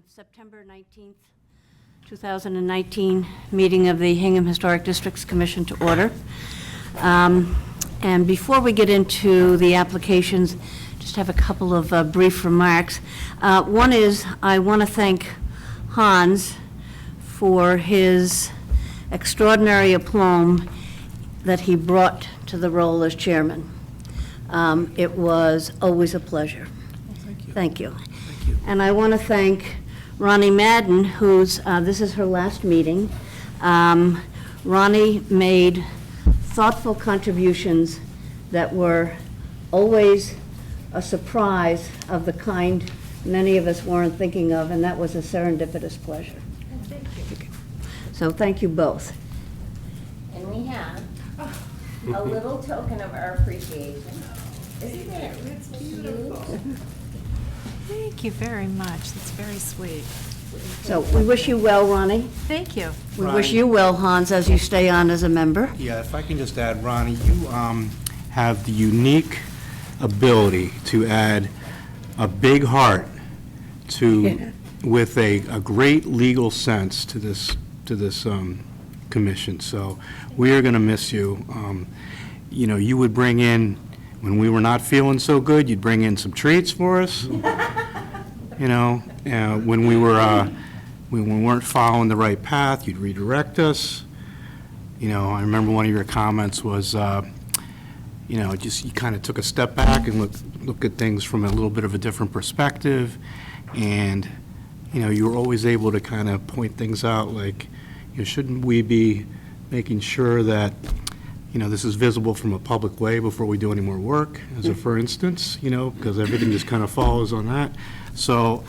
September 19th, 2019 meeting of the Hingham Historic Districts Commission to order. And before we get into the applications, just have a couple of brief remarks. One is I want to thank Hans for his extraordinary aplomb that he brought to the role as chairman. It was always a pleasure. Well, thank you. Thank you. Thank you. And I want to thank Ronnie Madden, who's, this is her last meeting. Ronnie made thoughtful contributions that were always a surprise of the kind many of us weren't thinking of, and that was a serendipitous pleasure. Thank you. So thank you both. And we have a little token of our appreciation. Isn't it? It's beautiful. Thank you very much. That's very sweet. So we wish you well, Ronnie. Thank you. We Ronnie. wish you well, Hans, as you stay on as a member. Yeah, if I can just add, Ronnie, you have the unique ability to add a big heart to, with a great legal sense to this commission. So we are going to miss you. You know, you would bring in, when we were not feeling so good, you'd bring in some treats for us. You know, when we weren't following the right path, you'd redirect us. You know, I remember one of your comments was, you know, just you kind of took a step back and look at things from a little bit of a different perspective, and you know, you were always able to kind of point things out, like, you know, shouldn't we be making sure that, you know, this is visible from a public way before we do any more work, as a for instance, you know, because everything just kind of follows on that. So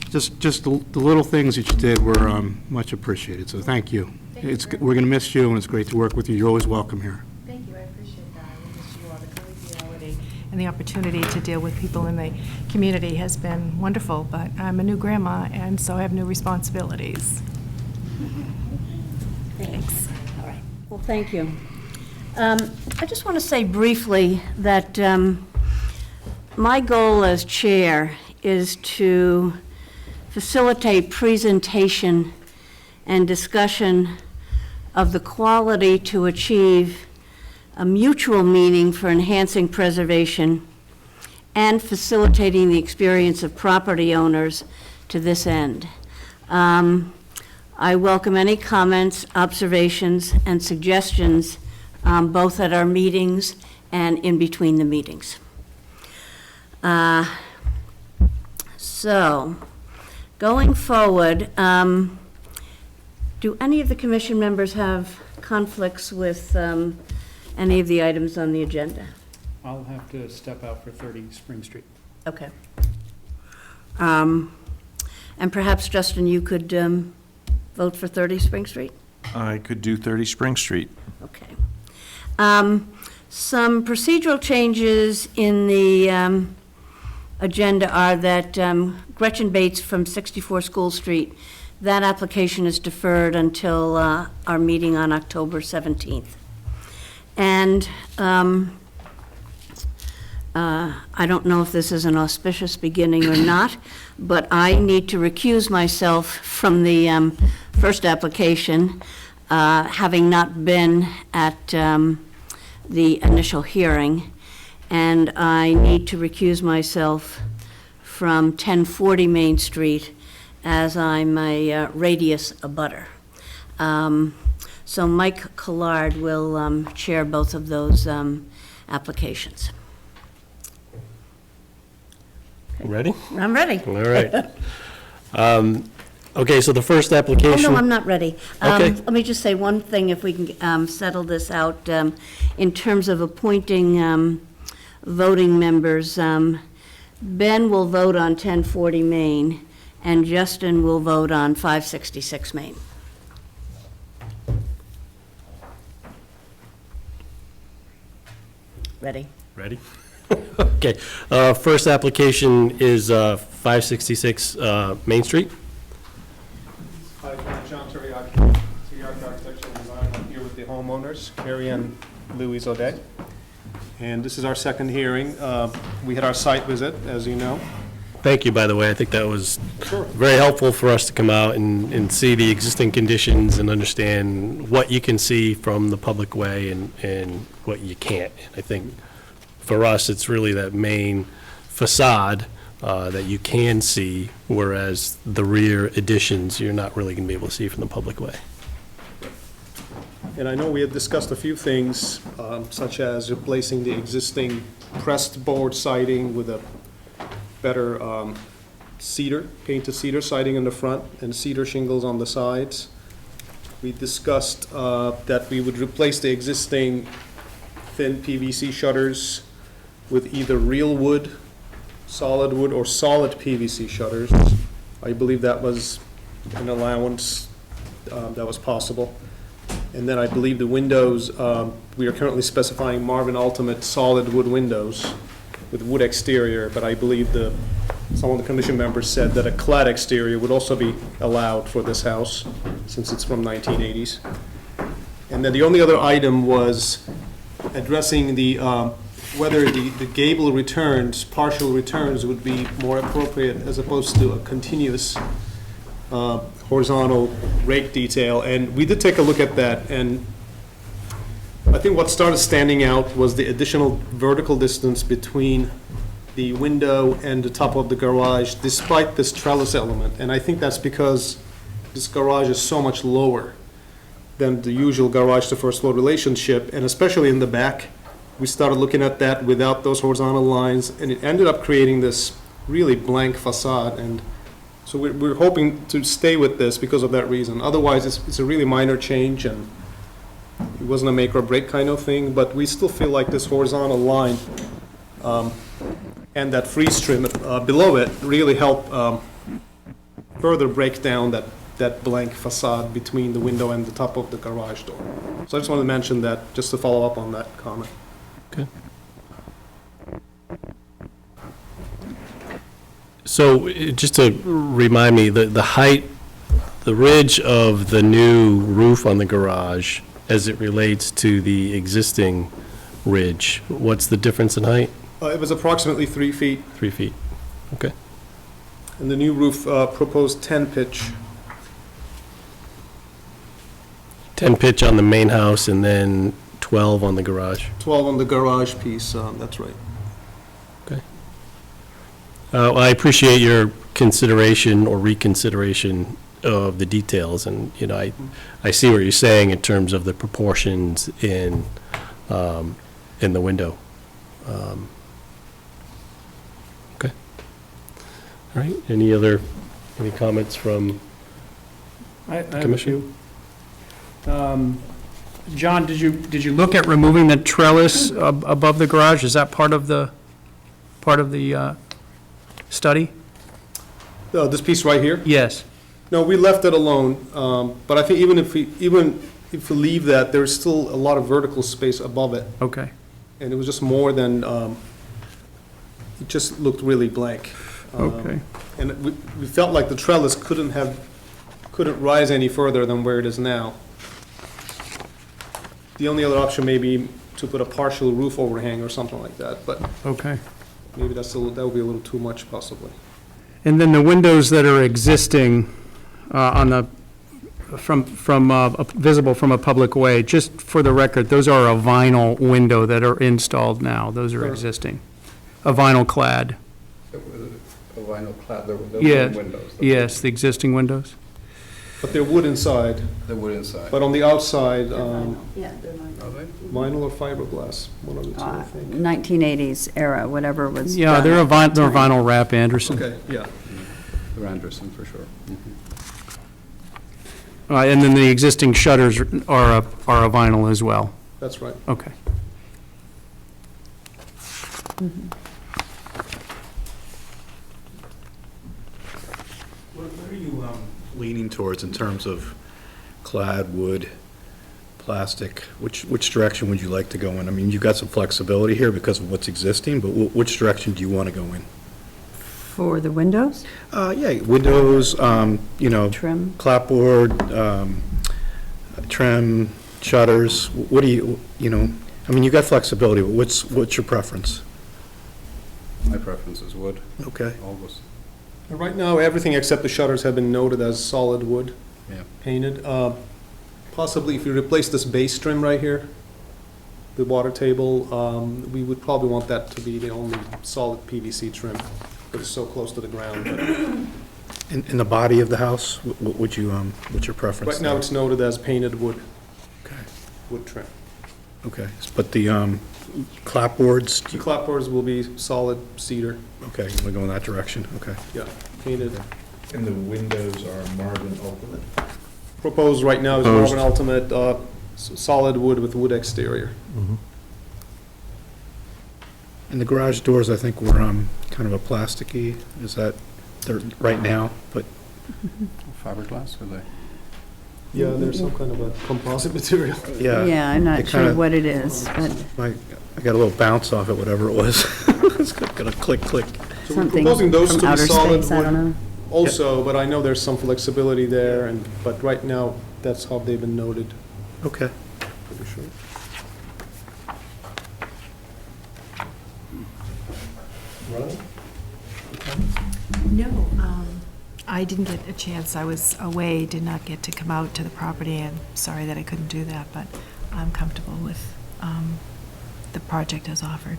just the little things that you did were much appreciated, so thank you. We're going to miss you, and it's great to work with you. You're always welcome here. Thank you. I appreciate that. I wish you all the collegiality and the opportunity to deal with people in the community has been wonderful, but I'm a new grandma, and so I have new responsibilities. Thanks. All right. Well, thank you. I just want to say briefly that my goal as chair is to facilitate presentation and discussion of the quality to achieve a mutual meaning for enhancing preservation and facilitating the experience of property owners to this end. I welcome any comments, observations, and suggestions, both at our meetings and in between the meetings. So, going forward, do any of the commission members have conflicts with any of the items on the agenda? I'll have to step out for 30 Spring Street. Okay. And perhaps, Justin, you could vote for 30 Spring Street? I could do 30 Spring Street. Okay. Some procedural changes in the agenda are that Gretchen Bates from 64 School Street, that application is deferred until our meeting on October 17th. And I don't know if this is an auspicious beginning or not, but I need to recuse myself from the first application, having not been at the initial hearing, and I need to recuse myself from 1040 Main Street as I'm a radius abutter. So Mike Collard will chair both of those applications. Ready? I'm ready. All right. Okay, so the first application. Oh, no, I'm not ready. Okay. Let me just say one thing, if we can settle this out. In terms of appointing voting members, Ben will vote on 1040 Main, and Justin will vote on 566 Main. Ready? Ready? Okay. First application is 566 Main Street. Hi, John Terriac, Architectural Design. I'm here with the homeowners, Kerry and Louis O'Dea. And this is our second hearing. We had our site visit, as you know. Thank you, by the way. I think that was very helpful for us to come out and see the existing conditions and understand what you can see from the public way and what you can't. I think for us, it's really that main facade that you can see, whereas the rear additions, you're not really going to be able to see from the public way. And I know we had discussed a few things, such as replacing the existing pressed board siding with a better cedar, painted cedar siding in the front and cedar shingles on the sides. We discussed that we would replace the existing thin PVC shutters with either real wood, solid wood, or solid PVC shutters. I believe that was an allowance that was possible. And then I believe the windows, we are currently specifying Marvin Ultimate solid wood windows with wood exterior, but I believe some of the commission members said that a clad exterior would also be allowed for this house, since it's from 1980s. And then the only other item was addressing the, whether the gable returns, partial returns would be more appropriate as opposed to a continuous horizontal rake detail. And we did take a look at that, and I think what started standing out was the additional vertical distance between the window and the top of the garage, despite this trellis element. And I think that's because this garage is so much lower than the usual garage to first floor relationship, and especially in the back. We started looking at that without those horizontal lines, and it ended up creating this really blank facade. And so we're hoping to stay with this because of that reason. Otherwise, it's a really minor change, and it wasn't a make or break kind of thing, but we still feel like this horizontal line and that freeze trim below it really help further break down that blank facade between the window and the top of the garage door. So I just wanted to mention that, just to follow up on that comment. Okay. So just to remind me, the height, the ridge of the new roof on the garage as it relates to the existing ridge, what's the difference in height? It was approximately 3 feet, 3 feet. Okay. and the new roof proposed 10 pitch. 10 pitch on the main house and then 12 on the garage. 12 on the garage piece, that's right. Okay. Well, I appreciate your consideration or reconsideration of the details, and, you know, I see what you're saying in terms of the proportions in the window. Okay. All right, any comments from I have a Commission? few. John, did you look at removing the trellis above the garage? Is that part of the study? This piece right here? Yes. No, we left it alone, but I think even if we leave that, there's still a lot of vertical space above it, Okay. and it was just more than, it just looked really blank. Okay. And we felt like the trellis couldn't rise any further than where it is now. The only other option may be to put a partial roof overhang or something like that, but Okay. maybe that would be a little too much possibly. And then the windows that are existing visible from a public way, just for the record, those are a vinyl window that are installed now. Those are Sure. existing. A vinyl clad. A vinyl clad, the Yeah. wooden windows. Yes, the existing windows. But they're wood inside, The wood inside. but on the outside, Yeah, they're Are they? vinyl or fiberglass, one of the two, I think. 1980s era, whatever was Yeah, done they're at that they're time. vinyl wrap Anderson. Okay, yeah. They're Anderson, for sure. And then the existing shutters are a vinyl as well. That's right. Okay. What are you leaning towards in terms of clad, wood, plastic? Which direction would you like to go in? I mean, you've got some flexibility here because of what's existing, but which direction do you want to go in? For the windows? Yeah, windows, Trim? clapboard, trim, shutters. What do you I mean, you've got flexibility, but what's your preference? My preference is wood, Okay. always. Right now, everything except the shutters have been noted as solid wood, Yeah. painted. Possibly if you replace this base trim right here, the water table, we would probably want that to be the only solid PVC trim, but it's so close to the ground. In the body of the house, what would you, what's your preference? Right now, there? it's noted as painted wood, Okay, wood trim. okay. But the clapboards, The clapboards will be solid cedar, okay, we'll go in that direction, okay. yeah, painted. And the windows are Marvin Ultimate? Proposed right now is Proposed. Marvin Ultimate, solid wood with wood exterior. And the garage doors, I think, were kind of a plasticky, is that, they're right now, but, Fiberglass, are they? Yeah, there's some kind of a composite material. yeah. Yeah, I'm It not kinda- sure what it is, but I got a little bounce off it, whatever it was. It's gonna click, click. So we're something proposing those from to be outer solid space, I don't wood know. also, but I know there's some flexibility there, but right now, that's how they've been noted. Okay. Pretty sure. No, I didn't get a chance. I was away, did not get to come out to the property, and sorry that I couldn't do that, but I'm comfortable with the project as offered.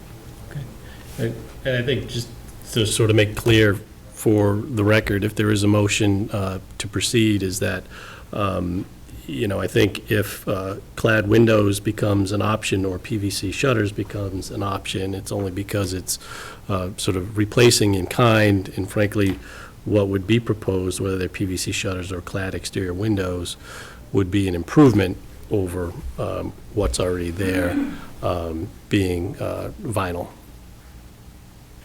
And I think just to sort of make clear for the record, if there is a motion to proceed, is that, I think if clad windows becomes an option or PVC shutters becomes an option, it's only because it's sort of replacing in kind, and frankly, what would be proposed, whether they're PVC shutters or clad exterior windows, would be an improvement over what's already there, being vinyl.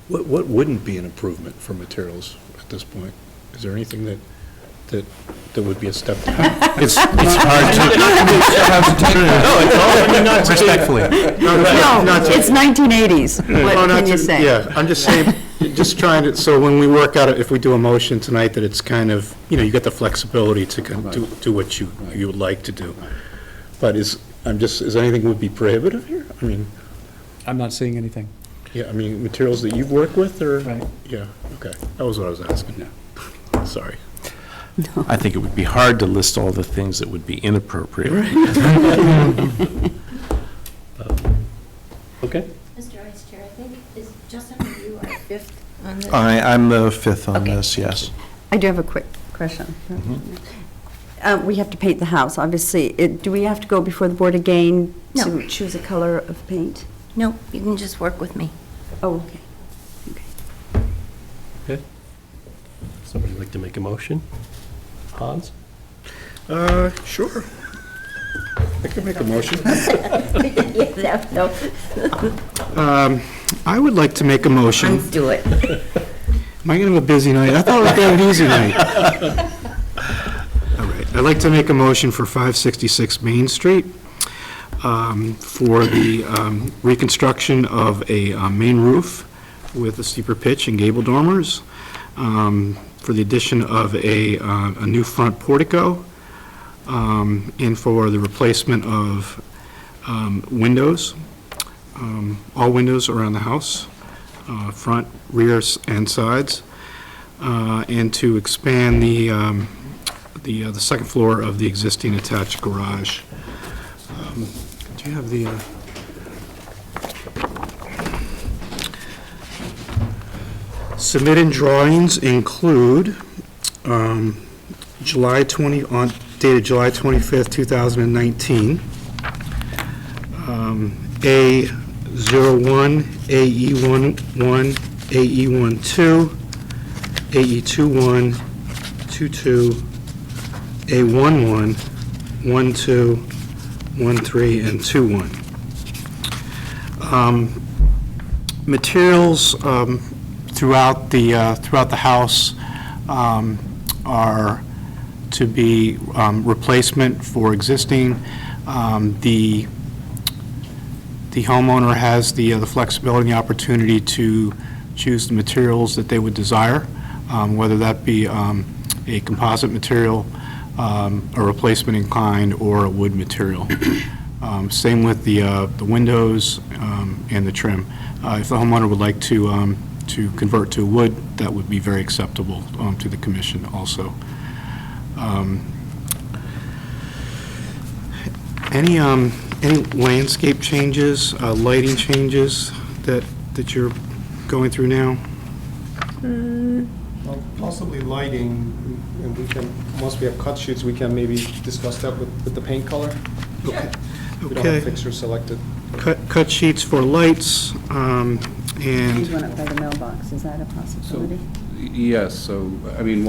What wouldn't be an improvement for materials at this point? Is there anything that would be a step down? It's hard to. Respectfully. No, it's 1980s. What can you say? Yeah, I'm just saying, just trying to, so when we work out, if we do a motion tonight, that it's kind of, you get the flexibility to do what you would like to do. But is anything would be prohibitive here? I mean, I'm not seeing anything. yeah, I mean, materials that you've worked with, or? Right. Yeah, okay, that was what I was asking. Sorry. I think it would be hard to list all the things that would be inappropriate. Okay? Mr. Vice Chair, I think, is Justin, are you our fifth on this? I'm the fifth on Okay. this, yes. I do have a quick question. We have to paint the house, obviously. Do we have to go before the board again No. to choose a color of paint? No, you can just work with me. Oh, okay. Okay. Somebody like to make a motion? Hans? Sure. I can make a motion. Yeah, no, I would like to make a motion. let's do it. Am I going to have a busy night? I thought we were going to have an easy night. All right. I'd like to make a motion for 566 Main Street for the reconstruction of a main roof with a steeper pitch and gable dormers, for the addition of a new front portico, and for the replacement of windows, all windows around the house, front, rear, and sides, and to expand the second floor of the existing attached garage. Do you have the? Submitted drawings include dated July 25th, 2019, A01, AE11, AE12, AE21, 22, A11, 12, 13, and 21. Materials throughout the house are to be replacement for existing. The homeowner has the flexibility and the opportunity to choose the materials that they would desire, whether that be a composite material, a replacement in kind, or a wood material. Same with the windows and the trim. If the homeowner would like to to convert to wood, that would be very acceptable to the commission also. Any landscape changes, lighting changes that you're going through now? Well, possibly lighting, and we can, once we have cut sheets, we can maybe discuss that with the paint color. Okay. We don't Okay. have fixtures selected. Cut sheets for lights, and These went up by the mailbox, is that a possibility? Yes, so, I mean,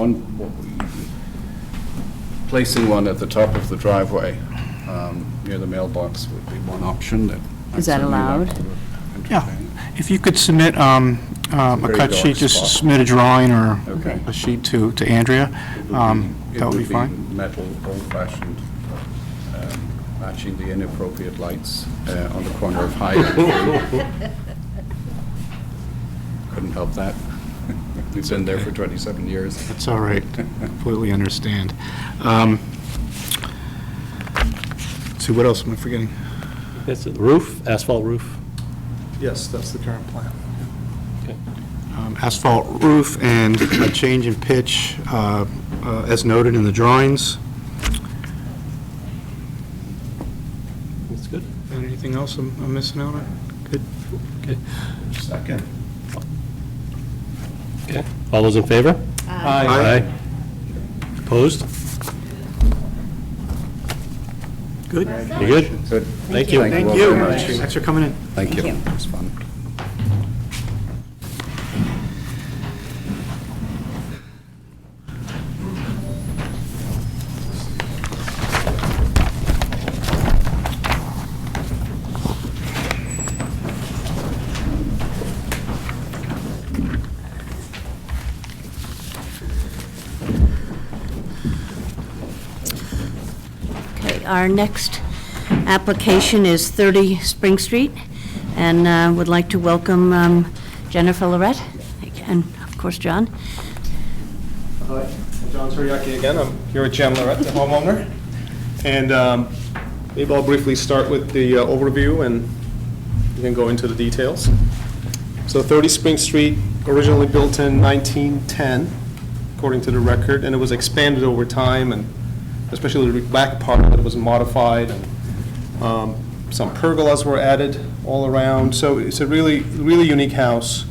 placing one at the top of the driveway near the mailbox would be one option that. Is that allowed? Yeah. If you could submit a very cut dark sheet, just spot. submit a drawing or Okay. a sheet to Andrea, that would be fine. Metal, old-fashioned, matching the inappropriate lights on the corner of High and Free. Couldn't help that. It's been there for 27 years. That's all right, completely understand. See, what else am I forgetting? That's it. Roof, asphalt roof. Yes, that's the current plan. Asphalt roof and a change in pitch as noted in the drawings. That's good. Anything else I'm missing out on? Good. Okay. Second. Okay. All those in favor? Aye. Opposed? Good. You good? Good. Thank you. Thank all you. very much. Thanks for coming in. Thank you. Thank you. It was fun. Okay, our next application is 30 Spring Street, and would like to welcome Jennifer LaRhette, and of course, John. Hi, I'm John Teriaki again. I'm here with Jen LaRhette, the homeowner. And maybe I'll briefly start with the overview and we can go into the details. So 30 Spring Street, originally built in 1910, according to the record, and it was expanded over time, and especially the back part of it was modified, and some pergolas were added all around. So it's a really, really unique house.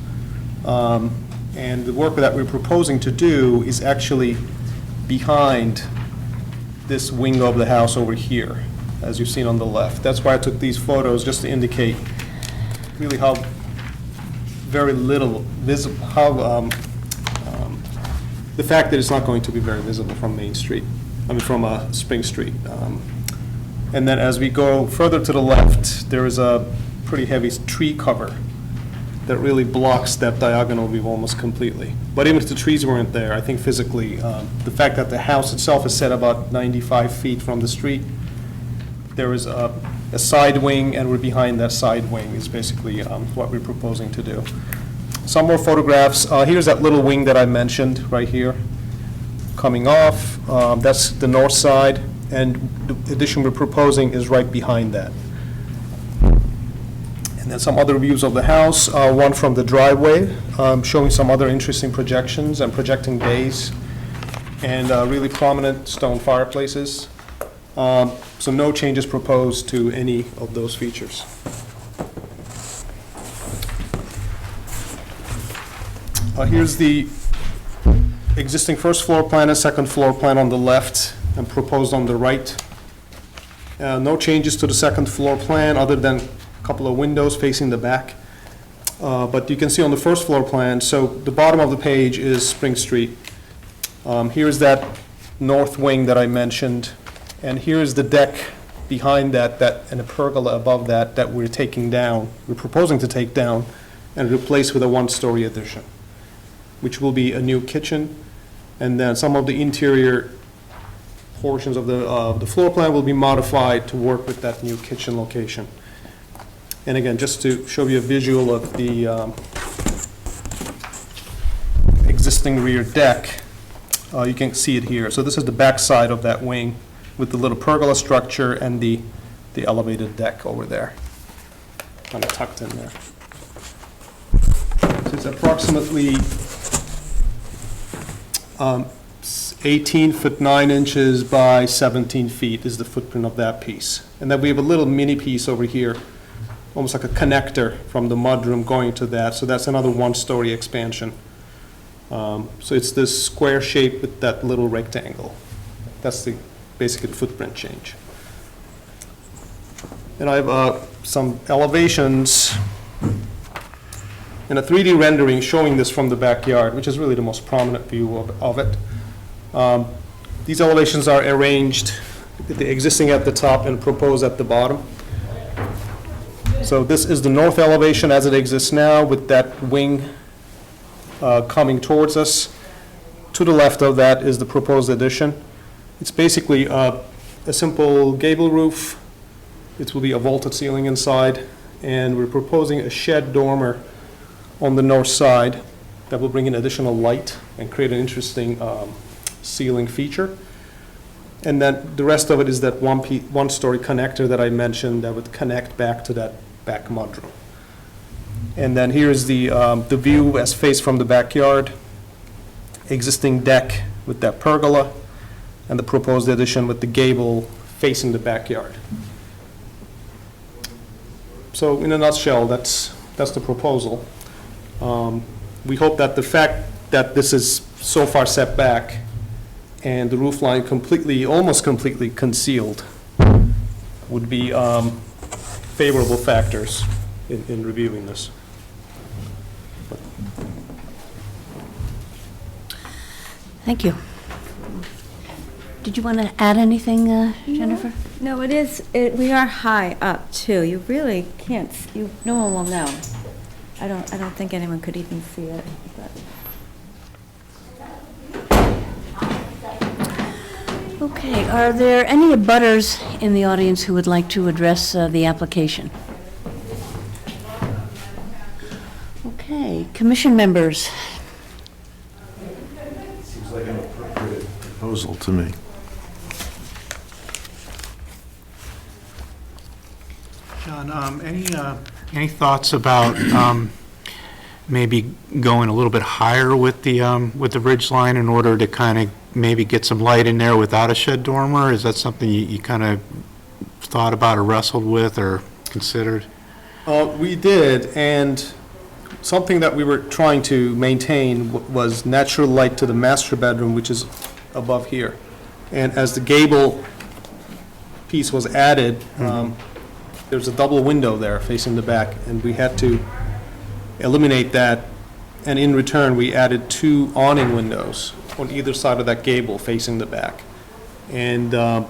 And the work that we're proposing to do is actually behind this wing of the house over here, as you've seen on the left. That's why I took these photos, just to indicate really how very little visible, how the fact that it's not going to be very visible from Main Street, from Spring Street. And then as we go further to the left, there is a pretty heavy tree cover that really blocks that diagonal view almost completely. But even if the trees weren't there, I think physically, the fact that the house itself is set about 95 feet from the street, there is a side wing, and we're behind that side wing is basically what we're proposing to do. Some more photographs. Here's that little wing that I mentioned right here, coming off. That's the north side, and the addition we're proposing is right behind that. And then some other views of the house, one from the driveway, showing some other interesting projections and projecting bays, and really prominent stone fireplaces. So no changes proposed to any of those features. Here's the existing first floor plan and second floor plan on the left and proposed on the right. No changes to the second floor plan other than a couple of windows facing the back. But you can see on the first floor plan, so the bottom of the page is Spring Street. Here's that north wing that I mentioned, and here's the deck behind that and a pergola above that we're taking down. We're proposing to take down and replace with a one-story addition, which will be a new kitchen, and then some of the interior portions of the floor plan will be modified to work with that new kitchen location. And again, just to show you a visual of the existing rear deck, you can see it here. So this is the back side of that wing with the little pergola structure and the elevated deck over there, kind of tucked in there. So It's approximately 18 foot 9 inches by 17 feet is the footprint of that piece. And then we have a little mini piece over here, almost like a connector from the mudroom going to that, so that's another one-story expansion. So it's this square shape with that little rectangle. That's basically the footprint change. And I have some elevations and a 3D rendering showing this from the backyard, which is really the most prominent view of it. These elevations are arranged, the existing at the top and proposed at the bottom. So this is the north elevation as it exists now, with that wing coming towards us. To the left of that is the proposed addition. It's basically a simple gable roof. It will be a vaulted ceiling inside, and we're proposing a shed dormer on the north side that will bring in additional light and create an interesting ceiling feature. And then the rest of it is that one-story connector that I mentioned that would connect back to that back mudroom. And then here's the view as faced from the backyard, existing deck with that pergola, and the proposed addition with the gable facing the backyard. So in a nutshell, that's the proposal. We hope that the fact that this is so far set back and the roof line almost completely concealed would be favorable factors in reviewing this. Thank you. Did you want to add anything, Jennifer? No, we are high up, too. You really can't, no one will know. I don't think anyone could even see it, but. Okay, are there any abutters in the audience who would like to address the application? Okay, commission members. Seems like an appropriate proposal to me. John, any thoughts about maybe going a little bit higher with the ridge line in order to kind of maybe get some light in there without a shed dormer? Is that something you kind of thought about or wrestled with or considered? We did, and something that we were trying to maintain was natural light to the master bedroom, which is above here. And as the gable piece was added, there's a double window there facing the back, and we had to eliminate that, and in return, we added 2 awning windows on either side of that gable facing the back. And I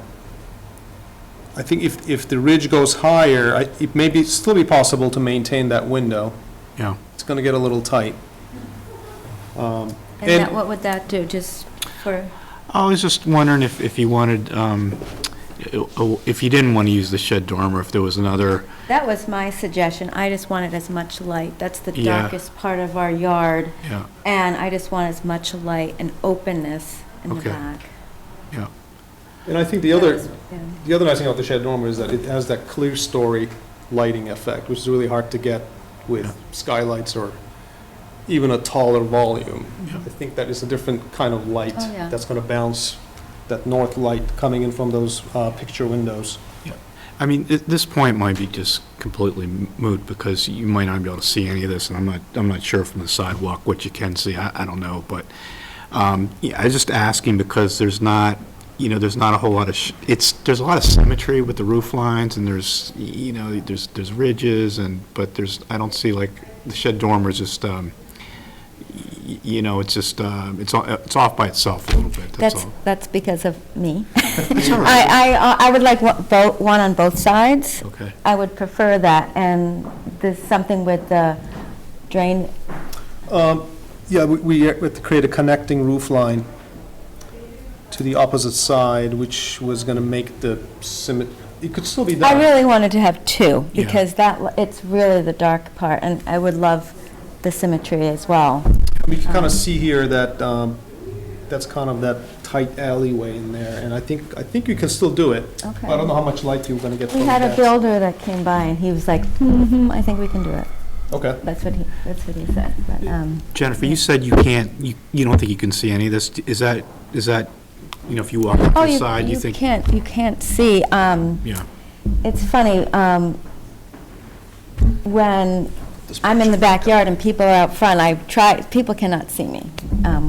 think if the ridge goes higher, it may still be possible to maintain that window. Yeah. It's going to get a little tight. And what would that do, just for? I was just wondering if you wanted, if you didn't want to use the shed dormer, if there was another. That was my suggestion. I just wanted as much light. That's the Yeah. darkest part of our yard. Yeah. And I just want as much light and openness in the Okay. back. Yeah. And I think the other nice thing about the shed dormer is that it has that clear story lighting effect, which is really hard to get with skylights or even a taller volume. Yeah. I think that is a different kind of light Oh, yeah. that's going to bounce that north light coming in from those picture windows. Yeah. I mean, this point might be just completely moot because you might not be able to see any of this, and I'm not sure from the sidewalk what you can see. I don't know, but yeah, I was just asking because there's not a whole lot of there's a lot of symmetry with the roof lines, and there's there's ridges, but I don't see like the shed dormer is just it's just it's off by itself a little bit. That's all. That's because of me. I would like one on both sides. Okay. I would prefer that, and there's something with the drain. Yeah, we had to create a connecting roof line to the opposite side, which was going to make the symmetry. It could still be done. I really wanted to have 2, Yeah. because it's really the dark part, and I would love the symmetry as well. We can kind of see here that that's kind of that tight alleyway in there, and I think you can still do it. Okay. I don't know how much light you're going to get from We had a that. builder that came by, and he was like, I think we can do it. Okay. That's what he said, but, Jennifer, you said you can't, you don't think you can see any of this. Is that, if you walk up oh, to the side, you think? you can't see. Yeah. It's funny, when I'm in the backyard and people are out front, people cannot see me,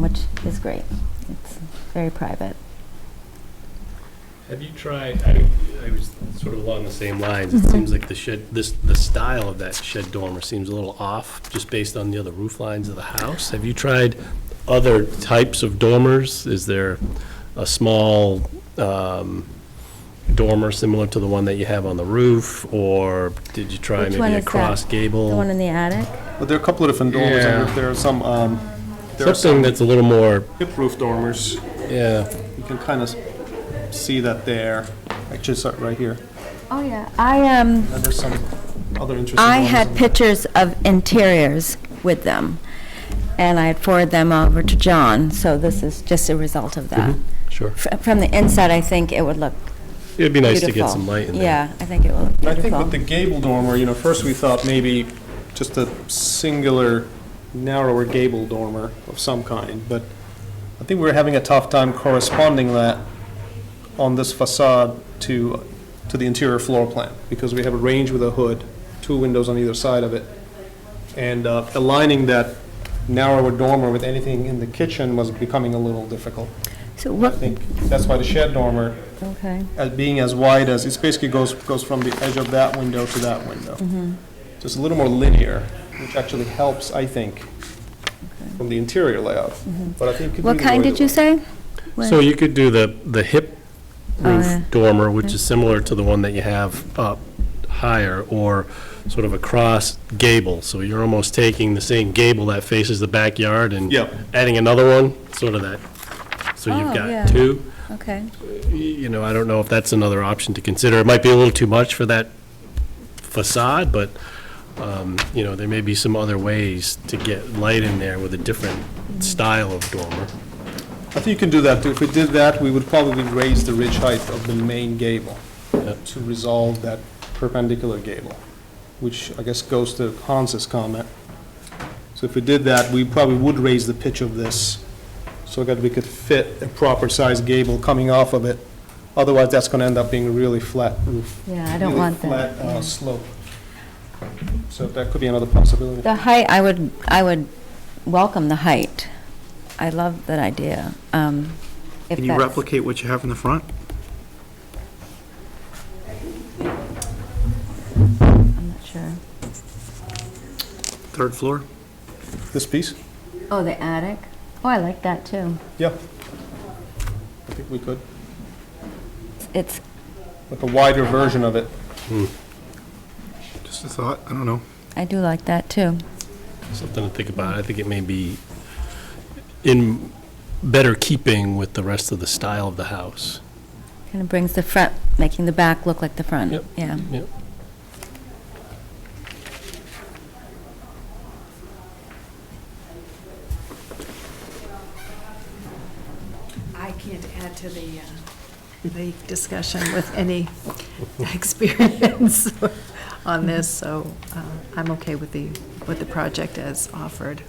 which is great. It's very private. Have you tried, I was sort of along the same lines, it seems like the style of that shed dormer seems a little off, just based on the other roof lines of the house. Have you tried other types of dormers? Is there a small dormer similar to the one that you have on the roof, or did you try Which one maybe a is that? cross gable? The one in the attic? But there are a couple of different dormers. Yeah. There are some, Something that's a little more, hip roof dormers. yeah, You can kind of see that there. Actually, it's right here. Oh, yeah. And there's some other interesting I ones. had pictures of interiors with them, and I forwarded them over to John, so this is just a result of that. sure. From the inside, I think it would look It'd be nice to get beautiful. some light in there. Yeah, I think it will look I think beautiful. with the gable dormer, first we thought maybe just a singular, narrower gable dormer of some kind, but I think we're having a tough time corresponding that on this facade to the interior floor plan, because we have a range with a hood, 2 windows on either side of it, and aligning that narrower dormer with anything in the kitchen was becoming a little difficult. So I what, think that's why the shed dormer, okay. being as wide as, it basically goes from the edge of that window to that window. Just a little more linear, which actually helps, I think, from the interior layout. But I think you could What do kind the did you say? So you could do the hip Oh, roof yeah. dormer, which is similar to the one that you have up higher, or sort of a cross gable. So you're almost taking the same gable that faces the backyard and Yep. adding another one, sort of that. So you've Oh, yeah. got 2. Okay. I don't know if that's another option to consider. It might be a little too much for that facade, but, there may be some other ways to get light in there with a different style of dormer. I think you can do that, too. If we did that, we would probably raise the ridge height of the main gable Yep. to resolve that perpendicular gable, which I guess goes to Hans's comment. So if we did that, we probably would raise the pitch of this so that we could fit a proper size gable coming off of it. Otherwise, that's going to end up being a really flat roof. Yeah, I don't want that. Really yeah. flat slope. So that could be another possibility. The height, I would welcome the height. I love that idea. If Can you that's- replicate what you have in the front? I'm not sure. 3rd floor? This piece? Oh, the attic? Oh, I like that too. Yeah. I think we could. It's, Like a wider version of it. Just a thought, I don't know. I do like that too. Something to think about. I think it may be in better keeping with the rest of the style of the house. Kind of brings the front, making the back look like the front. Yep. Yeah. Yep. I can't add to the discussion with any experience on this, so I'm okay with the project as offered.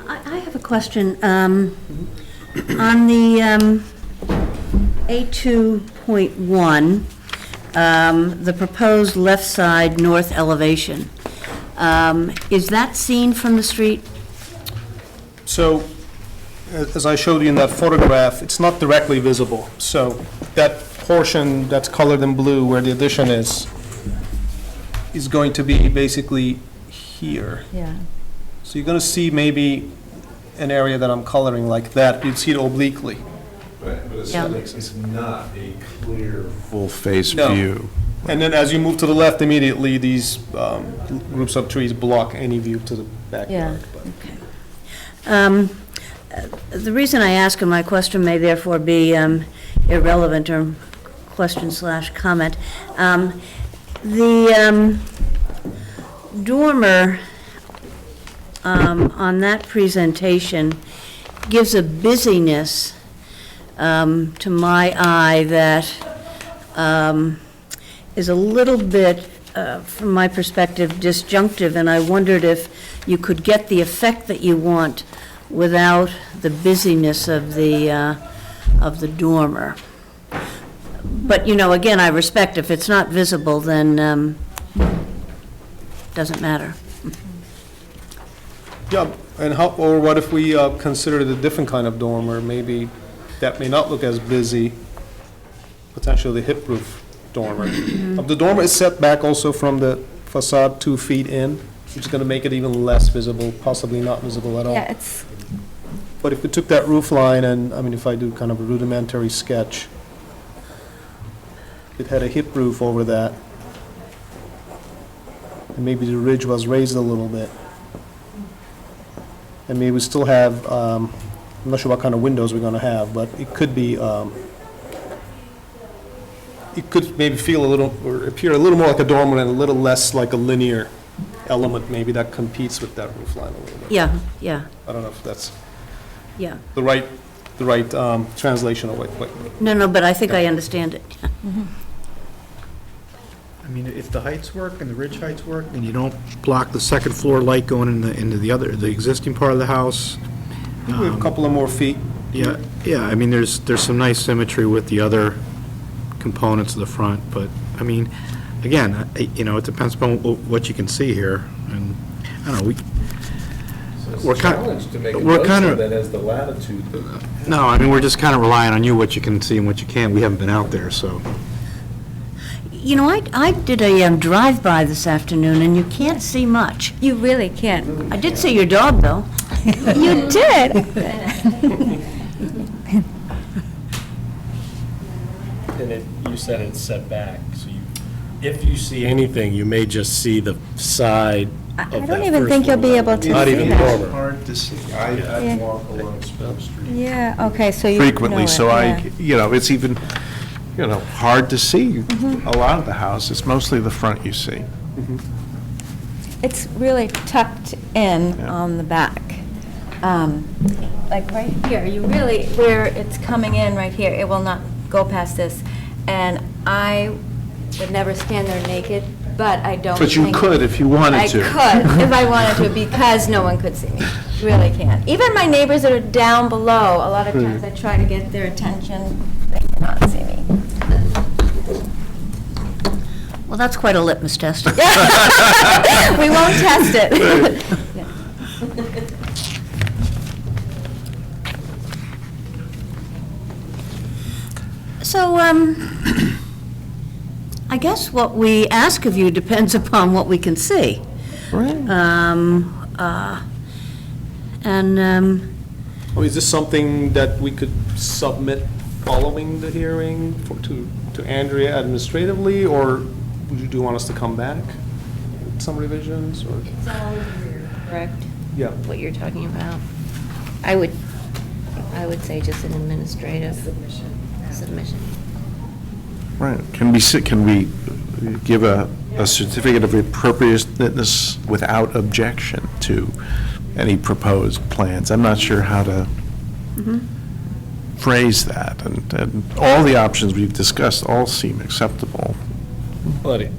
I have a question. On the A2.1, the proposed left side north elevation, is that seen from the street? So, as I showed you in that photograph, it's not directly visible. So that portion that's colored in blue where the addition is going to be basically here. Yeah. So you're going to see maybe an area that I'm coloring like that. You'd see it obliquely. But Yeah. it's not a clear, full-face No. view. And then as you move to the left immediately, these groups of trees block any view to the Yeah. backyard. The reason I ask, and my question may therefore be irrelevant or question/comment, the dormer on that presentation gives a busyness to my eye that is a little bit from my perspective, disjunctive, and I wondered if you could get the effect that you want without the busyness of the dormer. But, you know, again, I respect if it's not visible, then doesn't matter. Yeah, and how, or what if we considered a different kind of dormer? Maybe that may not look as busy, potentially the hip roof dormer. The dormer is set back also from the facade 2 feet in, which is going to make it even less visible, possibly not visible at all. Yeah, it's, But if we took that roof line and, I mean, if I do kind of a rudimentary sketch, it had a hip roof over that, and maybe the ridge was raised a little bit. And maybe we still have, I'm not sure what kind of windows we're going to have, but it could be, it could maybe feel a little, or appear a little more like a dormer and a little less like a linear element maybe that competes with that roof line a little bit. Yeah, yeah, I don't know if that's yeah. the right translation of what. No, but I think I understand it. I mean, if the heights work and the ridge heights work, and you don't block the second floor light going into the existing part of the house. We have a couple of more feet. Yeah, I mean, there's some nice symmetry with the other components of the front, but, I mean, again, you know, it depends upon what you can see here, and, I don't know, we're kind of, that has the latitude. no, I mean, we're just kind of relying on you, what you can see and what you can't. We haven't been out there, so. You know, I did a drive-by this afternoon, and you can't see much. you really can't. I did see your dog, though. You did. And you said it's set back, so if you see anything, you may just see the side I of that don't even first think you'll be floor. able to Not see even that. dormer. Hard to see. Yeah. I walk along Spell Street Yeah, okay, so you Frequently, know so it, yeah. it's even, hard to see a lot of the house. It's mostly the front you see. It's really tucked in Yeah. on the back. Like right here, you really, where it's coming in right here, it will not go past this. And I would never stand there naked, but I don't But you think- could if you wanted I to. could, if I wanted to, because no one could see me. Really can't. Even my neighbors that are down below, a lot of times I try to get their attention, they cannot see me. Well, that's quite a litmus test. We won't test it. So, I guess what we ask of you depends upon what we can see. Right. Is this something that we could submit following the hearing to Andrea administratively, or would you want us to come back with some revisions, or? It's all rear, correct? Yeah. What you're talking about? I would say just an administrative submission. Right. Can we give a certificate of appropriateness without objection to any proposed plans? I'm not sure how to phrase that, and all the options we've discussed all seem acceptable. But it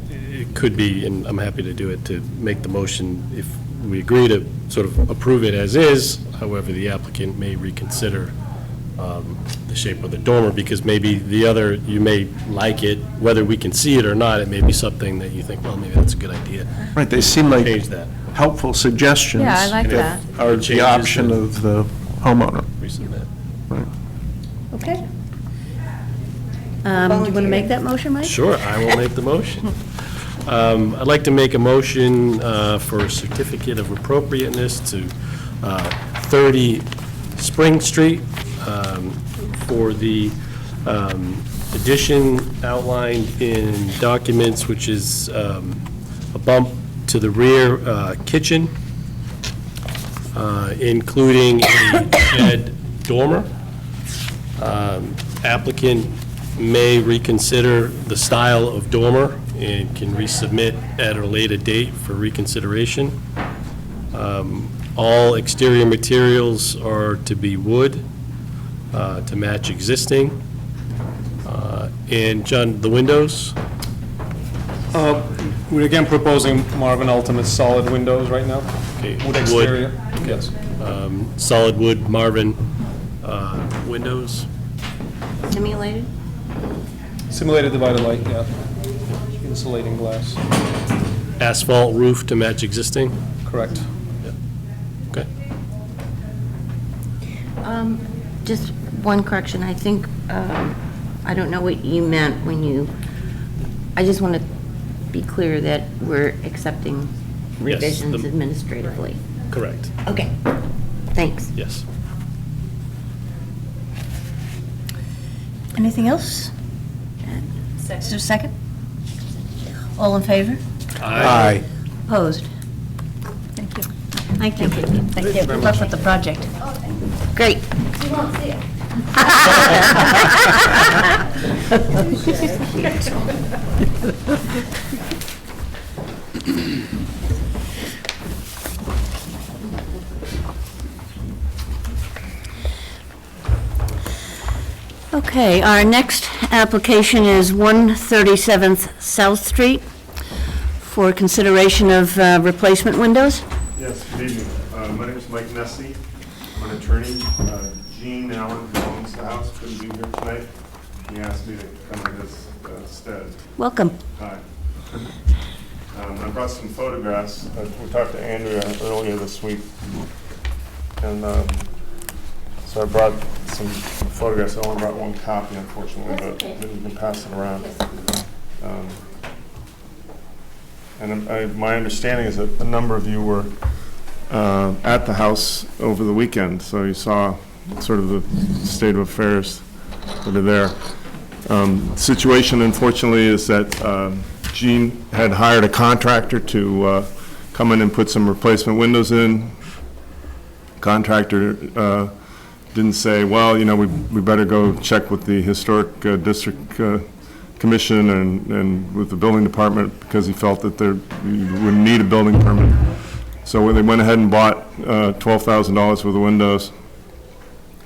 could be, and I'm happy to do it, to make the motion if we agree to sort of approve it as is. However, the applicant may reconsider the shape of the dormer, because maybe the other, you may like it, whether we can see it or not, it may be something that you think, well, maybe that's a good idea. Right, they seem like Change that. helpful suggestions. Yeah, I like that that. Are the Changes option to- of the homeowner. Resubmit. Right. Okay. Do you want to make that motion, Mike? Sure, I will make the motion. I'd like to make a motion for a certificate of appropriateness to 30 Spring Street for the addition outlined in documents, which is a bump to the rear kitchen, including a shed dormer. Applicant may reconsider the style of dormer and can resubmit at a later date for reconsideration. All exterior materials are to be wood to match existing. And John, the windows? We're again proposing Marvin Ultimate solid windows right now. Okay, Wood exterior, yes. Solid wood Marvin windows. Simulated? Simulated divided light, yeah. Insulating glass, Asphalt roof to match existing. correct. Okay. Just one correction, I think, I don't know what you meant when you, I just want to be clear that we're accepting revisions administratively. Correct. Okay, thanks. Yes. Anything else? Is there a second? All in favor? Aye. Opposed? Thank you. Thank you. Thank you. Good luck with the project. Great. You won't see it. Okay, our next application is 137th South Street for consideration of replacement windows. Yes, good evening. My name is Mike Nessie. I'm an attorney. Eugene Allen, who owns the house, couldn't be here tonight. He asked me to come in his stead. Welcome. Hi. I brought some photographs. We talked to Andrea earlier this week. And so I brought some photographs. I only brought one copy, unfortunately, but you can pass it around. And my understanding is that a number of you were at the house over the weekend, so you saw sort of the state of affairs that are there. Situation, unfortunately, is that Gene had hired a contractor to come in and put some replacement windows in. Contractor didn't say, well, you know, we better go check with the Historic District Commission and with the building department, because he felt that you would need a building permit. So they went ahead and bought $12,000 worth of windows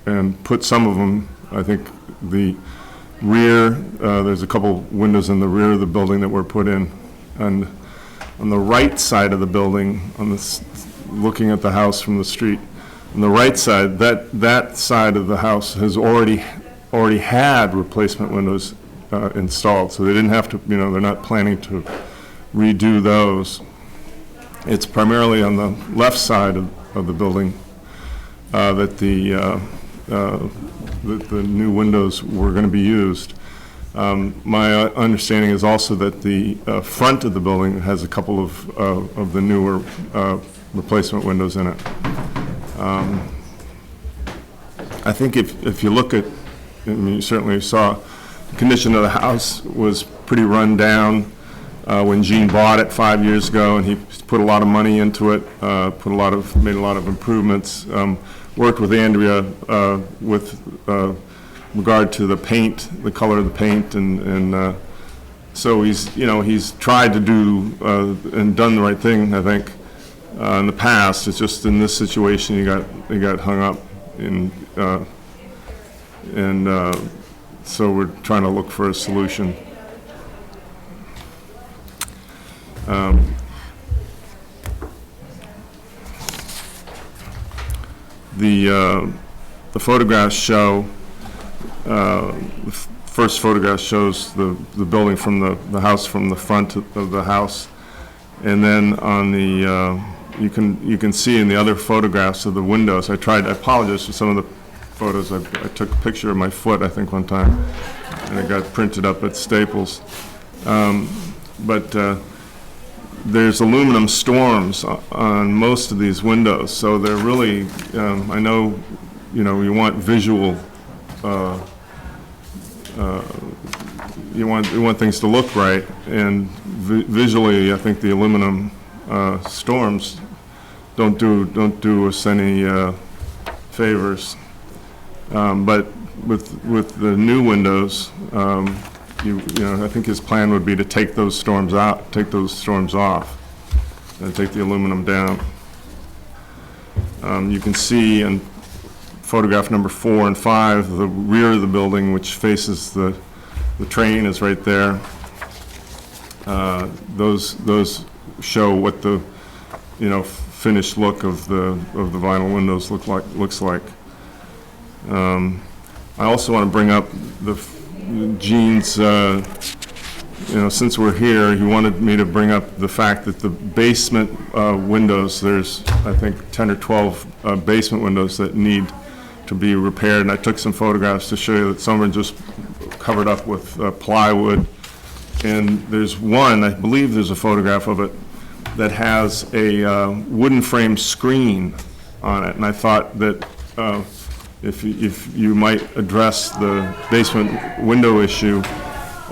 and put some of them, I think the rear, there's a couple windows in the rear of the building that were put in. And on the right side of the building, looking at the house from the street, on the right side, that side of the house has already had replacement windows installed, so they didn't have to, you know, they're not planning to redo those. It's primarily on the left side of the building that the new windows were going to be used. My understanding is also that the front of the building has a couple of the newer replacement windows in it. I think if you look at, I mean, you certainly saw, the condition of the house was pretty run down when Gene bought it 5 years ago, and he put a lot of money into it, made a lot of improvements, worked with Andrea with regard to the paint, the color of the paint, and so he's tried to do and done the right thing, I think, in the past. It's just in this situation he got hung up in, so we're trying to look for a solution. The photographs show, the first photograph shows the building from the house, from the front of the house, and then on the you can see in the other photographs of the windows. I apologize for some of the photos. I took a picture of my foot, I think, one time, and it got printed up at Staples. But there's aluminum storms on most of these windows, so they're really, I know, you want visual, you want things to look right, and visually, I think the aluminum storms don't do us any favors. But with the new windows, I think his plan would be to take those storms off, and take the aluminum down. You can see in photograph number 4 and 5, the rear of the building, which faces the train, is right there. those show what the, finished look of the vinyl windows looks like. I also want to bring up Gene's, since we're here, he wanted me to bring up the fact that the basement windows, there's, I think, 10 or 12 basement windows that need to be repaired, and I took some photographs to show you that some are just covered up with plywood. And there's one, I believe there's a photograph of it, that has a wooden frame screen on it. And I thought that if you might address the basement window issue,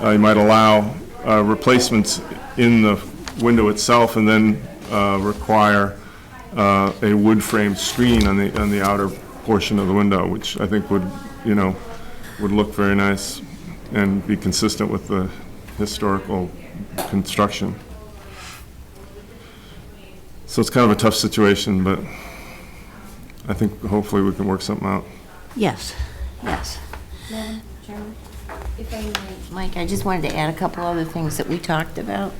you might allow replacements in the window itself and then require a wood frame screen on the outer portion of the window, which I think would look very nice and be consistent with the historical construction. So it's kind of a tough situation, but I think hopefully we can work something out. Yes, yes. Madam Chairman, if I might, Mike, I just wanted to add a couple other things that we talked about.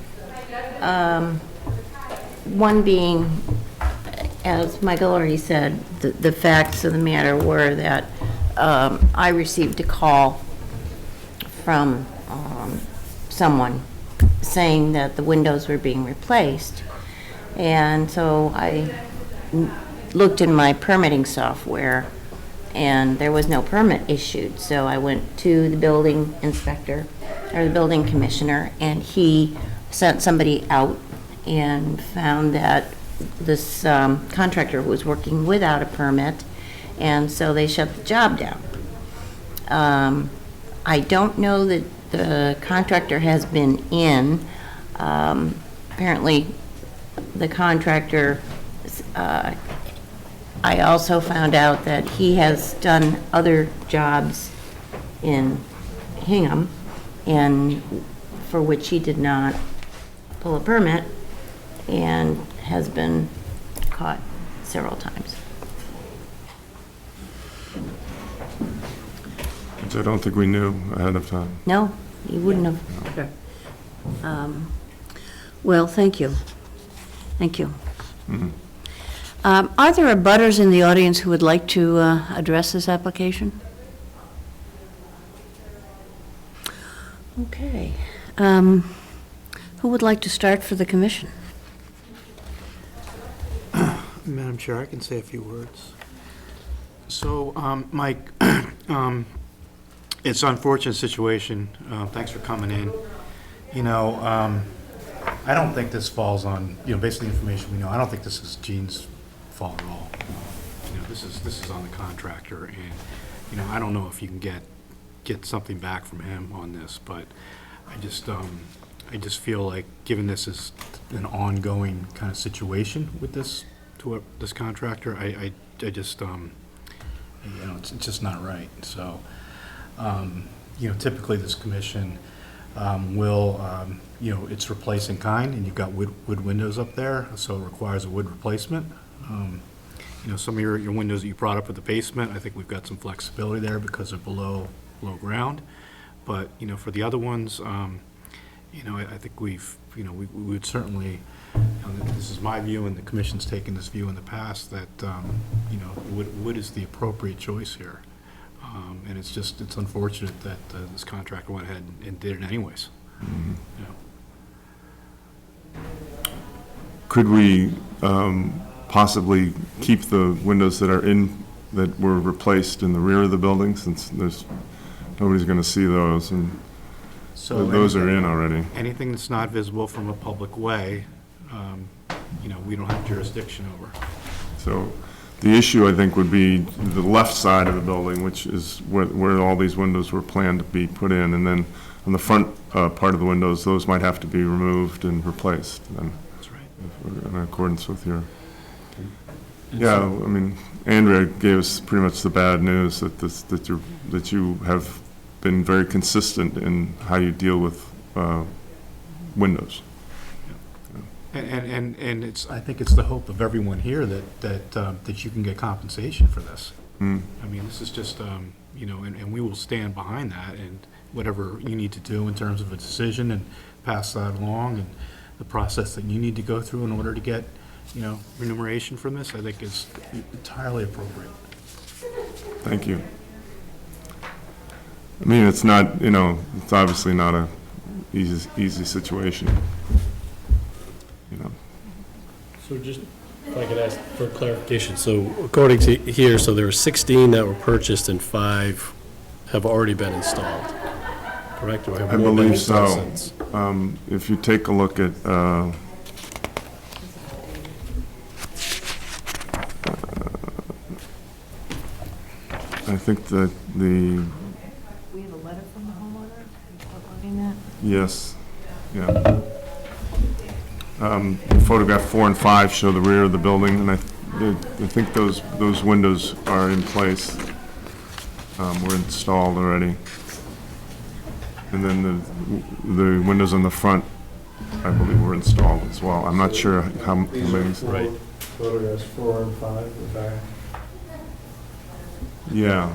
One being, as Michael already said, the facts of the matter were that I received a call from someone saying that the windows were being replaced. And so I looked in my permitting software, and there was no permit issued. So I went to the building inspector, or the building commissioner, and he sent somebody out and found that this contractor was working without a permit, and so they shut the job down. I don't know that the contractor has been in. Apparently, the contractor, I also found out that he has done other jobs in Hingham, and for which he did not pull a permit, and has been caught several times. Which I don't think we knew ahead of time. No, he wouldn't have. Okay. Well, thank you. Thank you. Are there abutters in the audience who would like to address this application? Okay. Who would like to start for the commission? Madam Chair, I can say a few words. So, Mike, it's an unfortunate situation. Thanks for coming in. I don't think this falls on, based on the information we know, I don't think this is Gene's fault at all. This is on the contractor, and, I don't know if you can get something back from him on this, but I just feel like, given this is an ongoing kind of situation with this contractor, I just, it's just not right. So, typically this commission will, it's replace in kind, and you've got wood windows up there, so it requires a wood replacement. Some of your windows that you brought up at the basement, I think we've got some flexibility there because they're below ground. But, for the other ones, I think we would certainly, this is my view, and the commission's taken this view in the past, that, wood is the appropriate choice here. And it's unfortunate that this contractor went ahead and did it anyways. Mm-hmm. Could we possibly keep the windows that were replaced in the rear of the building, since nobody's going to see those, and So those are in already? Anything that's not visible from a public way, we don't have jurisdiction over. So the issue, I think, would be the left side of the building, which is where all these windows were planned to be put in, and then on the front part of the windows, those might have to be removed and replaced, then, That's right. in accordance with your... Yeah, I mean, Andrea gave us pretty much the bad news that you have been very consistent in how you deal with windows. And I think it's the hope of everyone here that you can get compensation for this. I mean, this is just, and we will stand behind that, and whatever you need to do in terms of a decision and pass that along, and the process that you need to go through in order to get, remuneration from this, I think is entirely appropriate. Thank you. I mean, it's not, it's obviously not a easy situation. So just, if I could ask for clarification, so according to here, so there were 16 that were purchased and 5 have already been installed, correct? Or have I more been believe installed so. since? If you take a look at, I think that We have a letter from the homeowner outlining that? yes, yeah. Photograph 4 and 5 show the rear of the building, and I think those windows are in place, were installed already. And then the windows on the front, I believe, were installed as well. I'm not sure how many. Right. Photographs 4 and 5 are back. Yeah,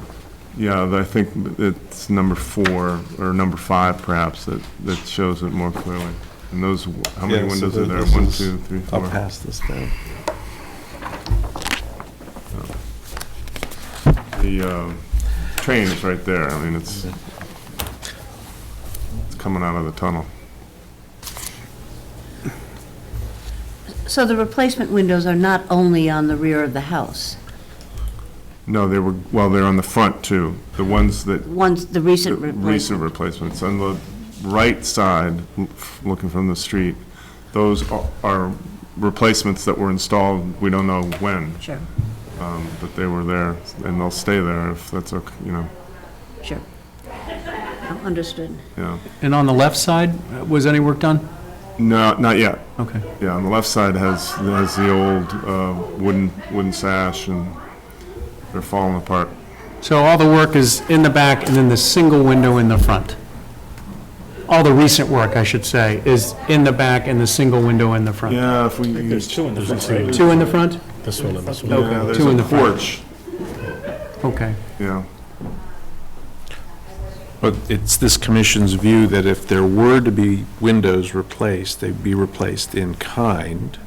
I think it's number 4 or number 5 perhaps that shows it more clearly. And those, how many Yeah, so windows are there? this 1, is- 2, 3, 4. I'll pass this down. The train is right there. I mean, it's coming out of the tunnel. So the replacement windows are not only on the rear of the house? No, they're on the front too. The ones that, The recent the replacement? recent replacements. On the right side, looking from the street, those are replacements that were installed, we don't know when, Sure, but they were there, and they'll stay there if that's okay, sure. Understood. yeah. And on the left side, was any work done? No, not yet. Okay. Yeah, on the left side has the old wooden sash, and they're falling apart. So all the work is in the back and then the single window in the front? All the recent work, I should say, is in the back and the single window in the front? Yeah, if we. There's 2 in the front, right? 2 in the front? This one and this one. Okay, Yeah, there's 2 in a the front. porch, Okay. yeah. But it's this commission's view that if there were to be windows replaced, they'd be replaced in kind.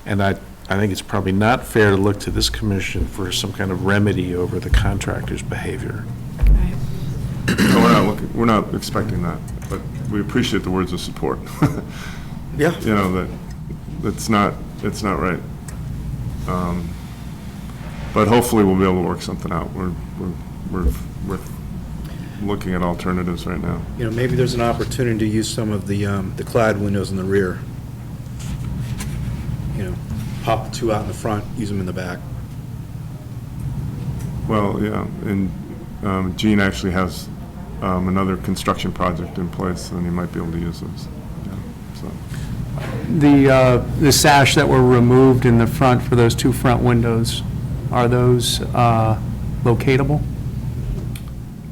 And I think it's probably not fair to look to this commission for some kind of remedy over the contractor's behavior. No, we're not expecting that, but we appreciate the words of support. Yeah. It's not right. But hopefully we'll be able to work something out. We're looking at alternatives right now. Maybe there's an opportunity to use some of the clad windows in the rear. Pop 2 out in the front, use them in the back. Well, yeah, and Gene actually has another construction project in place, and he might be able to use those. Yeah, so. The sash that were removed in the front for those 2 front windows, are those locatable?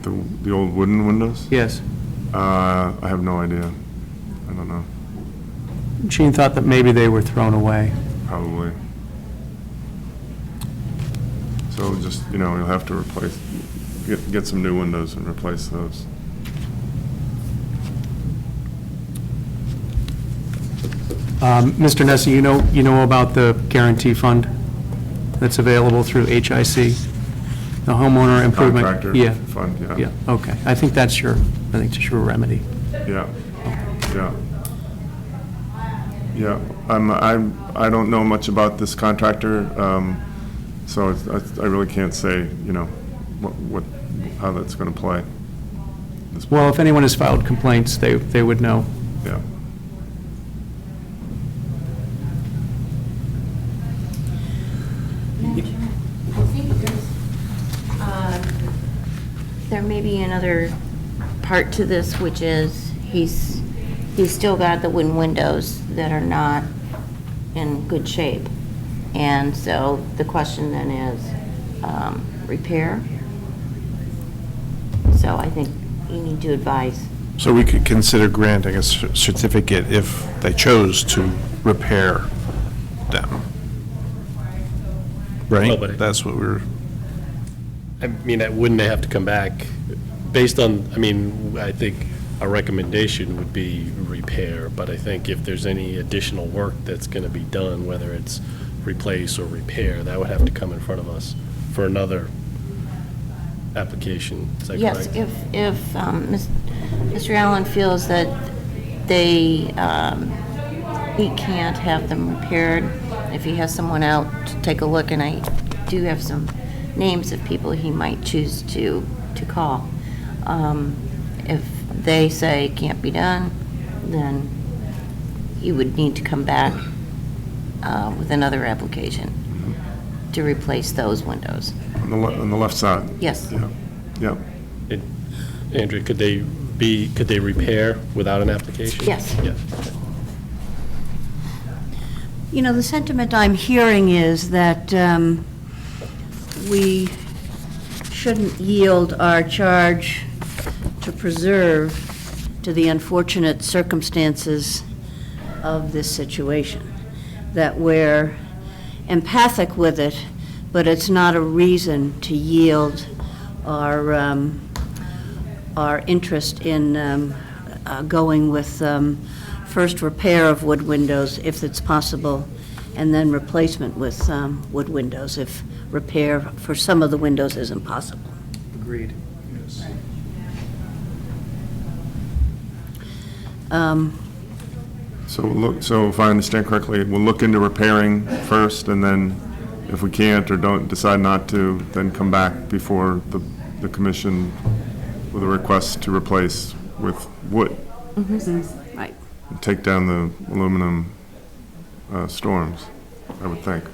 The old wooden windows? Yes. I have no idea. I don't know. Gene thought that maybe they were thrown away. Probably. So just, you'll have to get some new windows and replace those. Mr. Nessie, you know about the guarantee fund that's available through HIC? The homeowner improvement? Contractor Yeah. fund, yeah. Yeah, okay. I think that's your remedy. Yeah, yeah. Yeah, I don't know much about this contractor, so I really can't say, how that's going to play. Well, if anyone has filed complaints, they would know. Yeah. I think there may be another part to this, which is he's still got the wooden windows that are not in good shape. And so the question then is repair. So I think you need to advise. So we could consider granting a certificate if they chose to repair them. Well, Right? but That's what we're, wouldn't they have to come back based on, I think a recommendation would be repair, but I think if there's any additional work that's going to be done, whether it's replace or repair, that would have to come in front of us for another application. Is that Yes, correct? if Mr. Allen feels that he can't have them repaired, if he has someone out to take a look, and I do have some names of people he might choose to call. If they say it can't be done, then he would need to come back with another application to replace those windows. On the left side? Yes. Yeah. Andrea, could they repair without an application? Yes. Yeah. You know, the sentiment I'm hearing is that we shouldn't yield our charge to preserve to the unfortunate circumstances of this situation, that we're empathic with it, but it's not a reason to yield our interest in going with first repair of wood windows if it's possible, and then replacement with wood windows if repair for some of the windows isn't possible. Agreed. So if I understand correctly, we'll look into repairing first, and then if we can't or don't decide not to, then come back before the commission with a request to replace with wood. Right. And take down the aluminum storms, I would think,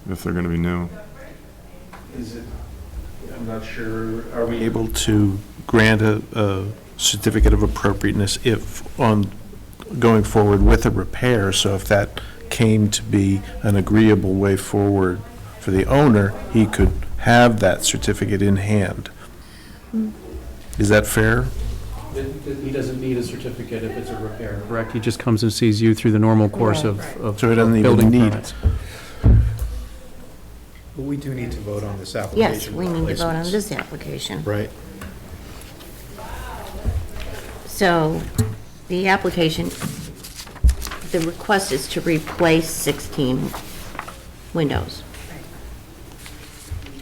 if they're going to be new. I'm not sure, are we able to grant a certificate of appropriateness if going forward with a repair? So if that came to be an agreeable way forward for the owner, he could have that certificate in hand. Is that fair? He doesn't need a certificate if it's a repair, correct? He just comes and sees you through the normal course of So he doesn't even building need permits. But we do need to vote on this application. Yes, we need to vote on this application. Right. So the application, the request is to replace 16 windows.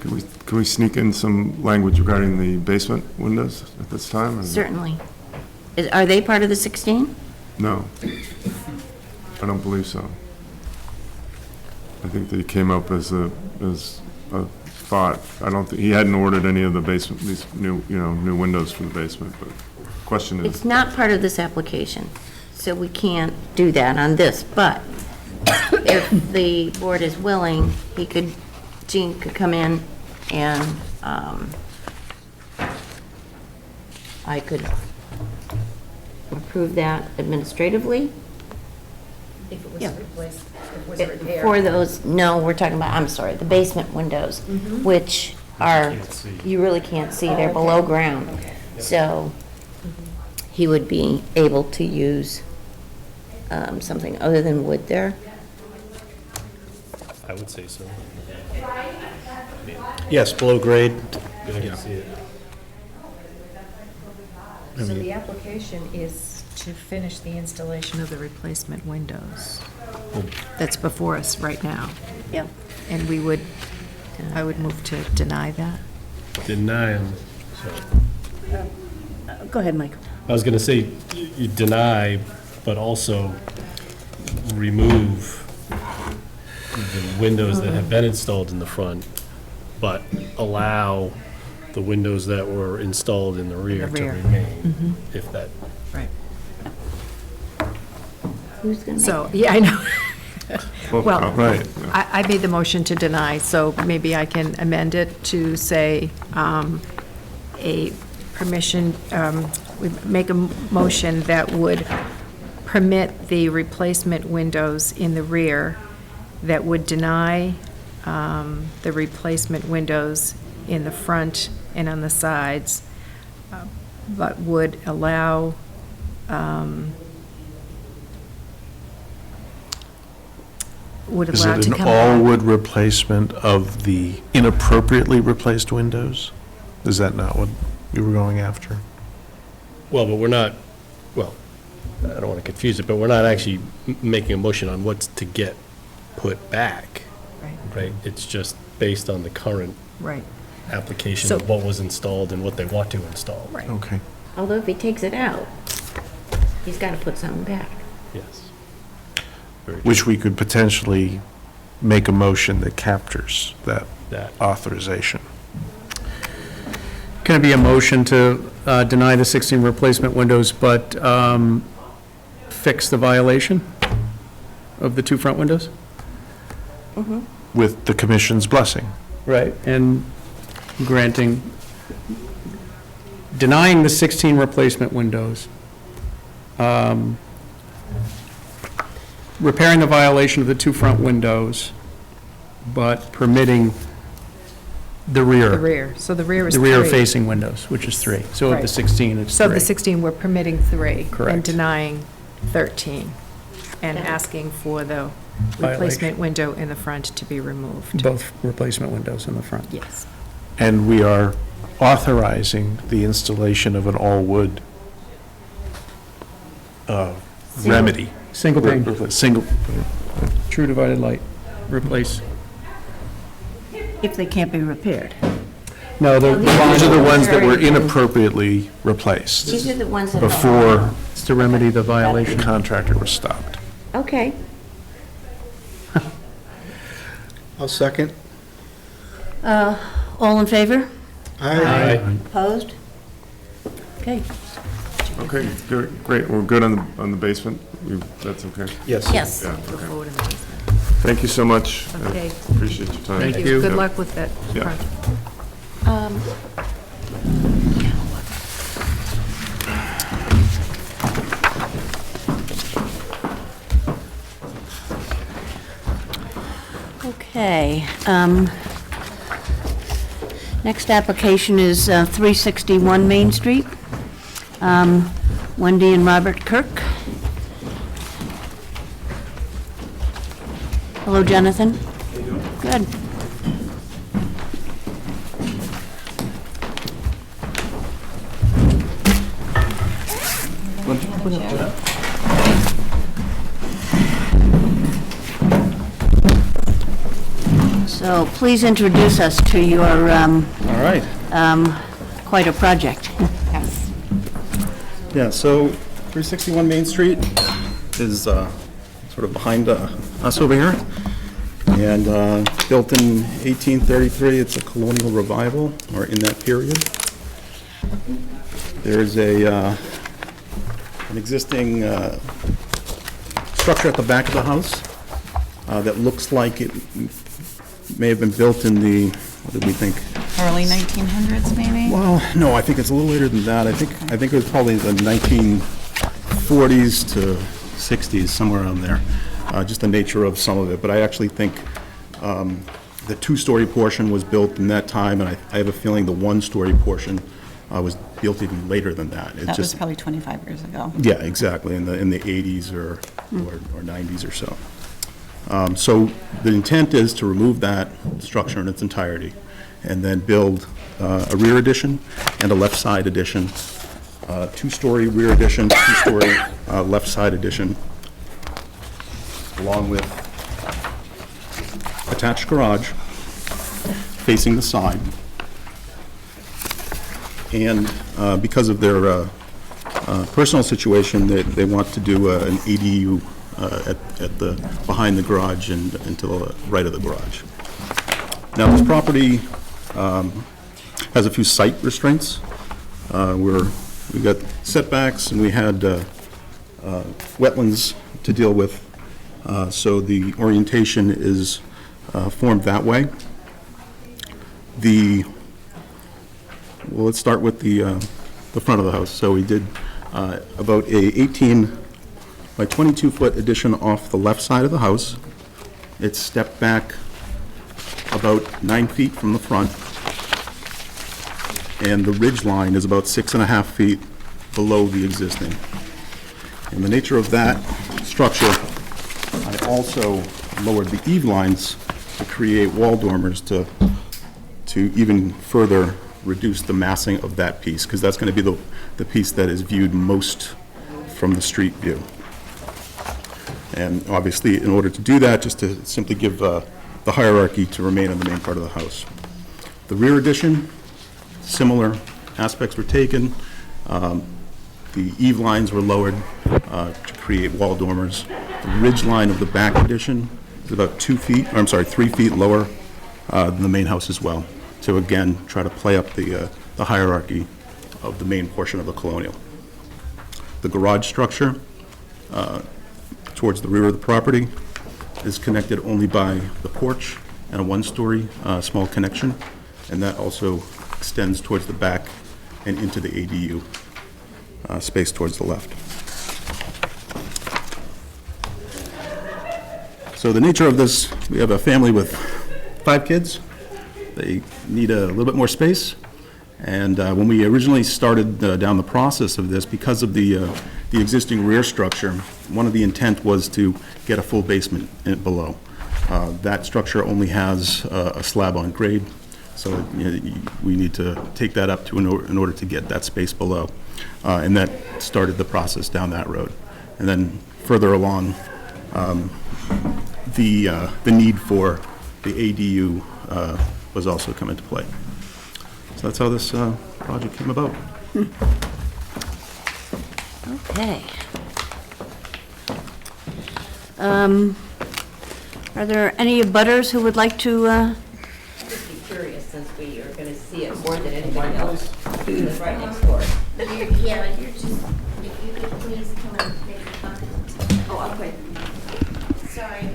Can we sneak in some language regarding the basement windows at this time? Certainly. Are they part of the 16? No. I don't believe so. I think they came up as a thought. I don't think, he hadn't ordered any of the basement, these new windows for the basement, but the question is. It's not part of this application, so we can't do that on this, but if the board is willing, Gene could come in and I could approve that administratively. If it was Yeah. replaced, if it was a repair. For those, no, we're talking about, I'm sorry, the basement windows, which are, you really can't see, they're below ground. So he would be able to use something other than wood there. I would say so. Yes, below grade. Good, I can see it. So the application is to finish the installation of the replacement windows. That's before us right now. Yeah. And I would move to deny that. Deny them, so. Go ahead, Michael. I was gonna say, you deny, but also remove the windows that have been installed in the front, but allow the windows that were installed in the rear to rear. remain, if that. Right. Who's going to make So, yeah, I know. Well, Right. I made the motion to deny, so maybe I can amend it to say a permission, we make a motion that would permit the replacement windows in the rear, that would deny the replacement windows in the front and on the sides, but would allow would Is allow it to an come back. all-wood replacement of the inappropriately replaced windows? Is that not what you were going after? Well, but we're not, well, I don't want to confuse it, but we're not actually making a motion on what's to get put back, Right, right? It's just based on the current right, application So- of what was installed and what they want to install. right. Okay. Although if he takes it out, he's got to put something back. Yes. Very Which we could potentially make a motion that captures that That. authorization. Can it be a motion to deny the 16 replacement windows, but fix the violation of the two front windows? With the commission's blessing. Right. And granting, denying the 16 replacement windows, repairing the violation of the two front windows, but permitting the rear. The rear, so the rear is The 3. rear-facing windows, which is 3. So of the Right. 16, it's 3. So of the 16, we're permitting 3. And Correct. denying 13, and asking for the replacement window in the front to be removed. Both replacement windows in the front. Yes. And we are authorizing the installation of an all-wood remedy. Single pane, Single, true divided light, replace. If they can't be repaired. No, the these are the ones that were inappropriately replaced These are the ones that are. before it's to remedy the the violation. contractor was stopped. Okay. I'll second. All in favor? Aye. Opposed? Okay. Okay, good, great, we're good on the basement? That's okay? Yes. Yes. Yeah, Go okay. forward in the basement. Thank you so much. I Okay. Appreciate your time. Thank you. Good luck with that Yeah. project. Okay. Next application is 361 Main Street. Wendy and Robert Kirk. Hello, Jonathan. Good. So please introduce us to your, All right. quite a project. Yes. Yeah, so 361 Main Street is sort of behind us over here. And built in 1833, it's a colonial revival, or in that period. There's an existing structure at the back of the house that looks like it may have been built in the, what did we think? Early 1900s, maybe? Well, no, I think it's a little later than that. I think it was probably the 1940s to 60s, somewhere around there. Just the nature of some of it. But I actually think the two-story portion was built in that time, and I have a feeling the one-story portion was built even later than that. It's That was just, probably 25 years ago. yeah, exactly, in the 80s or 90s or so. So the intent is to remove that structure in its entirety and then build a rear addition and a left side addition, two-story rear addition, two-story left side addition, along with attached garage facing the side. And because of their personal situation, they want to do an ADU at the, behind the garage and to the right of the garage. Now, this property has a few site restraints. We got setbacks and we had wetlands to deal with, so the orientation is formed that way. Well, let's start with the front of the house. So we did about a 18 by 22-foot addition off the left side of the house. It's stepped back about 9 feet from the front, and the ridge line is about 6.5 feet below the existing. And the nature of that structure, I also lowered the eave lines to create wall dormers to even further reduce the massing of that piece, because that's going to be the piece that is viewed most from the street view. And obviously, in order to do that, just to simply give the hierarchy to remain in the main part of the house. The rear addition, similar aspects were taken. The eave lines were lowered to create wall dormers. The ridge line of the back addition is about 3 feet lower than the main house as well, to again try to play up the hierarchy of the main portion of the colonial. The garage structure towards the rear of the property is connected only by the porch and a one-story small connection, and that also extends towards the back and into the ADU space towards the left. So the nature of this, we have a family with 5 kids. They need a little bit more space. And when we originally started down the process of this, because of the existing rear structure, one of the intent was to get a full basement below. That structure only has a slab on grade, so we need to take that up to in order to get that space below. And that started the process down that road. And then further along, the need for the ADU was also come into play. So that's how this project came about. Okay. Are there any abutters who would like to? Just be curious, since we are going to see it more than anybody else, who is right next door. Yeah, you're just, if you could please come and make a comment. Oh, okay. Sorry.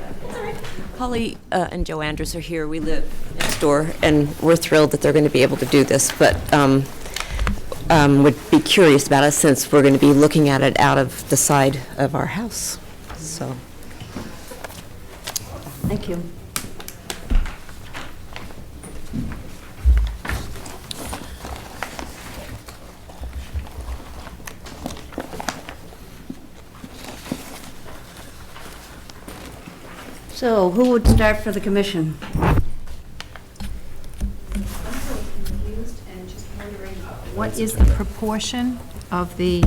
Holly and Joe Andrews are here. We live next door, and we're thrilled that they're going to be able to do this, but would be curious about it since we're going to be looking at it out of the side of our house. So, Thank you. So, who would start for the commission? What is the proportion of the,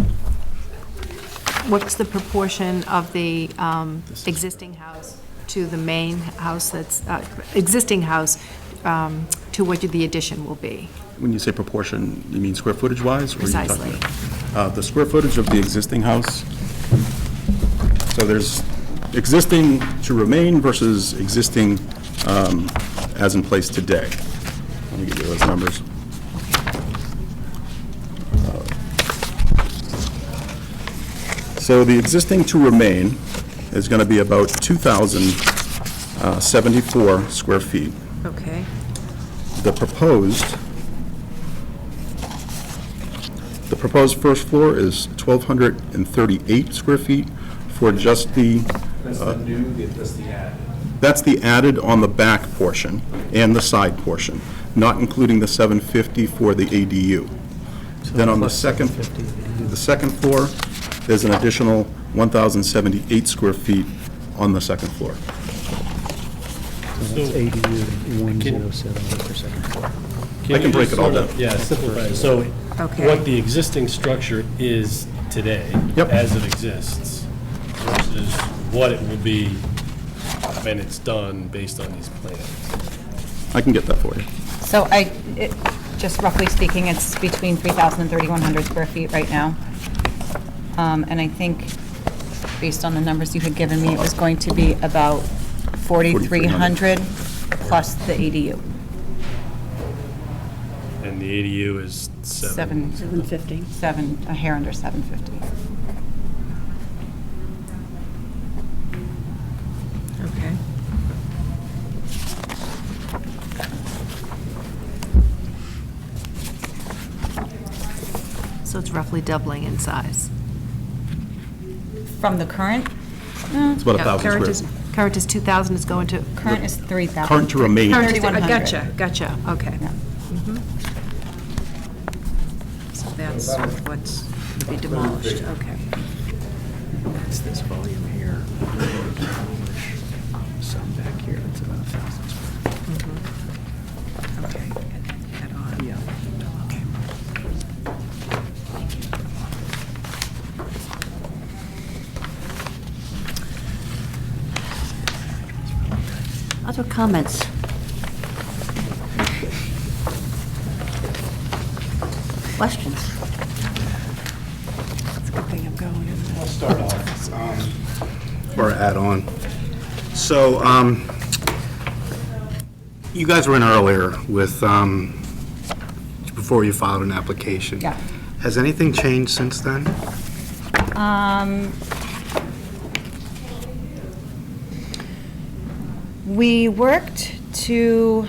what's the proportion of the existing house to the main house that's, existing house to what the addition will be? When you say proportion, you mean square footage wise? Precisely. The square footage of the existing house, so there's existing to remain versus existing as in place today. Let me give you those numbers. So the existing to remain is going to be about 2,074 square feet. Okay. The proposed first floor is 1,238 square feet for just the... That's the new, that's the added. That's the added on the back portion and the side portion, not including the 750 for the ADU. Then on the second floor, there's an additional 1,078 square feet on the second floor. So that's ADU 107 per second floor. I can break it all down. Yeah, simplify it. So Okay. what the existing structure is today, Yep. as it exists, versus what it will be when it's done based on these plans. I can get that for you. So just roughly speaking, it's between 3,000 and 3,100 square feet right now. And I think, based on the numbers you had given me, it was going to be about 4,300 plus the ADU. And the ADU is 750. A hair under 750. Okay. So it's roughly doubling in size. From the current? It's about 1,000 square feet. Current is 2,000, it's going to... Current is 3,000. Current to remain. Current is- 3,100. Gotcha, okay. Yeah. So that's what's to be demolished, okay. It's this volume here. some back here, that's about 1,000 square. Okay, and then add on. Yeah. Okay. Other comments? Questions? It's a good thing I'm going, isn't it? I'll start off, or add on. So, you guys were in earlier with, before you filed an application. Yeah. Has anything changed since then? We worked to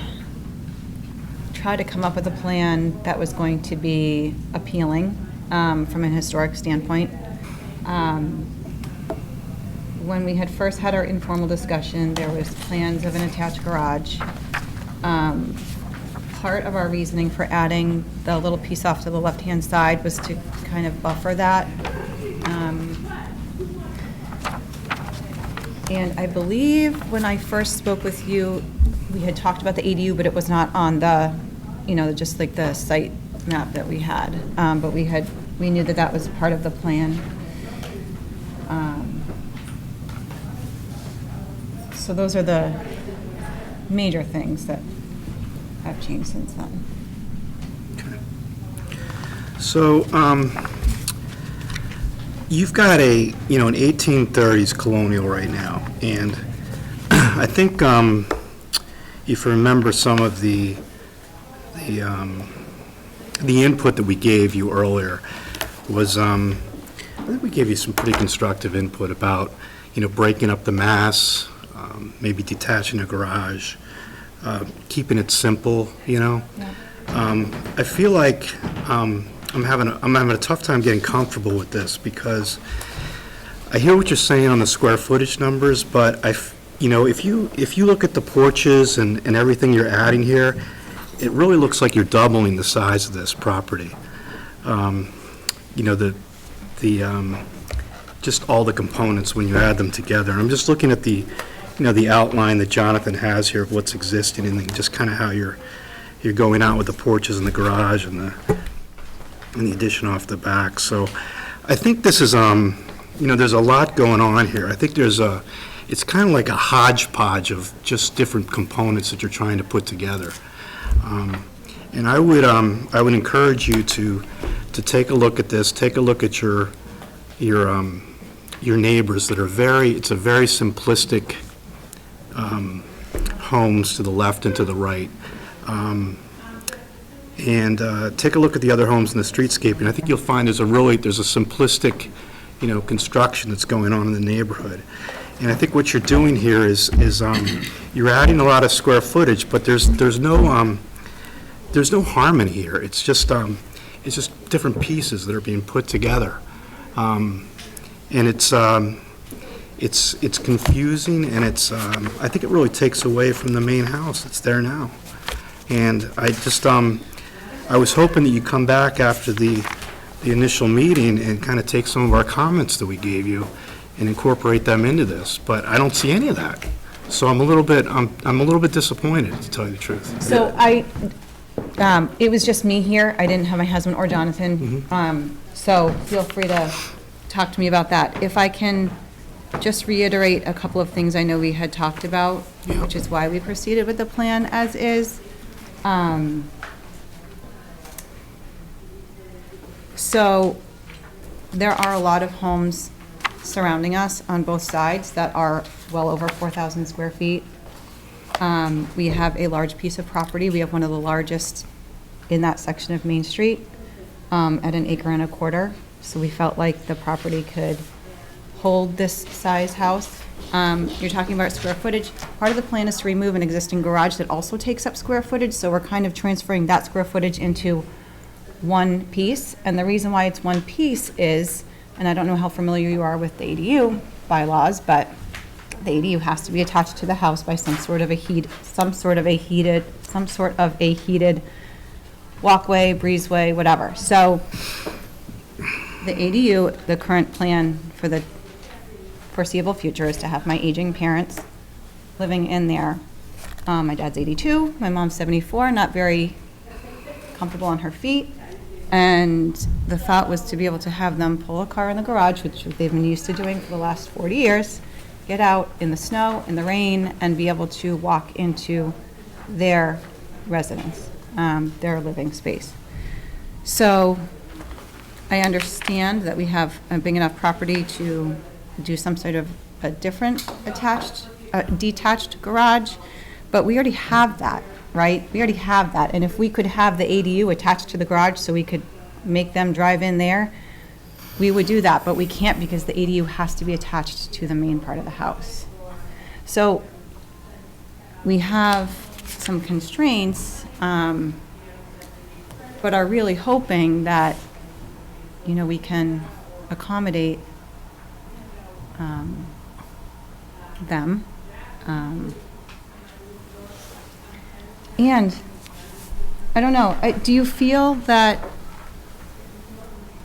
try to come up with a plan that was going to be appealing from a historic standpoint. When we had first had our informal discussion, there was plans of an attached garage. Part of our reasoning for adding the little piece off to the left-hand side was to kind of buffer that. And I believe when I first spoke with you, we had talked about the ADU, but it was not on the, just like the site map that we had. But we knew that that was part of the plan. So those are the major things that have changed since then. So, you've got an 1830s colonial right now, and I think if you remember some of the input that we gave you earlier was, I think we gave you some pretty constructive input about, breaking up the mass, maybe detaching a garage, keeping it simple, Yeah. I feel like I'm having a tough time getting comfortable with this because I hear what you're saying on the square footage numbers, but if you look at the porches and everything you're adding here, it really looks like you're doubling the size of this property. Just all the components when you add them together. I'm just looking at the outline that Jonathan has here of what's existing and just kind of how you're going out with the porches and the garage and the addition off the back. So I think this is, there's a lot going on here. I think it's kind of like a hodgepodge of just different components that you're trying to put together. And I would encourage you to take a look at this, take a look at your neighbors that are it's a very simplistic homes to the left and to the right. And take a look at the other homes in the streetscape, and I think you'll find there's a simplistic, construction that's going on in the neighborhood. And I think what you're doing here is you're adding a lot of square footage, but there's no harmony here. It's just different pieces that are being put together, and it's confusing, and I think it really takes away from the main house that's there now. And I was hoping that you'd come back after the initial meeting and kind of take some of our comments that we gave you and incorporate them into this, but I don't see any of that. So I'm a little bit disappointed, to tell you the truth. So it was just me here. I didn't have my husband or Jonathan. So feel free to talk to me about that. If I can just reiterate a couple of things I know we had talked about, which is why we proceeded with the plan as is. So there are a lot of homes surrounding us on both sides that are well over 4,000 square feet. We have a large piece of property. We have one of the largest in that section of Main Street at 1.25 acres. So we felt like the property could hold this size house. You're talking about square footage. Part of the plan is to remove an existing garage that also takes up square footage, so we're kind of transferring that square footage into one piece. And the reason why it's one piece is, and I don't know how familiar you are with the ADU bylaws, but the ADU has to be attached to the house by some sort of a heated walkway, breezeway, whatever. So the ADU, the current plan for the foreseeable future is to have my aging parents living in there. My dad's 82, my mom's 74, not very comfortable on her feet. And the thought was to be able to have them pull a car in the garage, which they've been used to doing for the last 40 years, get out in the snow, in the rain, and be able to walk into their residence, their living space. So I understand that we have a big enough property to do some sort of a different detached garage, but we already have that, right? We already have that, and if we could have the ADU attached to the garage so we could make them drive in there, we would do that, but we can't because the ADU has to be attached to the main part of the house. So we have some constraints, but are really hoping that, you know, we can accommodate them. And I don't know, do you feel that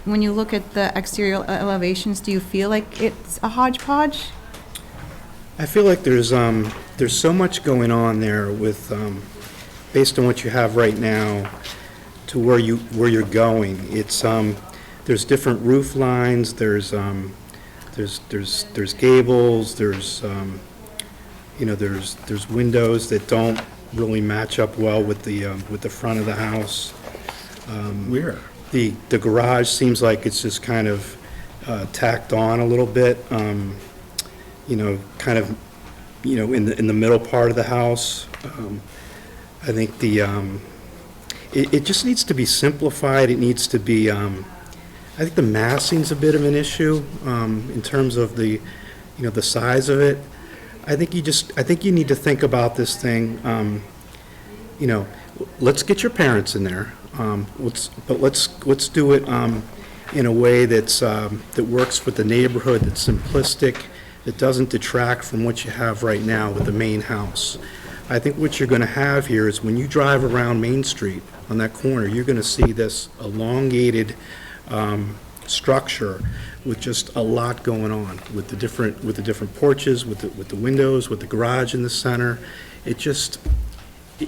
when you look at the exterior elevations, do you feel like it's a hodgepodge? I feel like there's so much going on there with, based on what you have right now to where you're going. It's, there's different roof lines, there's gables, there's windows that don't really match up well with the front of the house. Where? The garage seems like it's just kind of tacked on a little bit, kind of, in the middle part of the house. I think it just needs to be simplified. It needs to be, I think the massing's a bit of an issue in terms of the size of it. I think you need to think about this thing, let's get your parents in there. Let's do it in a way that works with the neighborhood, that's simplistic, that doesn't detract from what you have right now with the main house. I think what you're going to have here is when you drive around Main Street on that corner, you're going to see this elongated structure with just a lot going on with the different porches, with the windows, with the garage in the center.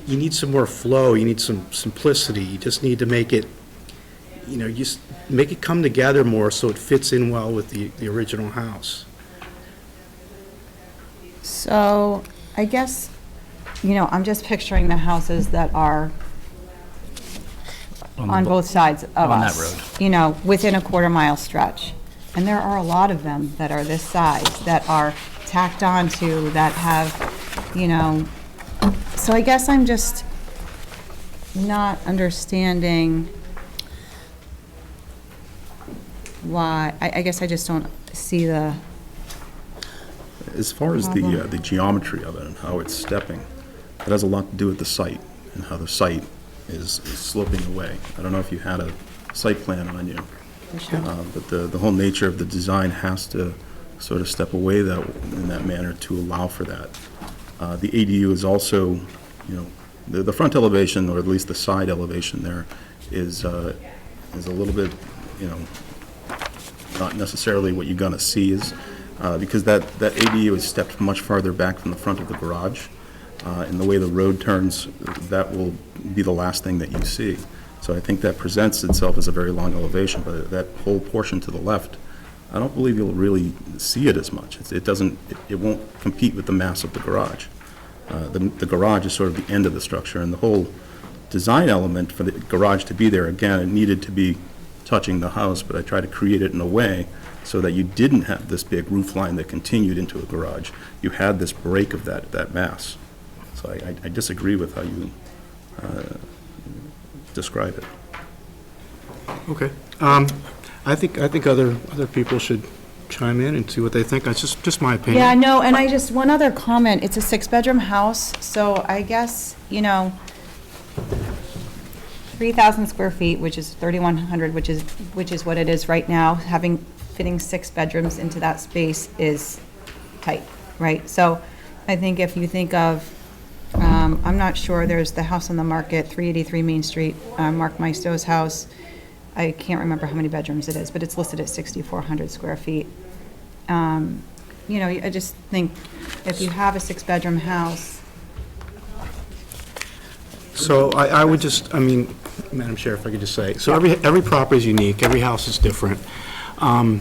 You need some more flow, you need some simplicity, you just need to make it, just make it come together more so it fits in well with the original house. So I guess, I'm just picturing the houses that are on both sides of us. On that road. Within a quarter-mile stretch. And there are a lot of them that are this size, that are tacked onto, that have, so I guess I'm just not understanding why, I guess I just don't see the As far as the geometry of it and how it's stepping, it has a lot to do with the site and how the site is sloping away. I don't know if you had a site plan on you, but the whole nature of the design has to sort of step away in that manner to allow for that. The ADU is also, the front elevation, or at least the side elevation there, is a little bit, not necessarily what you're going to see is, because that ADU is stepped much farther back from the front of the garage. And the way the road turns, that will be the last thing that you see. So I think that presents itself as a very long elevation, but that whole portion to the left, I don't believe you'll really see it as much. It won't compete with the mass of the garage. The garage is sort of the end of the structure, and the whole design element for the garage to be there, again, it needed to be touching the house, but I tried to create it in a way so that you didn't have this big roof line that continued into a garage. You had this break of that mass. So I disagree with how you describe it. Okay. I think other people should chime in and see what they think. That's just my opinion. Yeah, no, and one other comment, it's a 6-bedroom house, so I guess, 3,000 square feet, which is 3,100, which is what it is right now, fitting 6 bedrooms into that space is tight, right? So I think if you think of, I'm not sure, there's the house on the market, 383 Main Street, Mark Maisto's house. I can't remember how many bedrooms it is, but it's listed at 6,400 square feet. you know, I just think if you have a six-bedroom house, So I would just, I mean, Madam Chair, if I could just say, so every property is unique, every house is different. I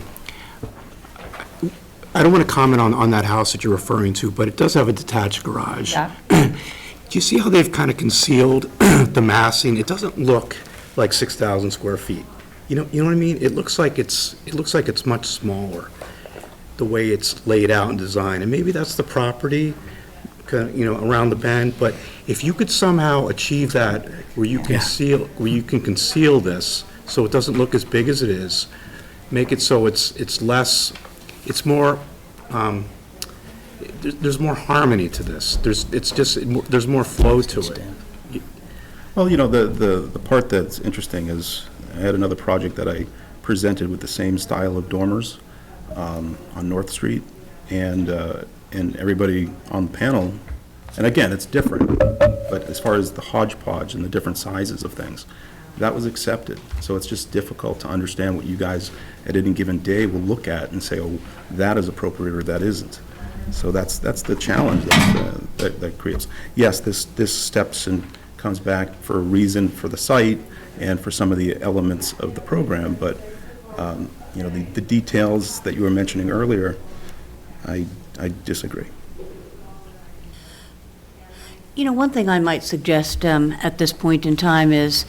don't want to comment on that house that you're referring to, but it does have a detached garage. yeah. Do you see how they've kind of concealed the massing? It doesn't look like 6,000 square feet. You know what I mean? It looks like it's much smaller, the way it's laid out and designed. And maybe that's the property, you know, around the bend, but if you could somehow achieve that, where you can conceal this, so it doesn't look as big as it is, make it so it's less, it's more, there's more harmony to this. There's more flow to it. Well, you know, the part that's interesting is, I had another project that I presented with the same style of dormers on North Street, and everybody on the panel, and again, it's different, but as far as the hodgepodge and the different sizes of things, that was accepted. So it's just difficult to understand what you guys at any given day will look at and say, oh, that is appropriate or that isn't. So that's the challenge that creates. Yes, this steps and comes back for a reason for the site and for some of the elements of the program, but you know, the details that you were mentioning earlier, I disagree. You know, one thing I might suggest at this point in time is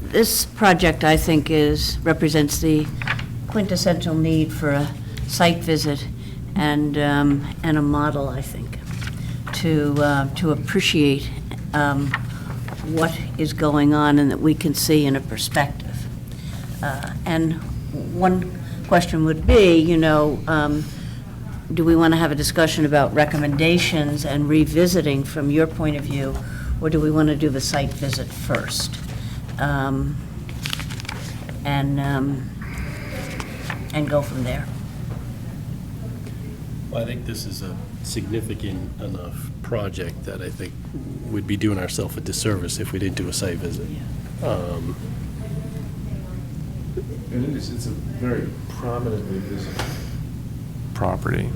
this project, I think, represents the quintessential need for a site visit and a model, I think, to appreciate what is going on and that we can see in a perspective. And one question would be, you know, do we want to have a discussion about recommendations and revisiting from your point of view, or do we want to do the site visit first? And go from there. Well, I think this is a significant enough project that I think we'd be doing ourselves a disservice if we didn't do a site visit. And it's a very prominently visible property.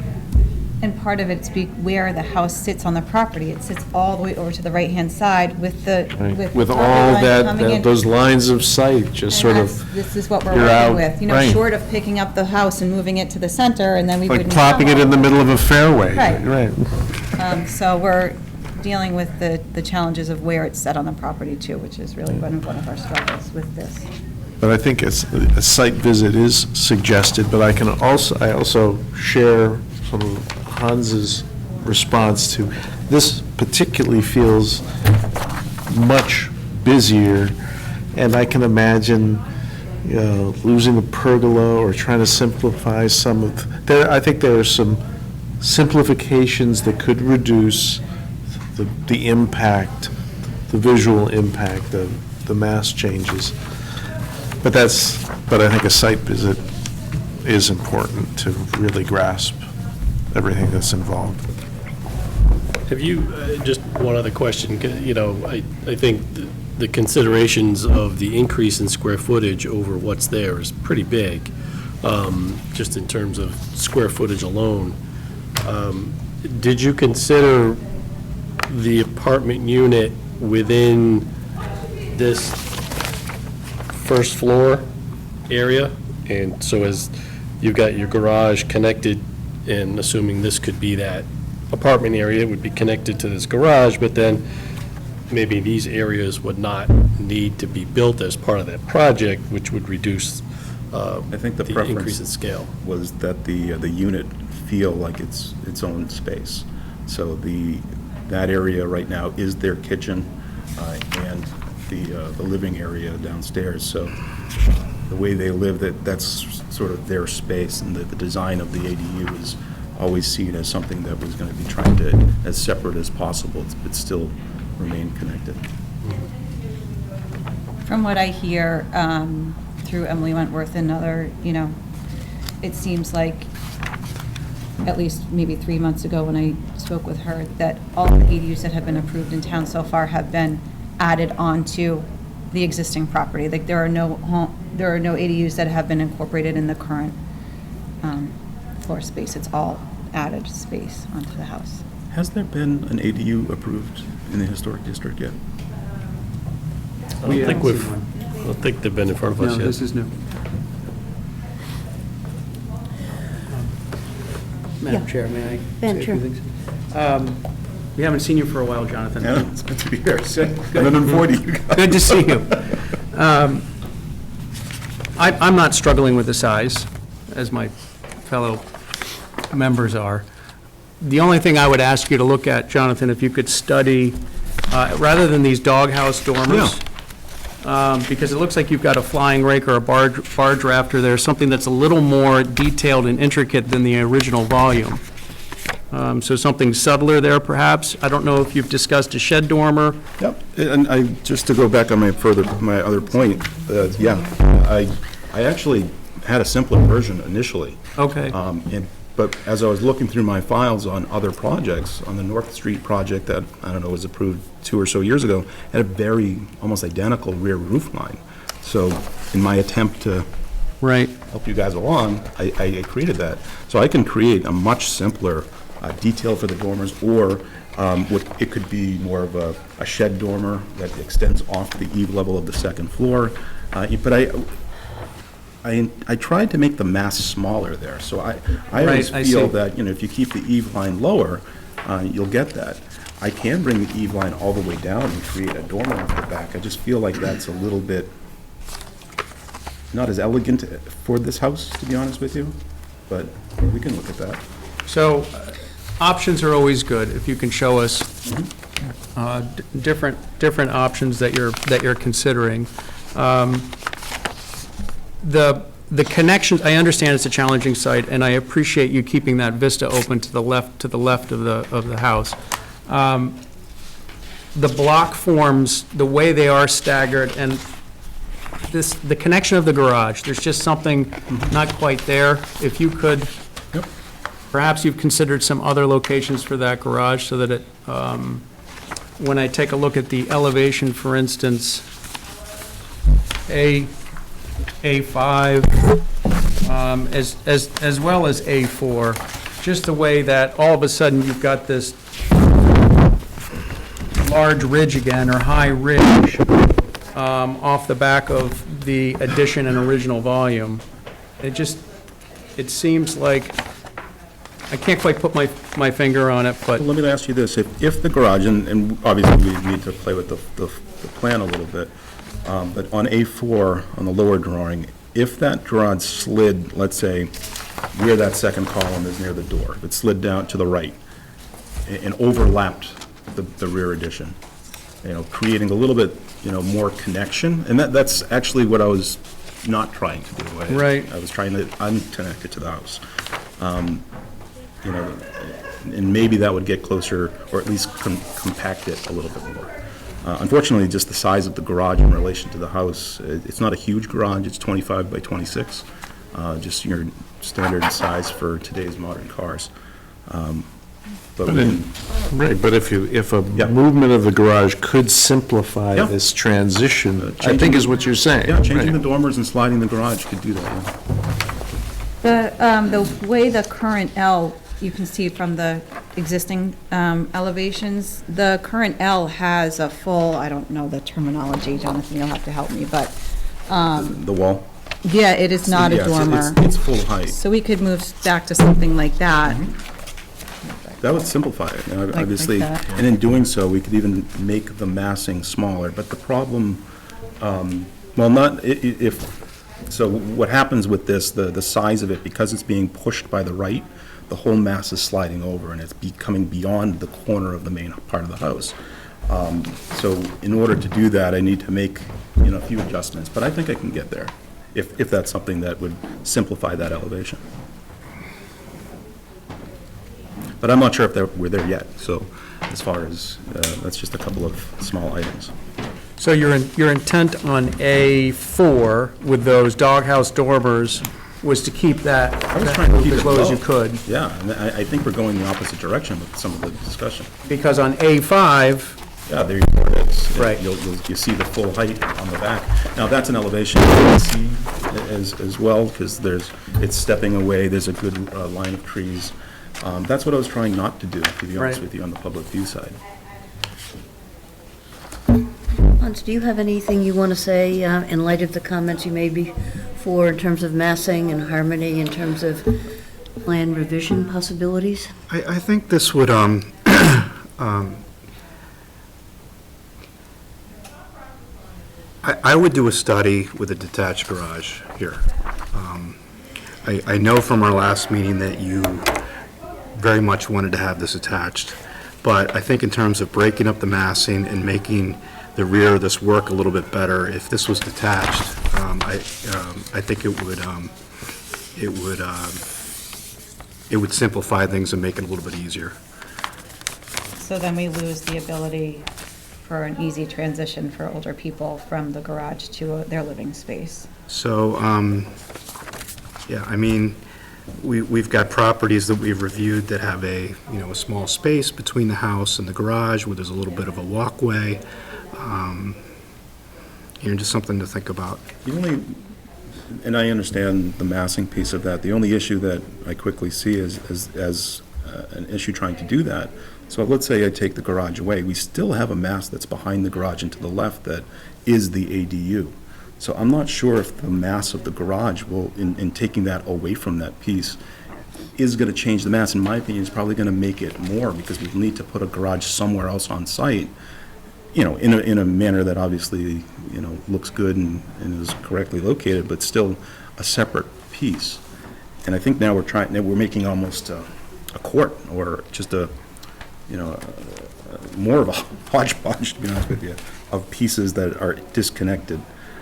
And part of it's where the house sits on the property. It sits all the way over to the right-hand side with the, With all property line coming in. those lines of sight, just sort And of, this is what we're you're working out, with, you know, right. short of picking up the house and moving it to the center, and then we wouldn't. like plopping it in the middle of a fairway. Right. Right. So we're dealing with the challenges of where it's set on the property too, which is really one of our struggles with this. But I think a site visit is suggested, but I also share some of Hans's response to, this particularly feels much busier, and I can imagine, you know, losing a pergola or trying to simplify some of, I think there are some simplifications that could reduce the impact, the visual impact of the mass changes. But I think a site visit is important to really grasp everything that's involved. Have you, just one other question, you know, I think the considerations of the increase in square footage over what's there is pretty big, just in terms of square footage alone. Did you consider the apartment unit within this first floor area? And so as you've got your garage connected, and assuming this could be that apartment area, it would be connected to this garage, but then maybe these areas would not need to be built as part of that project, which would reduce I think the increase in preference scale. was that the unit feel like it's its own space. So that area right now is their kitchen and the living area downstairs. So the way they live, that's sort of their space, and the design of the ADU is always seen as something that was going to be trying to, as separate as possible, but still remain connected. From what I hear through Emily Wentworth and other, you know, it seems like, at least maybe 3 months ago when I spoke with her, that all the ADUs that have been approved in town so far have been added onto the existing property. Like, there are no there are no ADUs that have been incorporated in the current floor space. It's all added space onto the house. Has there been an ADU approved in the historic district yet? I don't think they've been in front of us No, yet. this is new. Madam Chair, may I Ben, say a sure. few things? We haven't seen you for a while, Jonathan. Yeah, it's good to be here. 140 you got. Good to see you. I'm not struggling with the size, as my fellow members are. The only thing I would ask you to look at, Jonathan, if you could study, rather than these doghouse dormers, because it looks like you've got a flying rake or a barge rafter there, something that's a little more detailed and intricate than the original volume. So something subtler there, perhaps? I don't know if you've discussed a shed dormer. Yep, and just to go back on my other point, I actually had a simpler version initially. Okay. But as I was looking through my files on other projects, on the North Street project that, I don't know, was approved 2 or so years ago, had a very, almost identical rear roof line. So in my attempt to help you guys along, I created that. So I can create a much simpler detail for the dormers, or it could be more of a shed dormer that extends off the eave level of the second floor. But I tried to make the mass smaller there, so I always feel that, if you keep the eave line lower, you'll get that. I can bring the eave line all the way down and create a dormer off the back. I just feel like that's a little bit not as elegant for this house, to be honest with you, but we can look at that. So, options are always good, if you can show us different options that you're considering. The connections, I understand it's a challenging site, and I appreciate you keeping that vista open to the left of the house. The block forms, the way they are staggered, and the connection of the garage, there's just something not quite there. If you could, perhaps you've considered some other locations for that garage so that it, when I take a look at the elevation, for instance, A5, as well as A4, just the way that all of a sudden you've got this large ridge again, or high ridge, off the back of the addition and original volume. It seems like, I can't quite put my finger on it, but. Well, let me ask you this, if the garage, and obviously we need to play with the plan a little bit, but on A4, on the lower drawing, if that garage slid, let's say, where that second column is near the door, if it slid down to the right and overlapped the rear addition, creating a little bit, more connection, and that's actually what I was not trying to do. I was trying to unconnect it to the house. And maybe that would get closer, or at least compact it a little bit more. Unfortunately, just the size of the garage in relation to the house, it's not a huge garage, it's 25 by 26, just your standard size for today's modern cars. But if a movement of the garage could simplify this transition, I think is what you're saying. Yeah, changing the dormers and sliding the garage could do that, The way the current L, you can see from the existing elevations, the current L has a full, I don't know the terminology, Jonathan, you'll have to help me, but. The wall? Yeah, it is not a dormer. It's full height. So we could move back to something like that. That would simplify it, obviously. that. And in doing so, we could even make the massing smaller. But the problem, so what happens with this, the size of it, because it's being pushed by the right, the whole mass is sliding over, and it's coming beyond the corner of the main part of the house. So in order to do that, I need to make, a few adjustments. But I think I can get there, if that's something that would simplify that elevation. But I'm not sure if we're there yet, so as far as, that's just a couple of small items. So your intent on A4 with those doghouse dormers was to keep that I was trying to keep as it low as you low. could? Yeah, and I think we're going the opposite direction with some of the discussion. Because on A5, Yeah, there it is. Right. You see the full height on the back. Now, that's an elevation you can see as well, because it's stepping away, there's a good line of trees. That's what I was trying not to do, to be honest Right. with you, on the public view side. Hans, do you have anything you want to say in light of the comments you made before in terms of massing and harmony, in terms of plan revision possibilities? I think this would, I would do a study with a detached garage here. I know from our last meeting that you very much wanted to have this attached, but I think in terms of breaking up the massing and making the rear of this work a little bit better, if this was detached, I think it would simplify things and make it a little bit easier. So then we lose the ability for an easy transition for older people from the garage to their living space. So, yeah, I mean, we've got properties that we've reviewed that have a small space between the house and the garage where there's a little bit of a walkway. Just something to think about. The only, and I understand the massing piece of that, the only issue that I quickly see is an issue trying to do that. So let's say I take the garage away, we still have a mass that's behind the garage and to the left that is the ADU. So I'm not sure if the mass of the garage will, in taking that away from that piece, is going to change the mass. In my opinion, it's probably going to make it more, because we need to put a garage somewhere else on site, in a manner that obviously, looks good and is correctly located, but still a separate piece. And I think now we're making almost a court, or just more of a hodgepodge, to be honest with you, of pieces that are disconnected.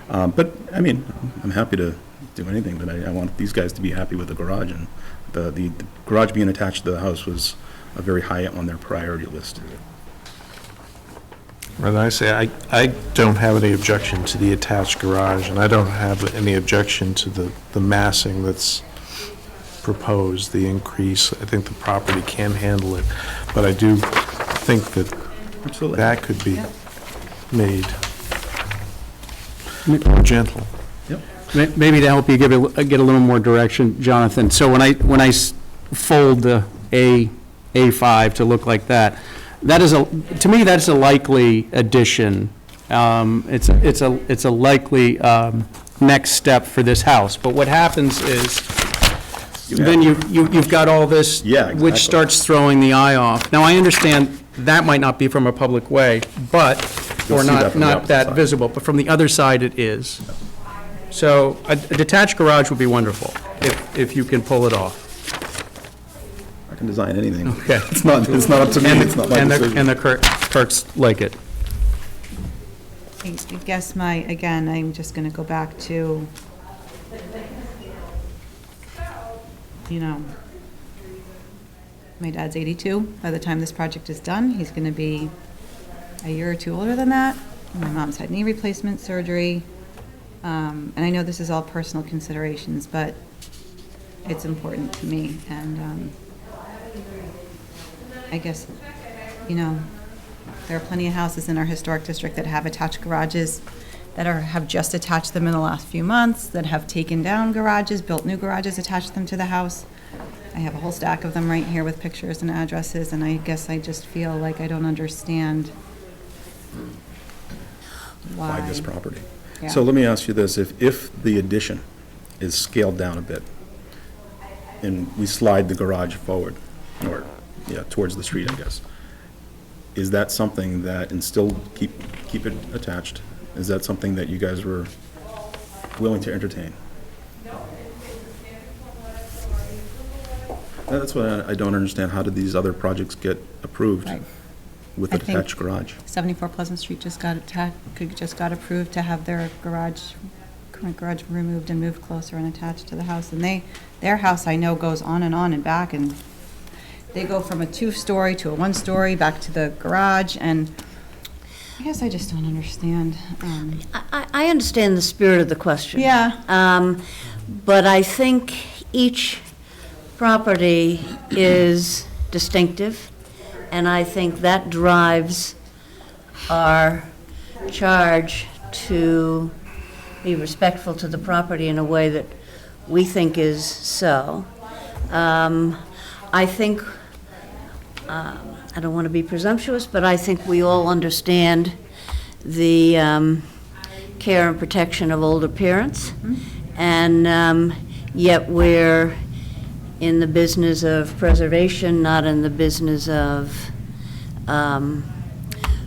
But, I mean, I'm happy to do anything, but I want these guys to be happy with the garage, and the garage being attached to the house was a very high on their priority list. As I say, I don't have any objection to the attached garage, and I don't have any objection to the massing that's proposed, the increase. I think the property can handle it, but I do think that Absolutely. that could be made more gentle. Yep. Maybe to help you get a little more direction, Jonathan. So when I fold the A5 to look like that, to me, that's a likely addition. It's a likely next step for this house. But what happens is, then you've got all this, Yeah, exactly. which starts throwing the eye off. Now, I understand that might not be from a public way, but, You'll or see that not from the opposite that side. visible, but from the other side it is. So a detached garage would be wonderful if you can pull it off. I can design anything. Okay. It's not up to me, it's not my decision. And the Kirks like it. I guess again, I'm just going to go back to, my dad's 82. By the time this project is done, he's going to be a year or two older than that. My mom's had knee replacement surgery. And I know this is all personal considerations, but it's important to me. And I guess, there are plenty of houses in our historic district that have attached garages, that have just attached them in the last few months, that have taken down garages, built new garages, attached them to the house. I have a whole stack of them right here with pictures and addresses, and I guess I just feel like I don't understand why. Buy this property. Yeah. So let me ask you this, if the addition is scaled down a bit, and we slide the garage forward, or, towards the street, I guess, is that something that, and still keep it attached, is that something that you guys were willing to entertain? That's what I don't understand, how did these other projects get approved Right. with a I think- detached garage? 74 Pleasant Street just got approved to have their current garage removed and moved closer and attached to the house. And their house, I know, goes on and back, and they go from a 2-story to a 1-story, back to the garage, and I guess I just don't understand. I understand the spirit of the question. Yeah. But I think each property is distinctive, and I think that drives our charge to be respectful to the property in a way that we think is so. I think, I don't want to be presumptuous, but I think we all understand the care and protection of older parents, and yet we're in the business of preservation, not in the business of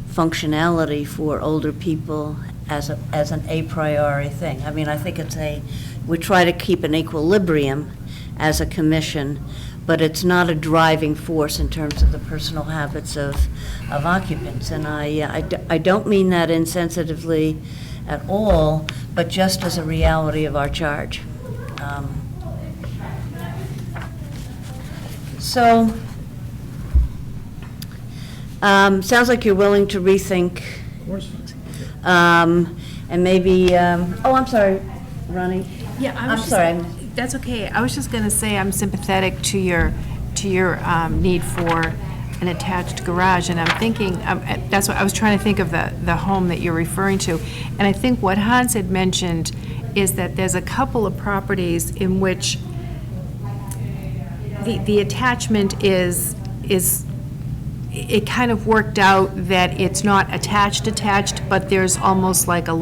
functionality for older people as an a priori thing. I mean, I think we try to keep an equilibrium as a commission, but it's not a driving force in terms of the personal habits of occupants. And I don't mean that insensitively at all, but just as a reality of our charge. Sounds like you're willing to rethink. And maybe, I'm sorry, Ronnie. Yeah, I'm sorry. That's okay. I was just going to say I'm sympathetic to your need for an attached garage, and I'm thinking, that's what I was trying to think of the home that you're referring to. And I think what Hans had mentioned is that there's a couple of properties in which the attachment is it kind of worked out that it's not attached, but there's almost like a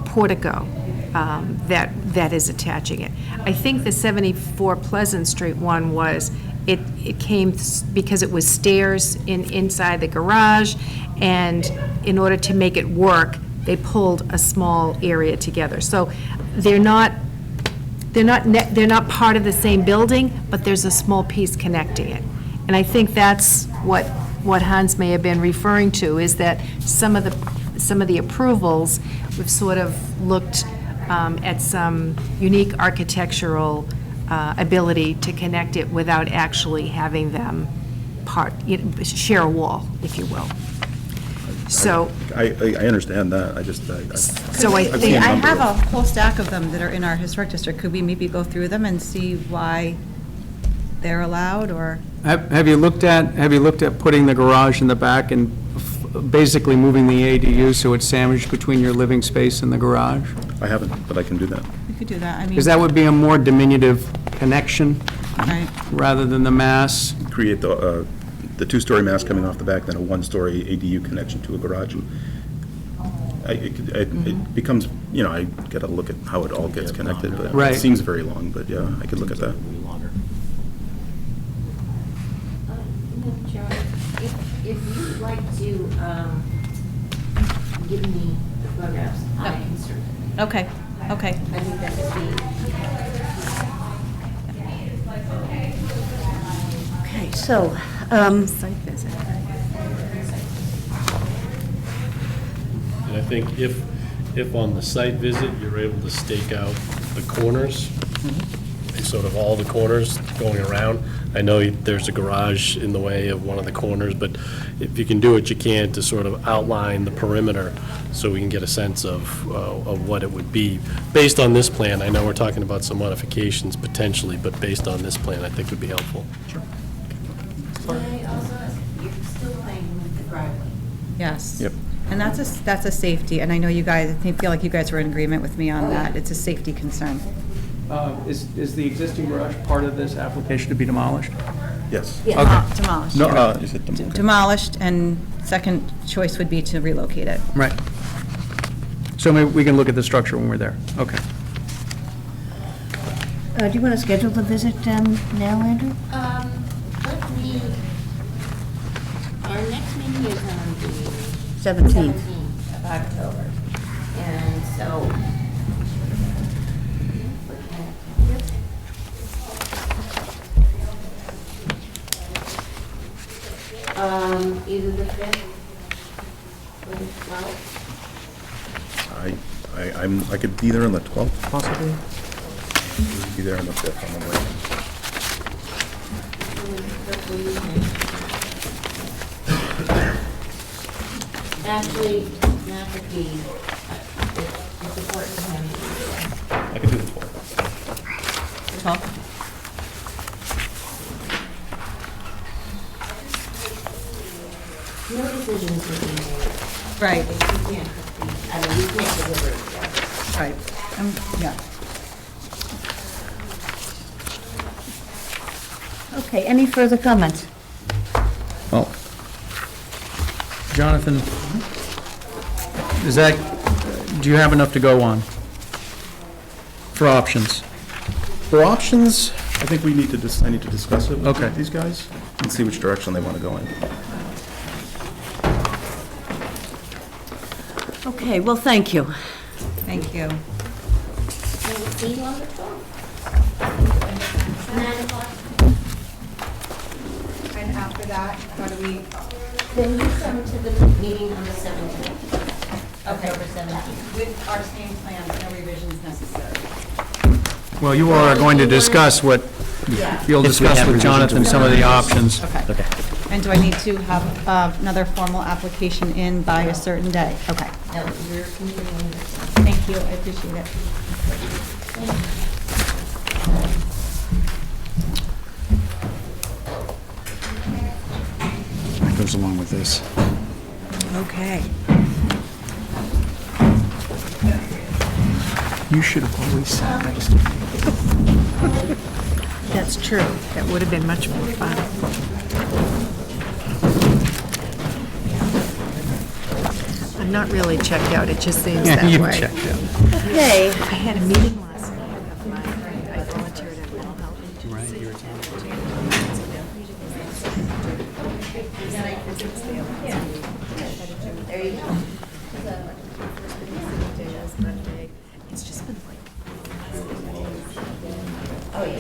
portico that is attaching it. I think the 74 Pleasant Street one was, it came because it was stairs inside the garage, and in order to make it work, they pulled a small area together. So they're not part of the same building, but there's a small piece connecting it. And I think that's what Hans may have been referring to, is that some of the approvals, we've sort of looked at some unique architectural ability to connect it without actually having them share a wall, if you will. So. I understand that, So I think. I have a whole stack of them that are in our historic district. Could we maybe go through them and see why they're allowed, or? Have you looked at putting the garage in the back and basically moving the ADU so it's sandwiched between your living space and the garage? I haven't, but I can do that. We could do that, I mean. Because that would be a more diminutive connection Right. rather than the mass. Create the two-story mass coming off the back, then a one-story ADU connection to a garage. And it becomes, I got to look at how it all gets connected, but Right. it seems very long, but yeah, I could look at that. If you'd like to give me the photographs, I can certainly. Okay. I think that would be. Okay, so, Site visit. And I think if on the site visit, you're able to stake out the corners, sort of all the corners going around. I know there's a garage in the way of one of the corners, but if you can do what you can to sort of outline the perimeter so we can get a sense of what it would be. Based on this plan, I know we're talking about some modifications potentially, but based on this plan, I think would be helpful. Can I also ask, you're still playing with the driveway? Yes. Yep. And that's a safety, and I know you guys, I feel like you guys were in agreement with me on that. It's a safety concern. Is the existing garage part of this application to be demolished? Yes. Demolished. No, yeah. is it Demolished, and second choice would be to relocate it. Right. So maybe we can look at the structure when we're there. Okay. do you want to schedule the visit now, Andrew? Our next meeting is on the 17th. 17th of October. And so, either the 5th or the 12th. I could be there on the 12th, possibly. Be there on the 5th, on the way. What do you think? Actually, not the key. It's important to him. I could do the 12th. The 12th? No decisions will be made Right, We can't, I mean, we can't deliver it together. right. Yeah. Okay, any further comments? Well, Jonathan, is that, do you have enough to go on for options? For options, I think I need to discuss it Okay. with these guys and see which direction they want to go in. Okay, well, thank you. Thank you. Can we see you on the 12th? 9 o'clock? And after that, what do we? Then you come to the meeting on the 17th. October 17th. With our same plans, no revisions necessary. Well, you all are going to discuss what, you'll discuss with Jonathan some of the options. Okay. And do I need to have another formal application in by a certain day? Okay. No, you're continuing this. Thank you, I appreciate it. That goes along with this. Okay. You should have always sat next to me. That's true. That would have been much more fun. I'm not really checked out, it just seems that way. You checked out. Okay, I had a meeting last night of mine. I volunteered at mental health agency. Right, you're There you go. It's just been like, Oh, yeah.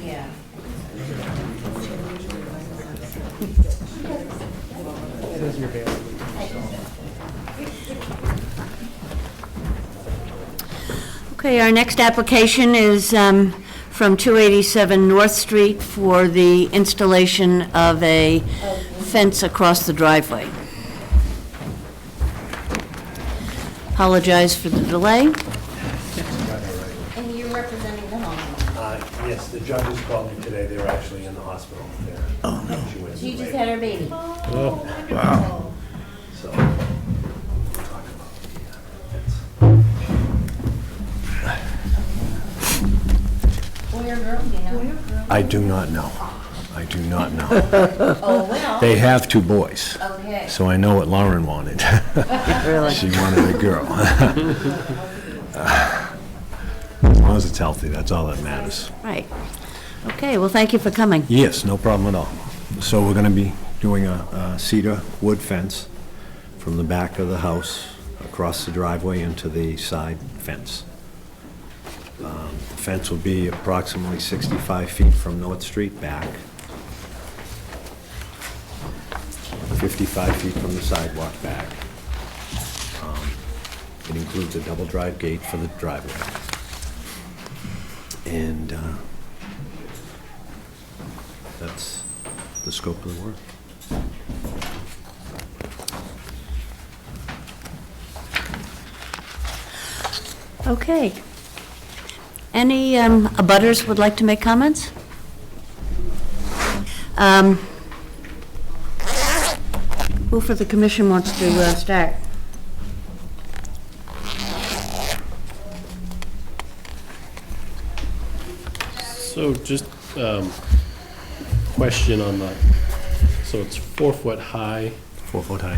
Yeah. okay, our next application is from 287 North Street for the installation of a fence across the driveway. Apologize for the delay. And you're representing the home. Yes, the judges called me today, they were actually in the hospital there. Oh, no. She just had her baby. Wow. So, we'll talk about Boy or girl, you know? I do not know. I do not know. Oh, well. They have two boys. Okay. So I know what Lauren wanted. Really? She wanted a girl. As long as it's healthy, that's all that matters. Right. Okay, well, thank you for coming. Yes, no problem at all. So we're going to be doing a cedar wood fence from the back of the house across the driveway into the side fence. The fence will be approximately 65 feet from North Street back, 55 feet from the sidewalk back. It includes a double drive gate for the driveway. And that's the scope of the work. Okay. Any abutters would like to make comments? Who for the commission wants to start? So just question on the, so it's 4 foot high 4 foot high,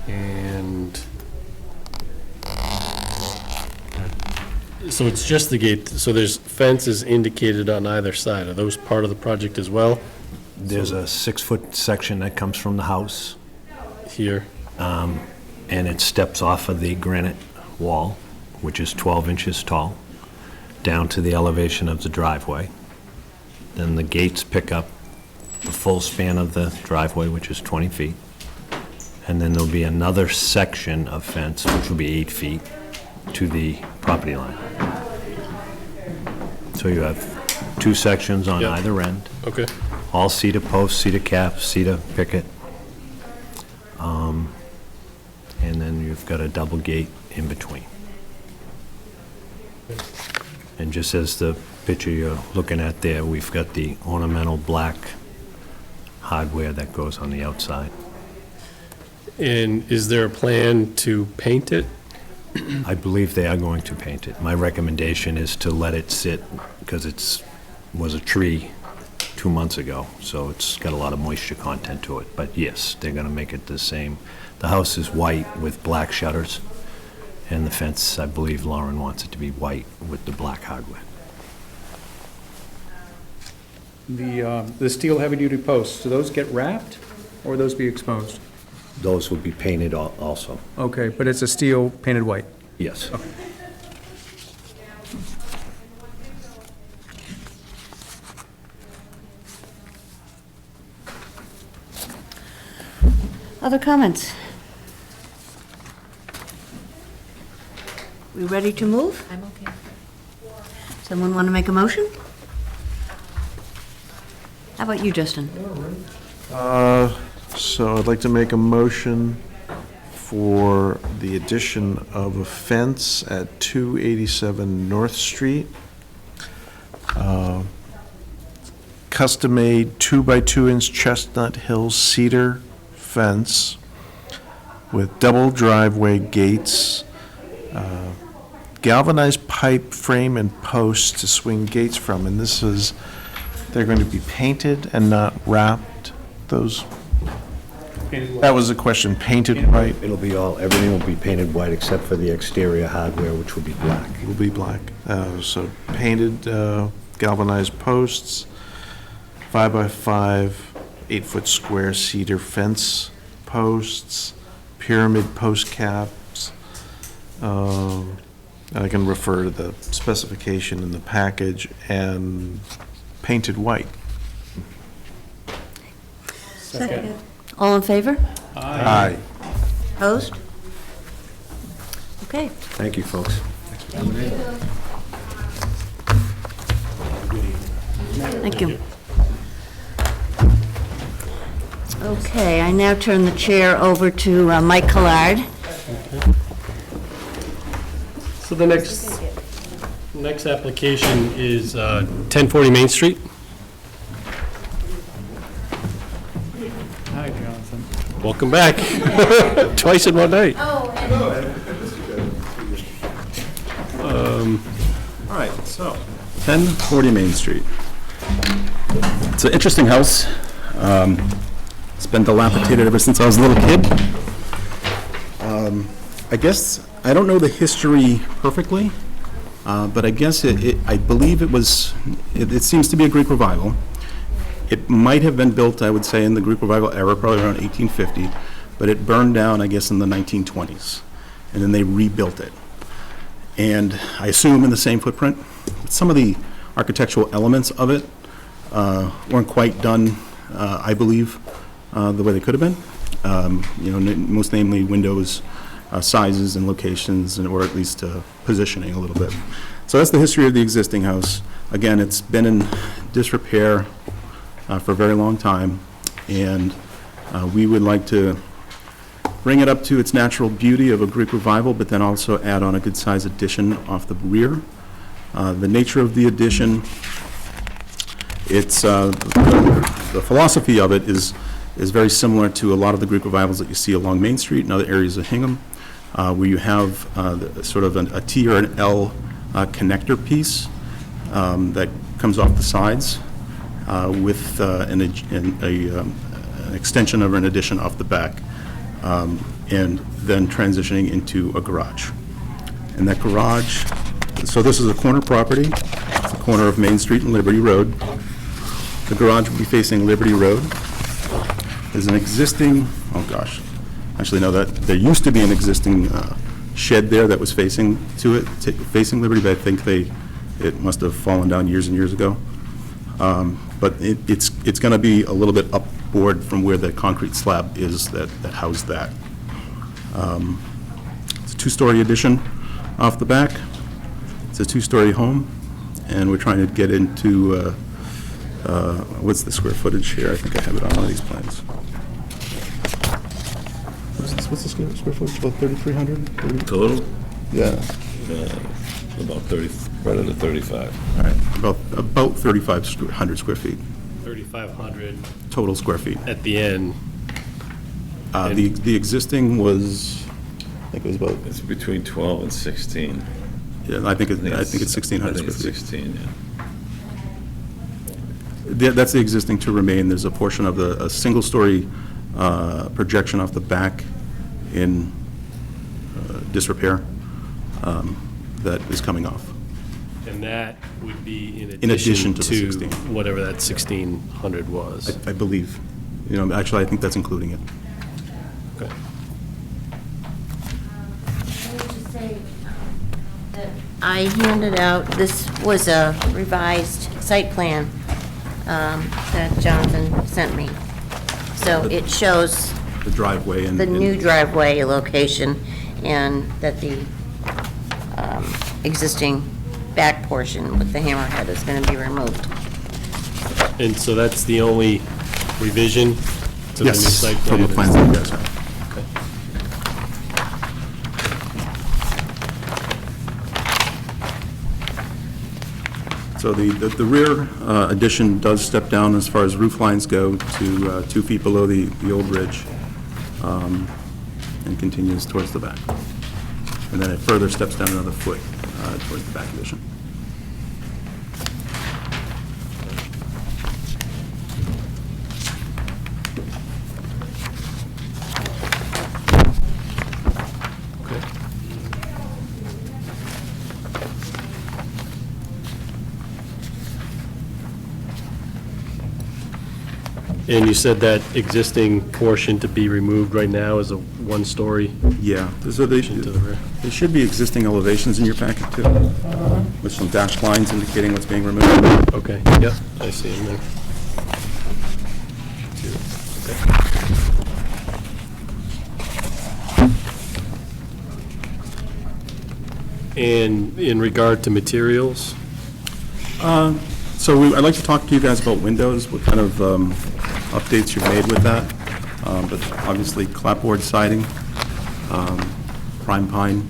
yeah. and so it's just the gate, so there's fences indicated on either side. Are those part of the project as well? There's a 6-foot section that comes from the house, Here, and it steps off of the granite wall, which is 12 inches tall, down to the elevation of the driveway. Then the gates pick up the full span of the driveway, which is 20 feet. And then there'll be another section of fence, which will be 8 feet, to the property line. So you have 2 sections on Yep. either end, okay. all cedar posts, cedar caps, cedar picket. And then you've got a double gate in between. And just as the picture you're looking at there, we've got the ornamental black hardware that goes on the outside. And is there a plan to paint it? I believe they are going to paint it. My recommendation is to let it sit, because was a tree 2 months ago, so it's got a lot of moisture content to it. But yes, they're going to make it the same. The house is white with black shutters, and the fence, I believe Lauren wants it to be white with the black hardware. The steel heavy-duty posts, do those get wrapped, or will those be exposed? Those will be painted also. Okay, but it's a steel painted white? Yes. Okay. Other comments? We ready to move? I'm okay. Someone want to make a motion? How about you, Justin? So I'd like to make a motion for the addition of a fence at 287 North Street. Custom-made 2x2-inch Chestnut Hill cedar fence with double driveway gates, galvanized pipe frame and posts to swing gates from. And this is, they're going to be painted and not wrapped, those? That was the question, painted white? It'll be everything will be painted white except for the exterior hardware, which will be black. Will be black. So painted galvanized posts, 5x5, 8-foot square cedar fence posts, pyramid post caps. And I can refer to the specification in the package, and painted white. Second. All in favor? Aye. Opposed? Okay. Thank you, folks. Thank you. Okay, I now turn the chair over to Mike LaRhette. So the next application is 1040 Main Street. Hi, Jonathan. Welcome back. Twice in one night. Oh, All right, so 1040 Main Street. It's an interesting house. It's been dilapidated ever since I was a little kid. I guess, I don't know the history perfectly, but I guess I believe it seems to be a Greek revival. It might have been built, I would say, in the Greek revival era, probably around 1850, but it burned down, I guess, in the 1920s, and then they rebuilt it. And I assume in the same footprint. Some of the architectural elements of it weren't quite done, I believe, the way they could have been. Most namely windows, sizes and locations, or at least positioning a little bit. So that's the history of the existing house. Again, it's been in disrepair for a very long time, and we would like to bring it up to its natural beauty of a Greek revival, but then also add on a good-sized addition off the rear. The nature of the addition, it's the philosophy of it is very similar to a lot of the Greek revivals that you see along Main Street and other areas of Hingham, where you have sort of a T or an L connector piece that comes off the sides with an extension of an addition off the back, and then transitioning into a garage. And that garage, so this is a corner property. It's the corner of Main Street and Liberty Road. The garage will be facing Liberty Road. There's an existing, actually no, there used to be an existing shed there that was facing to it, facing Liberty, but I think it must have fallen down years and years ago. But it's going to be a little bit upboard from where the concrete slab is that housed that. It's a two-story addition off the back. It's a two-story home, and we're trying to get into, what's the square footage here? I think I have it on one of these plans. What's the square footage, about 3,300? Total? Yeah. About 30, right under 35. All right, about 3,500 square feet, 3,500 total square feet. at the end. The existing was, I think it was about, It's between 12 and 16. yeah, I think it's 1,600 I think square it's feet. 16, yeah. That's the existing to remain. There's a portion of a single-story projection off the back in disrepair that is coming off. And that would be in In addition addition to the to 16. whatever that 1,600 was. I believe. You know, actually, I think that's including it. Okay. I handed out, this was a revised site plan that Jonathan sent me. So it shows The driveway and... the new driveway location and that the existing back portion with the hammerhead is going to be removed. And so that's the only revision to the new Yes, site from plan? the plans that you guys have. So the rear addition does step down as far as roof lines go to 2 feet below the old ridge and continues towards the back. And then it further steps down another foot towards the back addition. And you said that existing portion to be removed right now is a one-story? Yeah, so they should be existing elevations in your packet too, with some dashed lines indicating what's being removed. Okay, yep, I see them there. And in regard to materials? So I'd like to talk to you guys about windows, what kind of updates you've made with that. But obviously clapboard siding, prime pine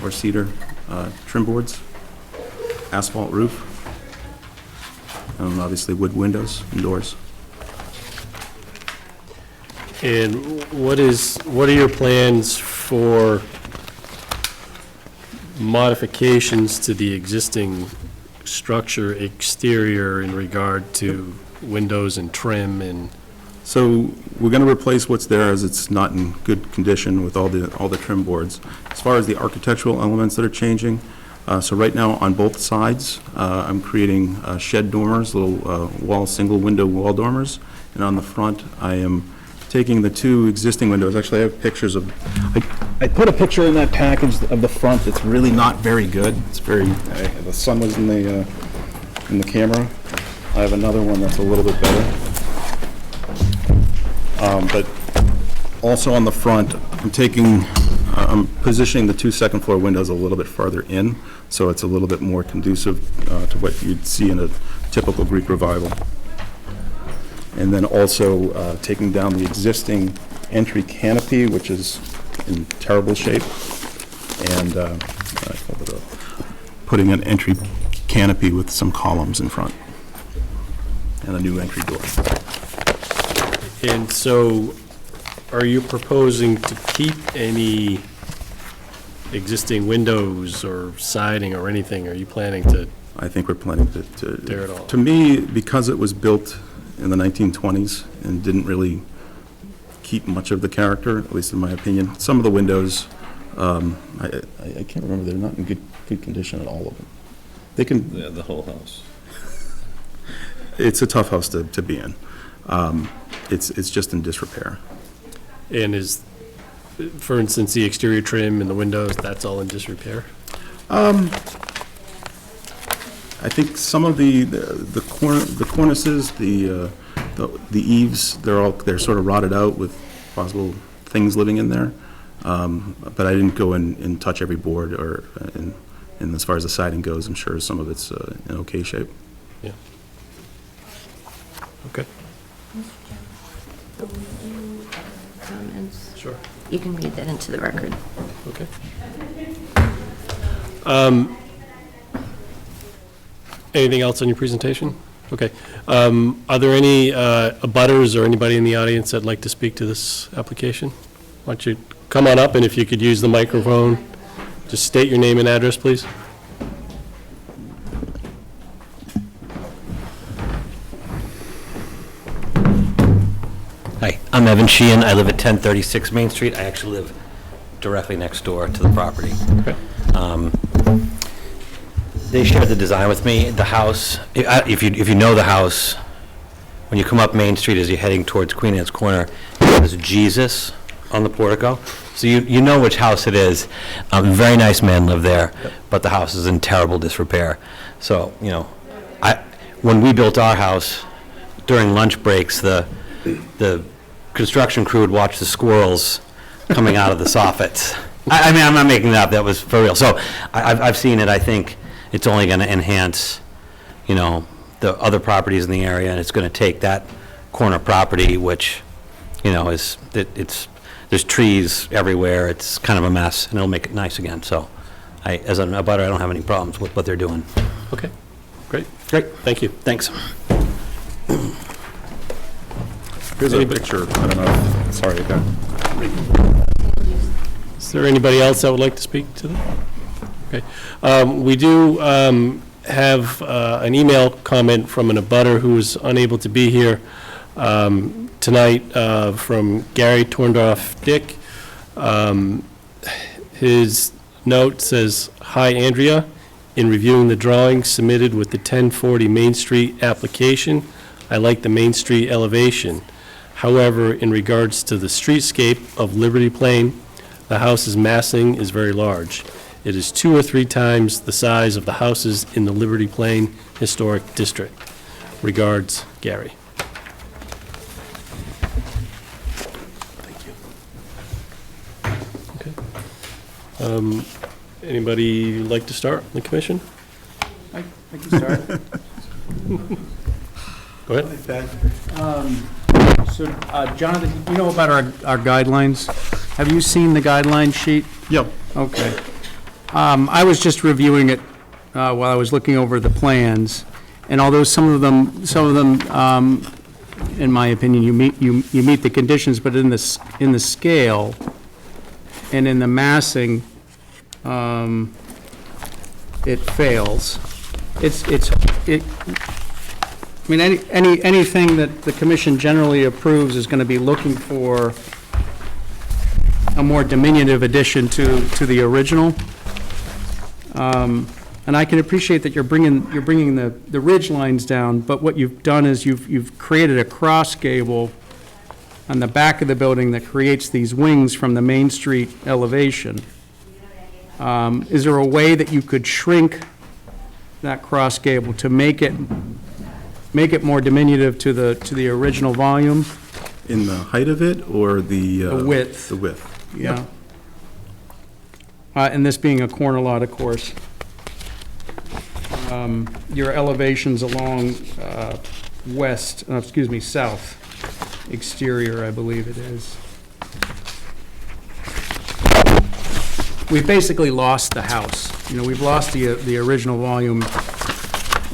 or cedar trim boards, asphalt roof, and obviously wood windows and doors. And what are your plans for modifications to the existing structure exterior in regard to windows and trim and? So we're going to replace what's there as it's not in good condition with all the trim boards. As far as the architectural elements that are changing, so right now on both sides, I'm creating shed dormers, little single window wall dormers, and on the front, I am taking the 2 existing windows. Actually, I have pictures of. I put a picture in that package of the front. It's really not very good. It's very. The sun was in the camera. I have another one that's a little bit better. But also on the front, I'm positioning the 2 second-floor windows a little bit farther in, so it's a little bit more conducive to what you'd see in a typical Greek revival. And then also taking down the existing entry canopy, which is in terrible shape, and putting an entry canopy with some columns in front, and a new entry door. And so, are you proposing to keep any existing windows or siding or anything? Are you planning to? I think we're planning to tear it all? To me, because it was built in the 1920s and didn't really keep much of the character, at least in my opinion. Some of the windows, I can't remember, they're not in good condition at all of them. They can. Yeah, the whole house. It's a tough house to be in. It's just in disrepair. And is, for instance, the exterior trim and the windows, that's all in disrepair? I think some of the cornices, the eaves, they're sort of rotted out with possible things living in there. But I didn't go and touch every board or, and as far as the siding goes, I'm sure some of it's in okay shape. Yeah. Okay. Comments? Sure. You can read that into the record. Okay. Anything else on your presentation? Okay. Are there any abutters or anybody in the audience that'd like to speak to this application? Why don't you come on up, and if you could use the microphone, just state your name and address, please. Hi, I'm Evan Sheehan. I live at 1036 Main Street. I actually live directly next door to the property. Okay. They shared the design with me. The house, if you know the house, when you come up Main Street as you're heading towards Queen Anne's Corner, there's Jesus on the portico. So you know which house it is. Very nice man lived there, but the house is in terrible disrepair. So, you know, when we built our house, during lunch breaks, the construction crew would watch the squirrels coming out of the soffits. I mean, I'm not making that up. That was for real. So I've seen it. I think it's only going to enhance, you know, the other properties in the area, and it's going to take that corner property, which, you know, there's trees everywhere. It's kind of a mess, and it'll make it nice again. So, as an abutter, I don't have any problems with what they're doing. Okay, great. Thank you. Thanks. Here's a picture, I don't know, sorry, okay. Is there anybody else that would like to speak to them? Okay. We do have an email comment from an abutter who is unable to be here tonight from Gary Torndorf Dick. His note says, "Hi, Andrea. In reviewing the drawings submitted with the 1040 Main Street application, I like the Main Street elevation. However, in regards to the streetscape of Liberty Plain, the house's massing is very large. It is 2 or 3 times the size of the houses in the Liberty Plain Historic District. Regards, Gary." Thank you. Okay. Anybody like to start, the commission? I can start. Go ahead. So, Jonathan, you know about our guidelines? Have you seen the guideline sheet? Yep. Okay. I was just reviewing it while I was looking over the plans, and although some of them, in my opinion, you meet the conditions, but in the scale and in the massing, it fails. I mean, anything that the commission generally approves is going to be looking for a more diminutive addition to the original. And I can appreciate that you're bringing the ridge lines down, but what you've done is you've created a cross gable on the back of the building that creates these wings from the Main Street elevation. Is there a way that you could shrink that cross gable to make it more diminutive to the original volume? In the height of it, or the width? The width. Yeah. And this being a corner lot, of course. Your elevations along south exterior, I believe it is. We've basically lost the house. You know, we've lost the original volume.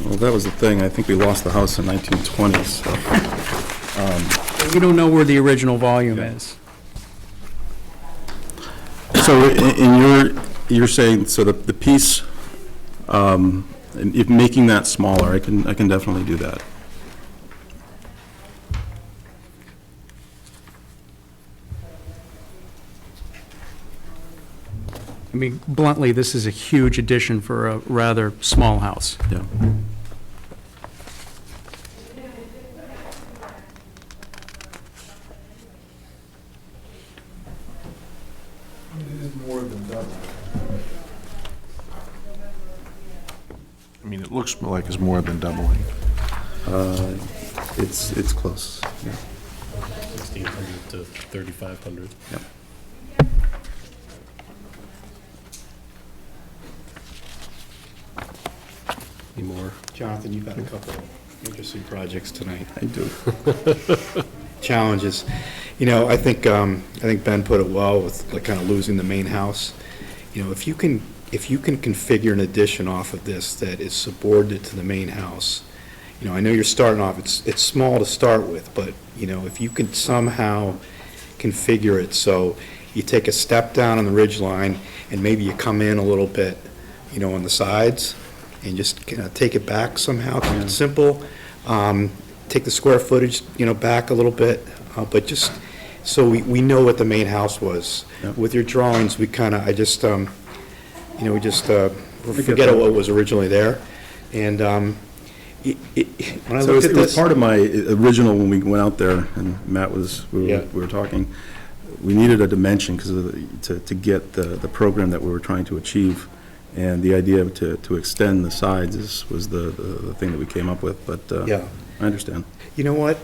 Well, that was the thing, I think we lost the house in 1920s, so. We don't know where the original volume is. So you're saying, so the piece, if making that smaller, I can definitely do that. I mean, bluntly, this is a huge addition for a rather small house. Yeah. More than double. I mean, it looks like it's more than doubling. It's close, yeah. 1,600 to 3,500. Yep. Any more? Jonathan, you've got a couple of interesting projects tonight. I do. Challenges. You know, I think Ben put it well with like kind of losing the main house. You know, if you can if you can configure an addition off of this that is subordinate to the main house, you know, I know you're starting off, it's small to start with, but, you know, if you can somehow configure it so you take a step down on the ridge line and maybe you come in a little bit, you know, on the sides and just kind of take it back somehow, keep it simple, take the square footage, you know, back a little bit, but just so we know what the main house was. Yep. With your drawings, we kind of, you know, we just forget what was originally there. And when I So look at it was this, part of my original, when we went out there, and Matt was, we were talking, we needed a dimension because to get the program that we were trying to achieve, and the idea to extend the sides was the thing that we came up with, but Yeah. I understand. you know what?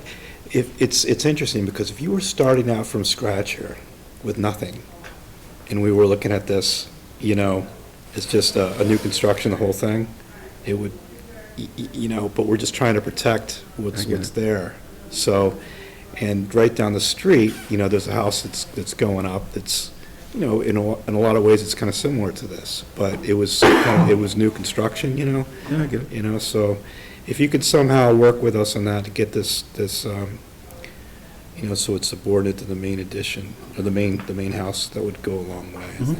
It's interesting because if you were starting out from scratch here with nothing, and we were looking at this, you know, it's just a new construction, the whole thing, it would, you know, but we're just trying to protect what's there. So, and right down the street, you know, there's a house that's going up that's, you know, in a lot of ways, it's kind of similar to this, but it was new construction, you know? Yeah, I get it. You know, so if you could somehow work with us on that to get this, you know, so it's subordinate to the main addition, or the main house, that would go a long way, I think.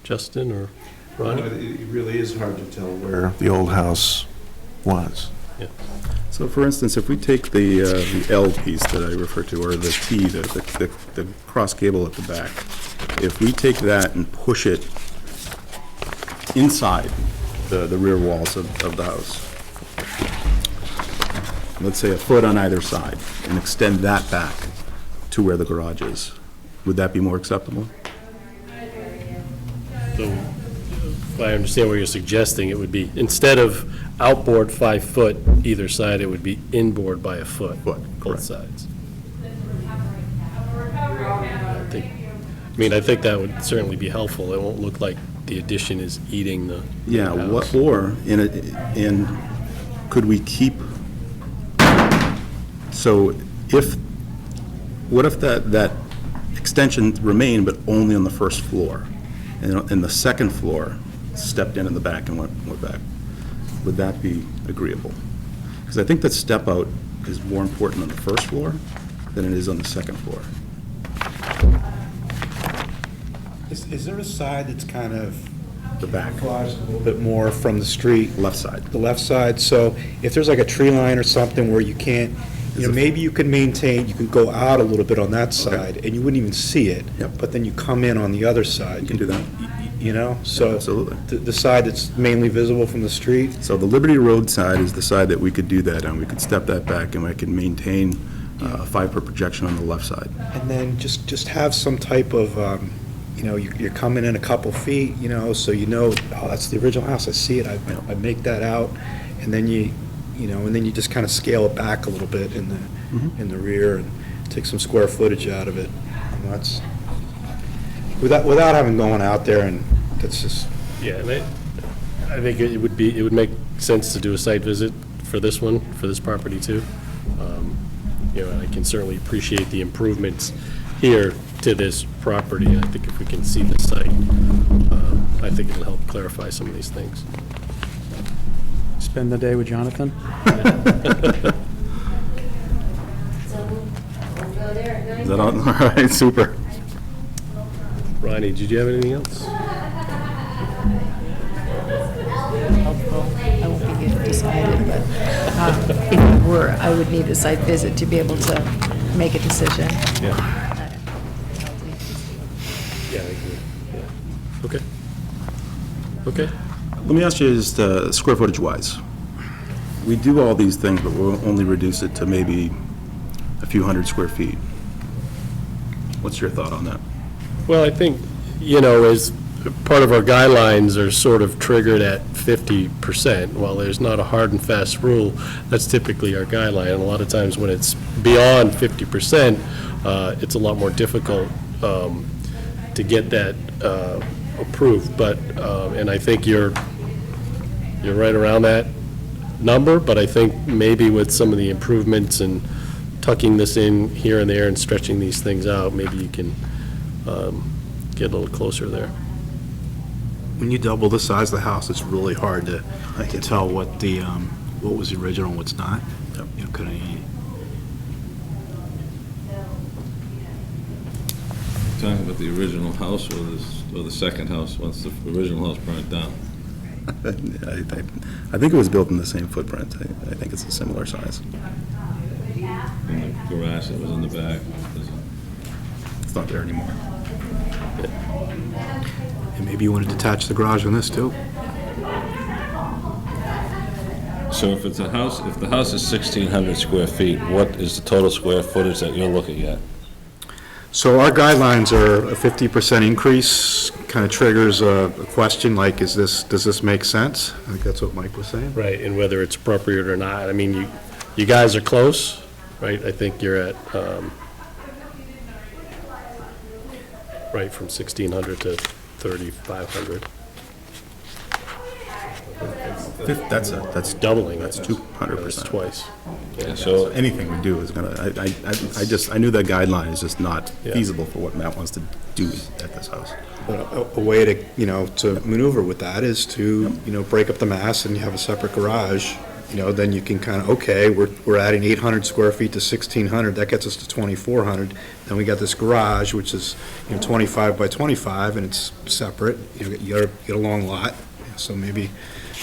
Justin or Ronnie? It really is hard to tell where the old house was. Yeah. So for instance, if we take the L piece that I refer to, or the T, the cross gable at the back, if we take that and push it inside the rear walls of the house, let's say a foot on either side, and extend that back to where the garage is, would that be more acceptable? So, if I understand what you're suggesting, it would be, instead of outboard 5 foot either side, it would be inboard by a foot, both correct. sides. I think that would certainly be helpful. It won't look like the addition is eating the Yeah, house. or, in could we keep, so what if that extension remained, but only on the first floor? And the second floor stepped in the back and went back. Would that be agreeable? Because I think that step out is more important on the first floor than it is on the second floor. Is there a side that's kind of The back, camouflaged a little bit more from the street? left side. The left side, so if there's like a tree line or something where you can't, you know, maybe you could maintain, you could go out a little bit on that side, and you wouldn't even see it. Yep. But then you come in on the other side. You can do that. You know, so. Absolutely. The side that's mainly visible from the street? So the Liberty Road side is the side that we could do that on. We could step that back, and I could maintain a 5-foot projection on the left side. And then just have some type of, you know, you're coming in a couple feet, you know, so you know, oh, that's the original house, I see it, I make that out, and then you know, and then you just kind of scale it back a little bit in the rear and take some square footage out of it. And that's, without having going out there, and that's just. Yeah, and I think it would make sense to do a site visit for this one, for this property too. You know, and I can certainly appreciate the improvements here to this property. I think if we can see the site, I think it'll help clarify some of these things. Spend the day with Jonathan? Is that all? All right, super. Ronnie, did you have anything else? I won't be here to decide it, but if it were, I would need a site visit to be able to make a decision. Yeah. Yeah, I agree. Yeah. Okay. Okay. Let me ask you just square footage wise. We do all these things, but we'll only reduce it to maybe a few hundred square feet. What's your thought on that? Well, I think, you know, as part of our guidelines are sort of triggered at 50%. While there's not a hard and fast rule, that's typically our guideline. And a lot of times when it's beyond 50%, it's a lot more difficult to get that approved. But, and I think you're right around that number, but I think maybe with some of the improvements and tucking this in here and there and stretching these things out, maybe you can get a little closer there. When you double the size of the house, it's really hard to tell what what was the original and what's not. You know, Talking about the original house or the second house, once the original house burned down? I think it was built in the same footprint. I think it's a similar size. And the garage that was in the back? It's not there anymore. And maybe you want to detach the garage on this too? So if it's a house, if the house is 1,600 square feet, what is the total square footage that you're looking at? So our guidelines are a 50% increase, kind of triggers a question like, does this make sense? I think that's what Mike was saying. Right, and whether it's appropriate or not. I mean, you guys are close, right? I think you're at, right, from 1,600 to 3,500. That's doubling. That's 200%. That's twice. Yeah, so anything we do is gonna, I knew that guideline is just not Yeah. feasible for what Matt wants to do at this house. A way to, to maneuver with that is to, break up the mass and you have a separate garage, then you can kind of, okay, we're adding 800 square feet to 1,600, that gets us to 2,400. Then we got this garage, which is, 25 by 25, and it's separate, you get a long lot, so maybe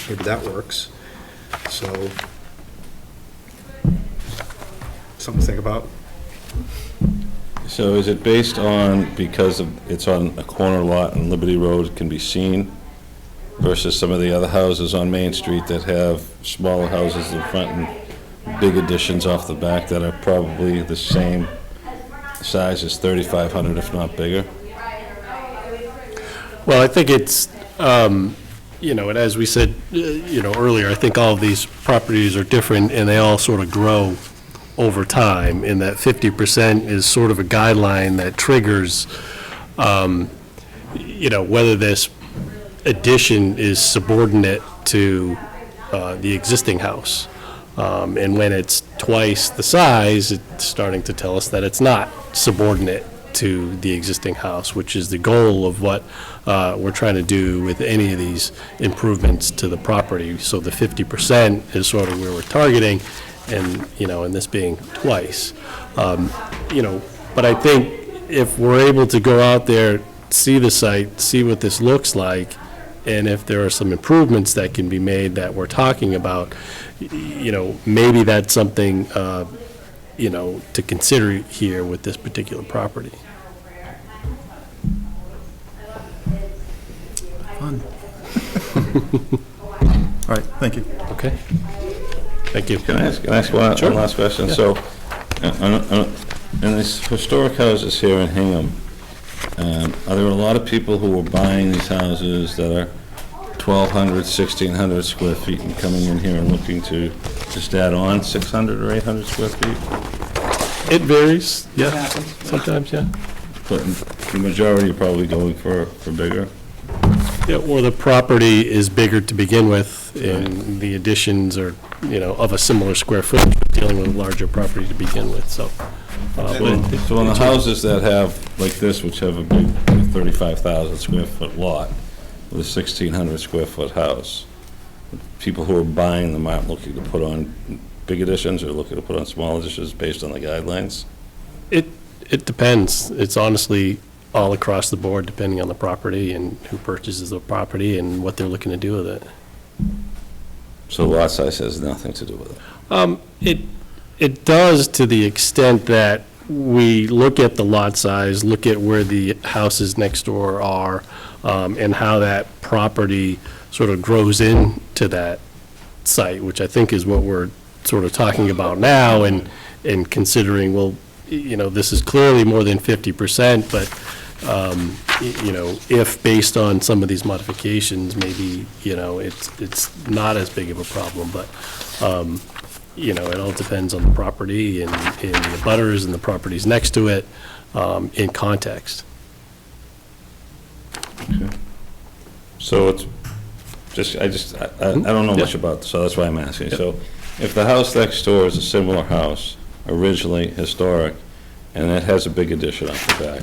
that works. So, something to think about. So is it based on, because it's on a corner lot and Liberty Road can be seen, versus some of the other houses on Main Street that have smaller houses in front and big additions off the back that are probably the same size as 3,500, if not bigger? Well, I think it's, and as we said, earlier, I think all of these properties are different and they all sort of grow over time, and that 50% is sort of a guideline that triggers, whether this addition is subordinate to the existing house. And when it's twice the size, it's starting to tell us that it's not subordinate to the existing house, which is the goal of what we're trying to do with any of these improvements to the property. So the 50% is sort of where we're targeting, and, and this being twice. But I think if we're able to go out there, see the site, see what this looks like, and if there are some improvements that can be made that we're talking about, maybe that's something, to consider here with this particular property. Fun. All right, thank you. Okay. Thank you. Can I ask one last question? Yeah. So, in these historic houses here in Hingham, are there a lot of people who are buying these houses that are 1,200, 1,600 square feet and coming in here and looking to just add on 600 or 800 square feet? It varies, yeah, sometimes, yeah. But the majority are probably going for bigger? Yeah, or the property is bigger to begin with, and the additions are, of a similar square footage, but dealing with a larger property to begin with, so. So on the houses that have, like this, which have a big 35,000 square foot lot with a 1,600 square foot house, people who are buying them aren't looking to put on big additions or looking to put on small additions based on the guidelines? It depends. It's honestly all across the board, depending on the property and who purchases the property and what they're looking to do with it. So lot size has nothing to do with it? It does, to the extent that we look at the lot size, look at where the houses next door are, and how that property sort of grows into that site, which I think is what we're sort of talking about now, and considering, well, this is clearly more than 50%, but, if based on some of these modifications, maybe, it's not as big of a problem, but, it all depends on the property and the abutters and the properties next to it, in context. Okay. So it's just, I don't know much about this, so that's why I'm asking. Yep. So if the house next door is a similar house, originally historic, and it has a big addition off the back,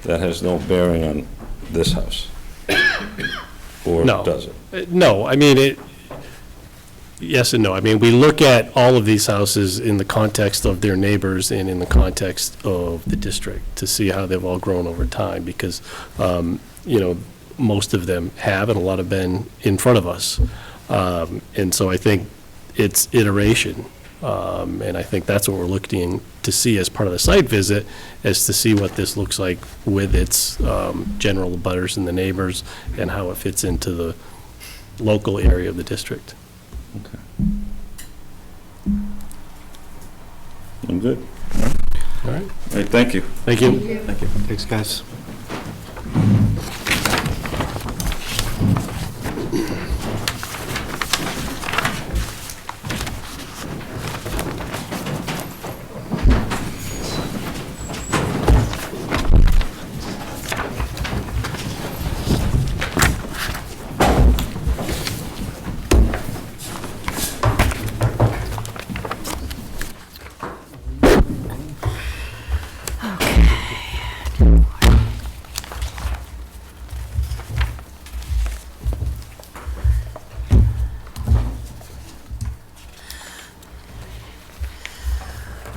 that has no bearing on this house? Or No. does it? No, I mean, yes and no. I mean, we look at all of these houses in the context of their neighbors and in the context of the district to see how they've all grown over time, because, most of them have, and a lot have been in front of us. And so I think it's iteration. And I think that's what we're looking to see as part of the site visit, is to see what this looks like with its general abutters and the neighbors, and how it fits into the local area of the district. Okay. I'm good. All right. All right, thank you. Thank you. Thank you. Thanks, guys.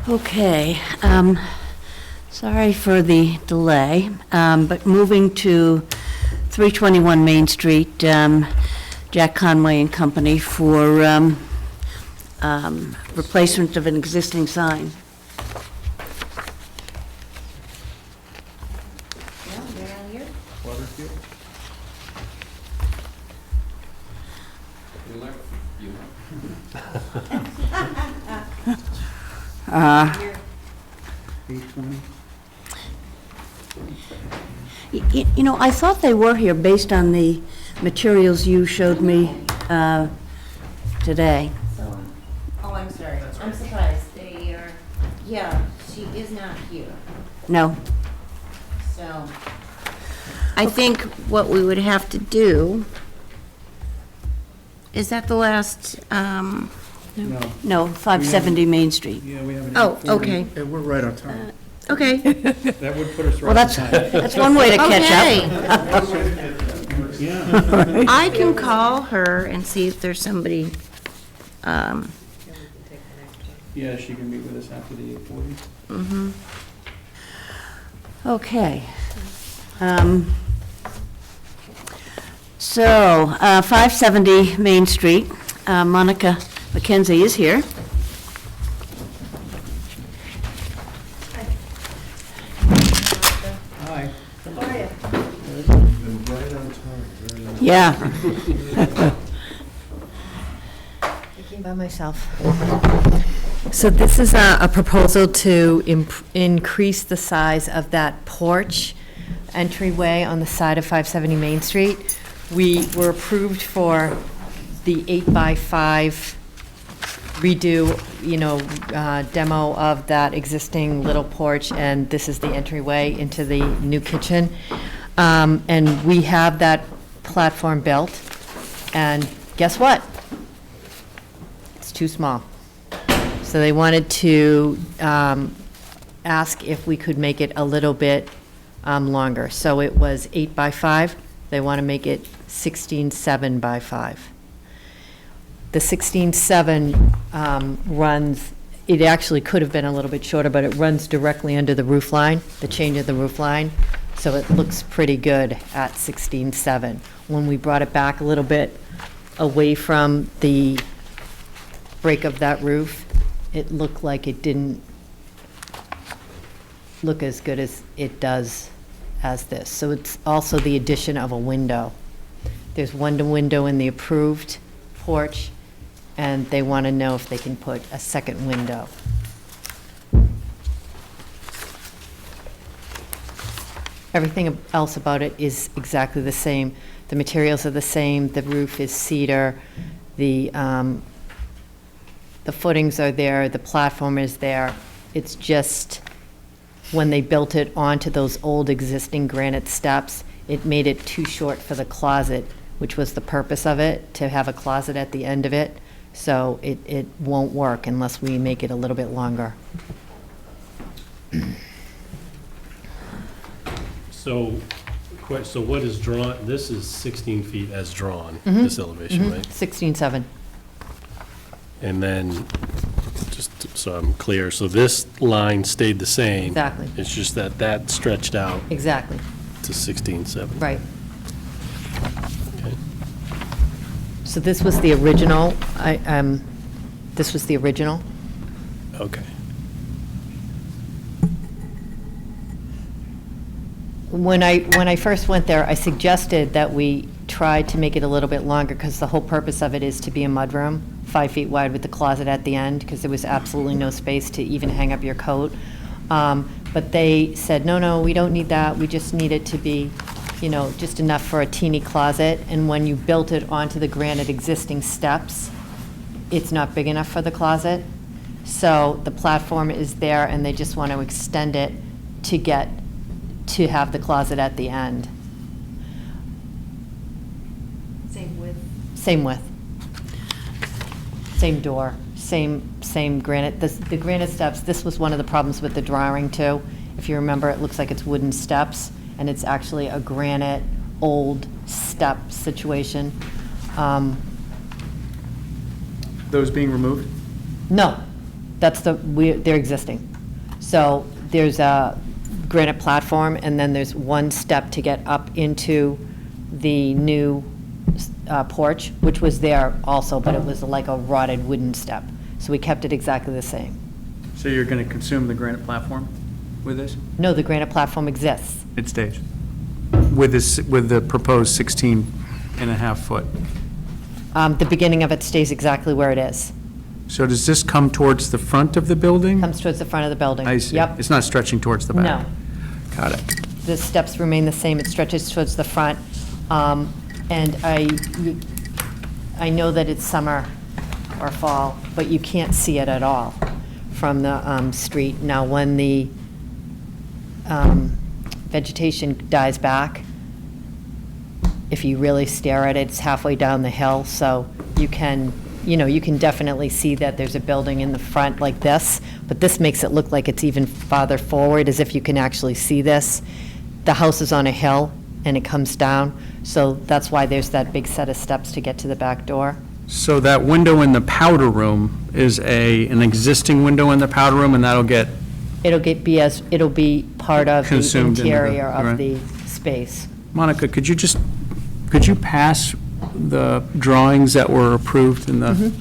Okay, sorry for the delay, but moving to 321 Main Street, Jack Conway and Company for replacement of an existing sign. I thought they were here based on the materials you showed me today. Oh, I'm sorry. I'm surprised. They are, yeah, she is not here. No? So I think what we would have to do, is that the last, No, 570 Main Street. Yeah, we have an Oh, 8:40, okay. and we're right on time. okay. That would put us Well, right on time. that's one way to catch Okay. up. I can call her and see if there's somebody, Yeah, she can meet with us after the 8:40. mhm. Okay. So, 570 Main Street, Monica McKenzie is here. Hi. Yeah. Speaking by myself. So this is a proposal to increase the size of that porch entryway on the side of 570 Main Street. We were approved for the 8x5 redo, demo of that existing little porch, and this is the entryway into the new kitchen. And we have that platform built, and guess what? It's too small. So they wanted to ask if we could make it a little bit longer. So it was 8x5. They want to make it 16.7 by 5. The 16.7 runs, it actually could have been a little bit shorter, but it runs directly under the roof line, the change of the roof line. So it looks pretty good at 16.7. When we brought it back a little bit away from the break of that roof, it looked like it didn't look as good as it does as this. So it's also the addition of a window. There's one window in the approved porch, and they want to know if they can put a second window. Everything else about it is exactly the same. The materials are the same, the roof is cedar, the footings are there, the platform is there. It's just, when they built it onto those old existing granite steps, it made it too short for the closet, which was the purpose of it, to have a closet at the end of it. So it won't work unless we make it a little bit longer. So what is drawn, this is 16 feet as drawn, Mhm. this elevation, right? 16.7. And then, just so I'm clear, so this line stayed the same? Exactly. It's just that that stretched out Exactly, to 16.7? right. Okay. So this was the original, this was the original. Okay. When I first went there, I suggested that we try to make it a little bit longer, because the whole purpose of it is to be a mudroom, 5 feet wide with the closet at the end, because there was absolutely no space to even hang up your coat. But they said, no, we don't need that, we just need it to be, just enough for a teeny closet. And when you built it onto the granite existing steps, it's not big enough for the closet. So the platform is there, and they just want to extend it to have the closet at the end. Same width. Same width. Same door, same granite. The granite steps, this was one of the problems with the drawing too. If you remember, it looks like it's wooden steps, and it's actually a granite old step situation. Those being removed? No, they're existing. So there's a granite platform, and then there's one step to get up into the new porch, which was there also, but it was like a rotted wooden step. So we kept it exactly the same. So you're going to consume the granite platform with this? No, the granite platform exists. It stays? With the proposed 16 and a half foot? The beginning of it stays exactly where it is. So does this come towards the front of the building? Comes towards the front of the building. I see. Yep. It's not stretching towards the back? No. Got it. The steps remain the same. It stretches towards the front. And I know that it's summer or fall, but you can't see it at all from the street. Now, when the vegetation dies back, if you really stare at it, it's halfway down the hill, so you can definitely see that there's a building in the front like this, but this makes it look like it's even farther forward, as if you can actually see this. The house is on a hill, and it comes down, so that's why there's that big set of steps to get to the back door. So that window in the powder room is an existing window in the powder room, and that'll get It'll be part of the consumed into the- interior of right. the space. Monica, could you pass the drawings that were approved in the?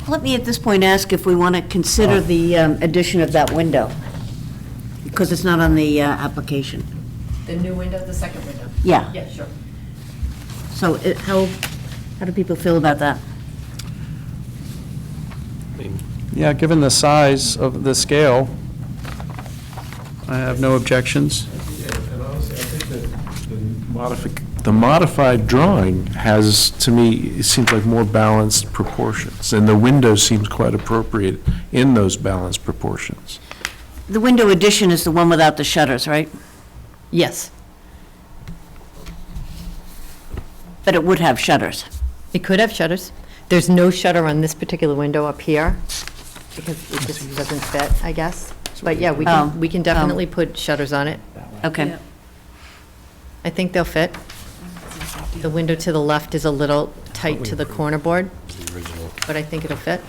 Let me at this point ask if we want to consider the addition of that window, because it's not on the application. The new window, the second window? Yeah. Yeah, sure. So how do people feel about that? Yeah, given the size of the scale, I have no objections. And honestly, I think that the modified drawing has, to me, it seems like more balanced proportions, and the window seems quite appropriate in those balanced proportions. The window addition is the one without the shutters, right? Yes. But it would have shutters. It could have shutters. There's no shutter on this particular window up here, because it just doesn't fit, I guess. But yeah, we can definitely put shutters on it. Okay. I think they'll fit. The window to the left is a little tight to the corner board, but I think it'll fit.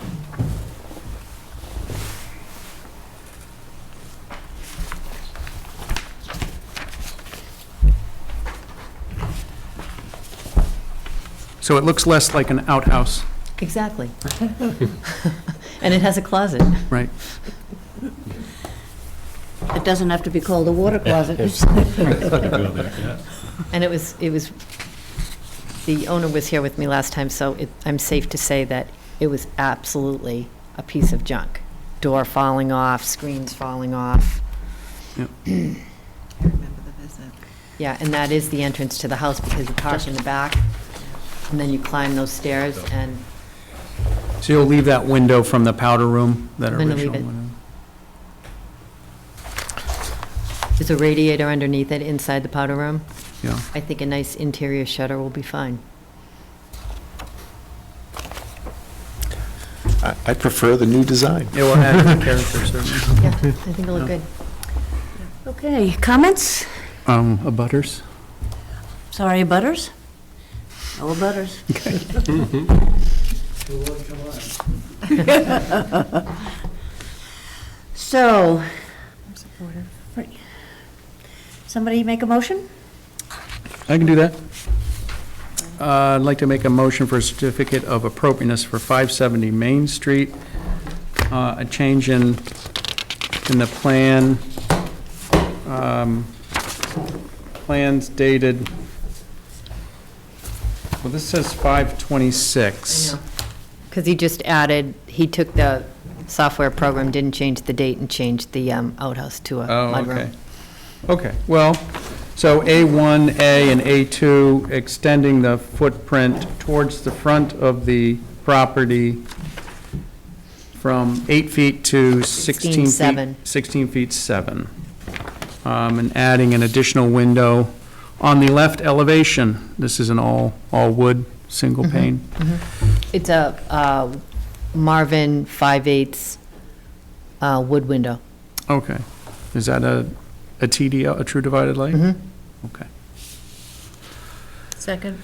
So it looks less like an outhouse. Exactly. And it has a closet. Right. It doesn't have to be called a water closet. And it was, the owner was here with me last time, so I'm safe to say that it was absolutely a piece of junk. Door falling off, screens falling off. Yep. I remember the visit. Yeah, and that is the entrance to the house, because you park in the back, and then you climb those stairs, and So you'll leave that window from the powder room, that I'm gonna original leave it. window? there's a radiator underneath it inside the powder room. Yeah. I think a nice interior shutter will be fine. I prefer the new design. It will add to the character, certainly. Yeah, I think it'll look good. Okay, comments? Abutters? Sorry, butters? No butters. So, somebody make a motion? I can do that. I'd like to make a motion for a certificate of appropriateness for 570 Main Street. A change in the plan, plans dated, well, this says 5/26. Because he just added, he took the software program, didn't change the date, and changed the outhouse to a mudroom. Okay, well, so A1, A, and A2, extending the footprint towards the front of the property from 8 feet to 16 feet. 16.7. 16 feet 7. And adding an additional window on the left elevation. This is an all wood, single pane. It's a Marvin 5/8 wood window. Okay. Is that a TDL, a true divided light? Okay. Second.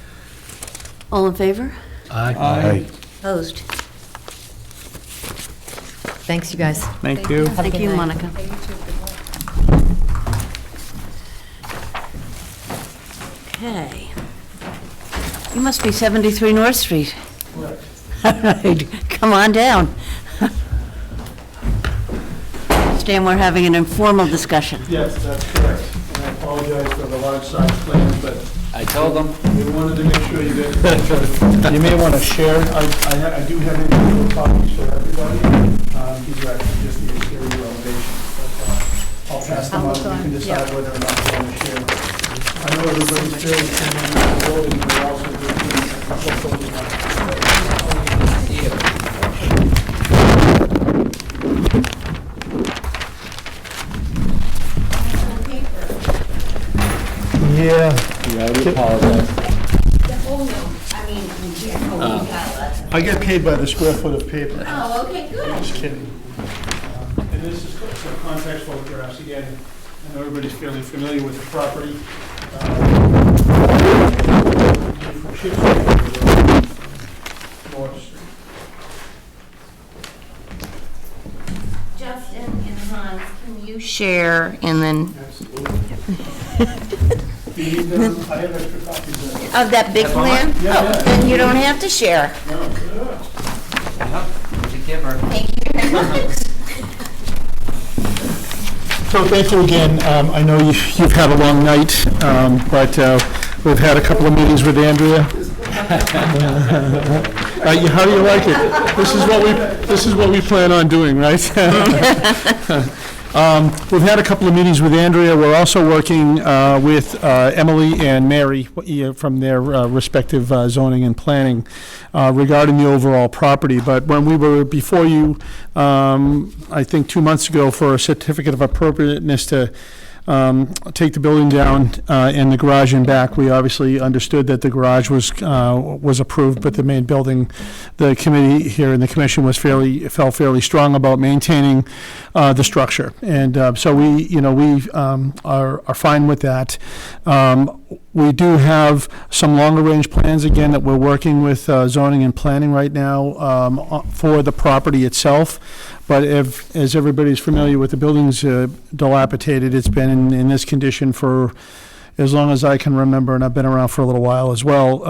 All in favor? Aye. Opposed? Thanks, you guys. Thank you. Have a Thank good you, night. Monica. Okay. You must be 73 North Street. All right, come on down. Stan, we're having an informal discussion. Yes, that's correct. And I apologize for the large size plans, but I told them. we wanted to make sure you get you may want to share. I do have individual copies for everybody. These are actually just the exterior elevations. But, I'll pass them out, and you can decide whether or not you want to share. I know everybody's fairly familiar with the building, but we're also doing a couple of Yeah. I apologize. I get paid by the square foot of paper. Oh, okay, good. Just kidding. And this is some context photographs. Again, I know everybody's fairly familiar with the property. Justin and Hans, can you share and then, Do you need them? I have extra copies of of that big plan? Yeah, Oh, yeah. then you don't have to share. Thank you very much. So thank you again. I know you've had a long night, but we've had a couple of meetings with Andrea. How do you like it? This is what we plan on doing, right? We've had a couple of meetings with Andrea. We're also working with Emily and Mary from their respective zoning and planning regarding the overall property. But when we were before you, I think 2 months ago, for a certificate of appropriateness to take the building down and the garage in back, we obviously understood that the garage was approved, but the main building, the committee here in the commission felt fairly strong about maintaining the structure, and so we are fine with that. We do have some longer range plans again that we're working with zoning and planning right now for the property itself. But as everybody's familiar with, the building's dilapidated. It's been in this condition for as long as I can remember, and I've been around for a little while as well.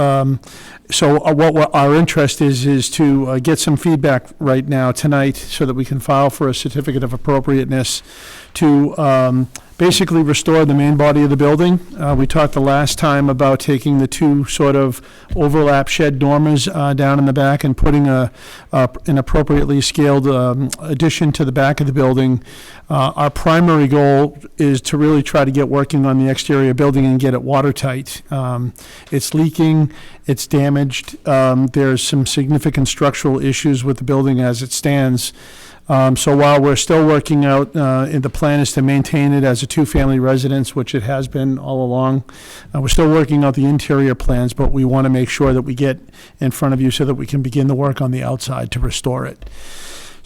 So what our interest is to get some feedback right now tonight so that we can file for a certificate of appropriateness to basically restore the main body of the building. We talked the last time about taking the two sort of overlap shed dormers down in the back and putting an appropriately scaled addition to the back of the building. Our primary goal is to really try to get working on the exterior building and get it watertight. It's leaking, it's damaged, there's some significant structural issues with the building as it stands. So while we're still working out, and the plan is to maintain it as a two-family residence, which it has been all along, we're still working out the interior plans, but we want to make sure that we get in front of you so that we can begin the work on the outside to restore it.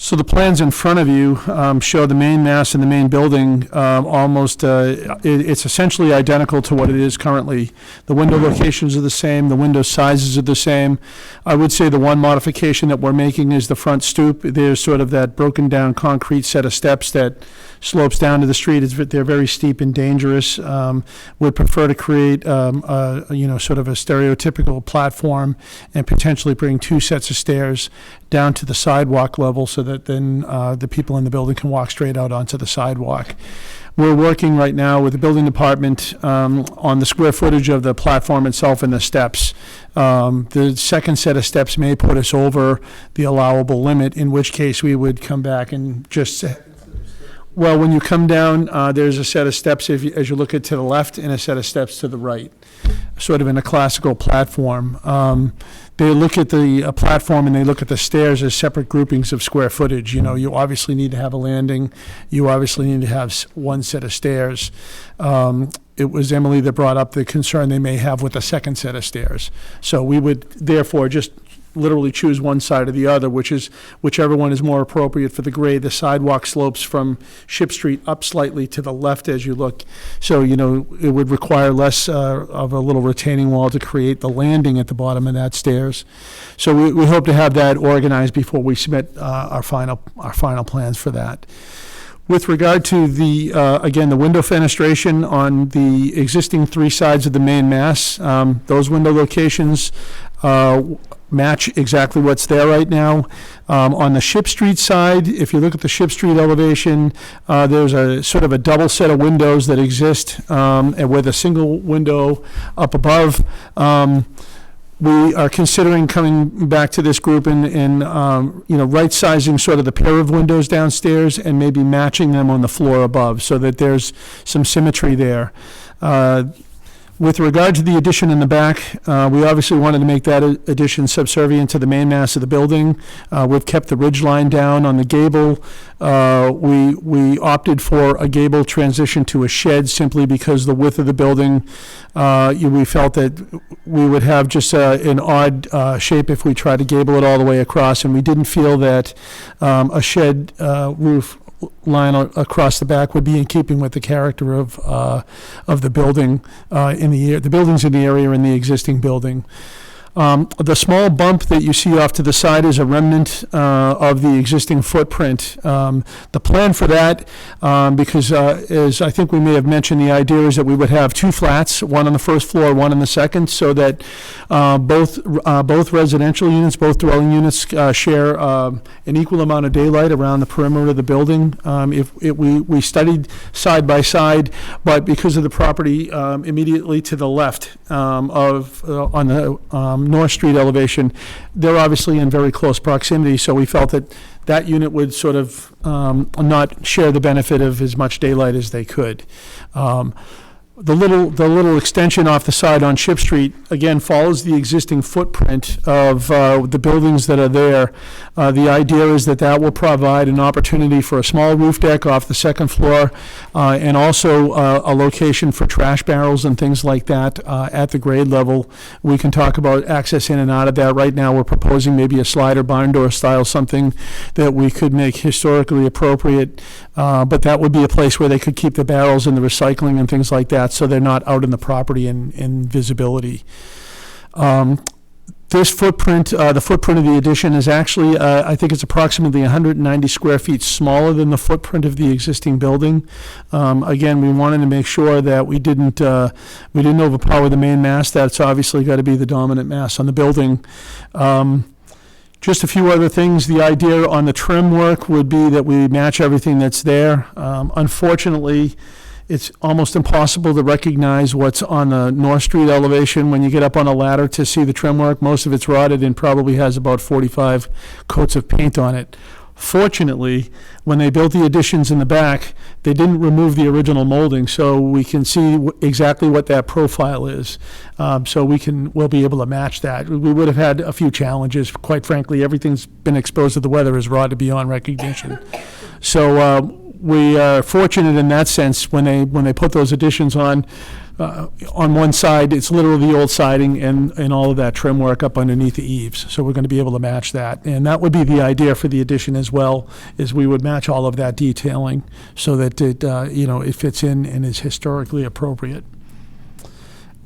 So the plans in front of you show the main mass and the main building it's essentially identical to what it is currently. The window locations are the same, the window sizes are the same. I would say the one modification that we're making is the front stoop. There's sort of that broken down concrete set of steps that slopes down to the street. They're very steep and dangerous. Would prefer to create sort of a stereotypical platform and potentially bring two sets of stairs down to the sidewalk level so that then the people in the building can walk straight out onto the sidewalk. We're working right now with the building department on the square footage of the platform itself and the steps. The second set of steps may put us over the allowable limit, in which case we would come back and just... Well, when you come down, there's a set of steps as you look to the left and a set of steps to the right, sort of in a classical platform. They look at the platform and they look at the stairs as separate groupings of square footage. You know, you obviously need to have a landing. You obviously need to have one set of stairs. It was Emily that brought up the concern they may have with the second set of stairs. So we would therefore just literally choose one side or the other, whichever one is more appropriate for the grade. The sidewalk slopes from Ship Street up slightly to the left as you look. So, you know, it would require less of a little retaining wall to create the landing at the bottom of that stairs. So we hope to have that organized before we submit our final plans for that. With regard to the, again, the window fenestration on the existing three sides of the main mass, those window locations match exactly what's there right now. On the Ship Street side, if you look at the Ship Street elevation, there's a sort of a double set of windows that exist, and with a single window up above. We are considering coming back to this group and right-sizing sort of the pair of windows downstairs and maybe matching them on the floor above so that there's some symmetry there. With regard to the addition in the back, we obviously wanted to make that addition subservient to the main mass of the building. We've kept the ridge line down on the gable. We opted for a gable transition to a shed simply because the width of the building, we felt that we would have just an odd shape if we tried to gable it all the way across, and we didn't feel that a shed roof line across the back would be in keeping with the character of the building the buildings in the area and the existing building. The small bump that you see off to the side is a remnant of the existing footprint. The plan for that, because as I think we may have mentioned, the idea is that we would have two flats, one on the first floor, one on the second, so that both residential units, both dwelling units share an equal amount of daylight around the perimeter of the building. We studied side by side, but because of the property immediately to the left on the North Street elevation, they're obviously in very close proximity, so we felt that that unit would sort of not share the benefit of as much daylight as they could. The little extension off the side on Ship Street, again, follows the existing footprint of the buildings that are there. The idea is that will provide an opportunity for a small roof deck off the second floor and also a location for trash barrels and things like that at the grade level. We can talk about access in and out of that. Right now, we're proposing maybe a slider barn door style, something that we could make historically appropriate, but that would be a place where they could keep the barrels and the recycling and things like that, so they're not out in the property in visibility. This footprint, the footprint of the addition is actually, I think it's approximately 190 square feet smaller than the footprint of the existing building. Again, we wanted to make sure that we didn't overpower the main mass. That's obviously got to be the dominant mass on the building. Just a few other things. The idea on the trim work would be that we match everything that's there. Unfortunately, it's almost impossible to recognize what's on the North Street elevation when you get up on a ladder to see the trim work. Most of it's rotted and probably has about 45 coats of paint on it. Fortunately, when they built the additions in the back, they didn't remove the original molding, so we can see exactly what that profile is. So we'll be able to match that. We would have had a few challenges, quite frankly. Everything's been exposed to the weather is raw to beyond recognition. So we are fortunate in that sense when they put those additions on one side, it's literally the old siding and all of that trim work up underneath the eaves. So we're going to be able to match that. And that would be the idea for the addition as well, is we would match all of that detailing so that it fits in and is historically appropriate.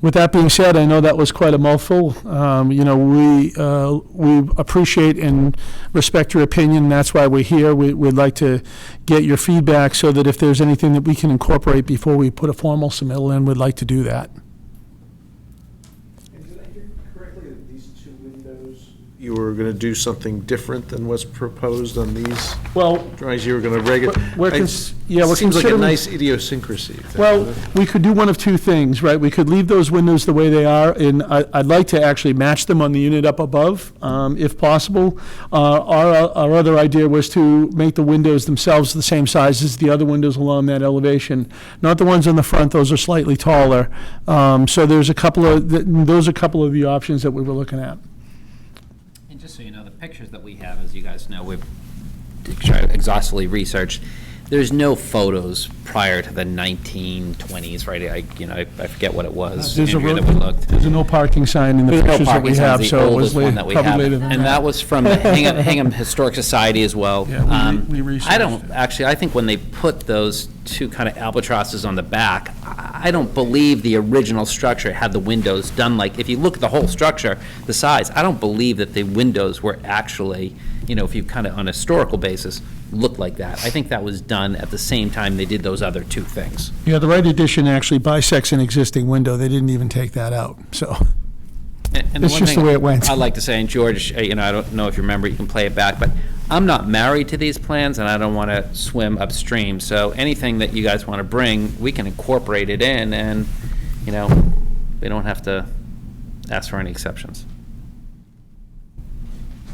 With that being said, I know that was quite a mouthful. We appreciate and respect your opinion. That's why we're here. We'd like to get your feedback so that if there's anything that we can incorporate before we put a formal submittal in, we'd like to do that. And did I hear correctly that these two windows, you were going to do something different than what's proposed on these drawings? You were going to we're seems like a considering- nice idiosyncrasy. Well, we could do one of two things, right? We could leave those windows the way they are, and I'd like to actually match them on the unit up above, if possible. Our other idea was to make the windows themselves the same size as the other windows along that elevation. Not the ones on the front, those are slightly taller. So those are a couple of the options that we were looking at. And just so you know, the pictures that we have, as you guys know, we've tried to exhaustively research. There's no photos prior to the 1920s, right? I forget what it was. There's Andrea, that we looked. a no parking sign in the There's no pictures that parking we signs, have, the so it was oldest one that we probably have. later than And that was from the Hingham Historic Society as well. Yeah, we researched I think when they put those two kind of albatrosses on the back, I don't believe the original structure had the windows done like, if you look at the whole structure, the size, I don't believe that the windows were actually, if you kind of on a historical basis, look like that. I think that was done at the same time they did those other two things. Yeah, the right addition actually bisects an existing window. They didn't even take that out, so. And It's one just the thing way it went. I'd like to say, and George, I don't know if you remember, you can play it back, but I'm not married to these plans, and I don't want to swim upstream, so anything that you guys want to bring, we can incorporate it in, and, we don't have to ask for any exceptions.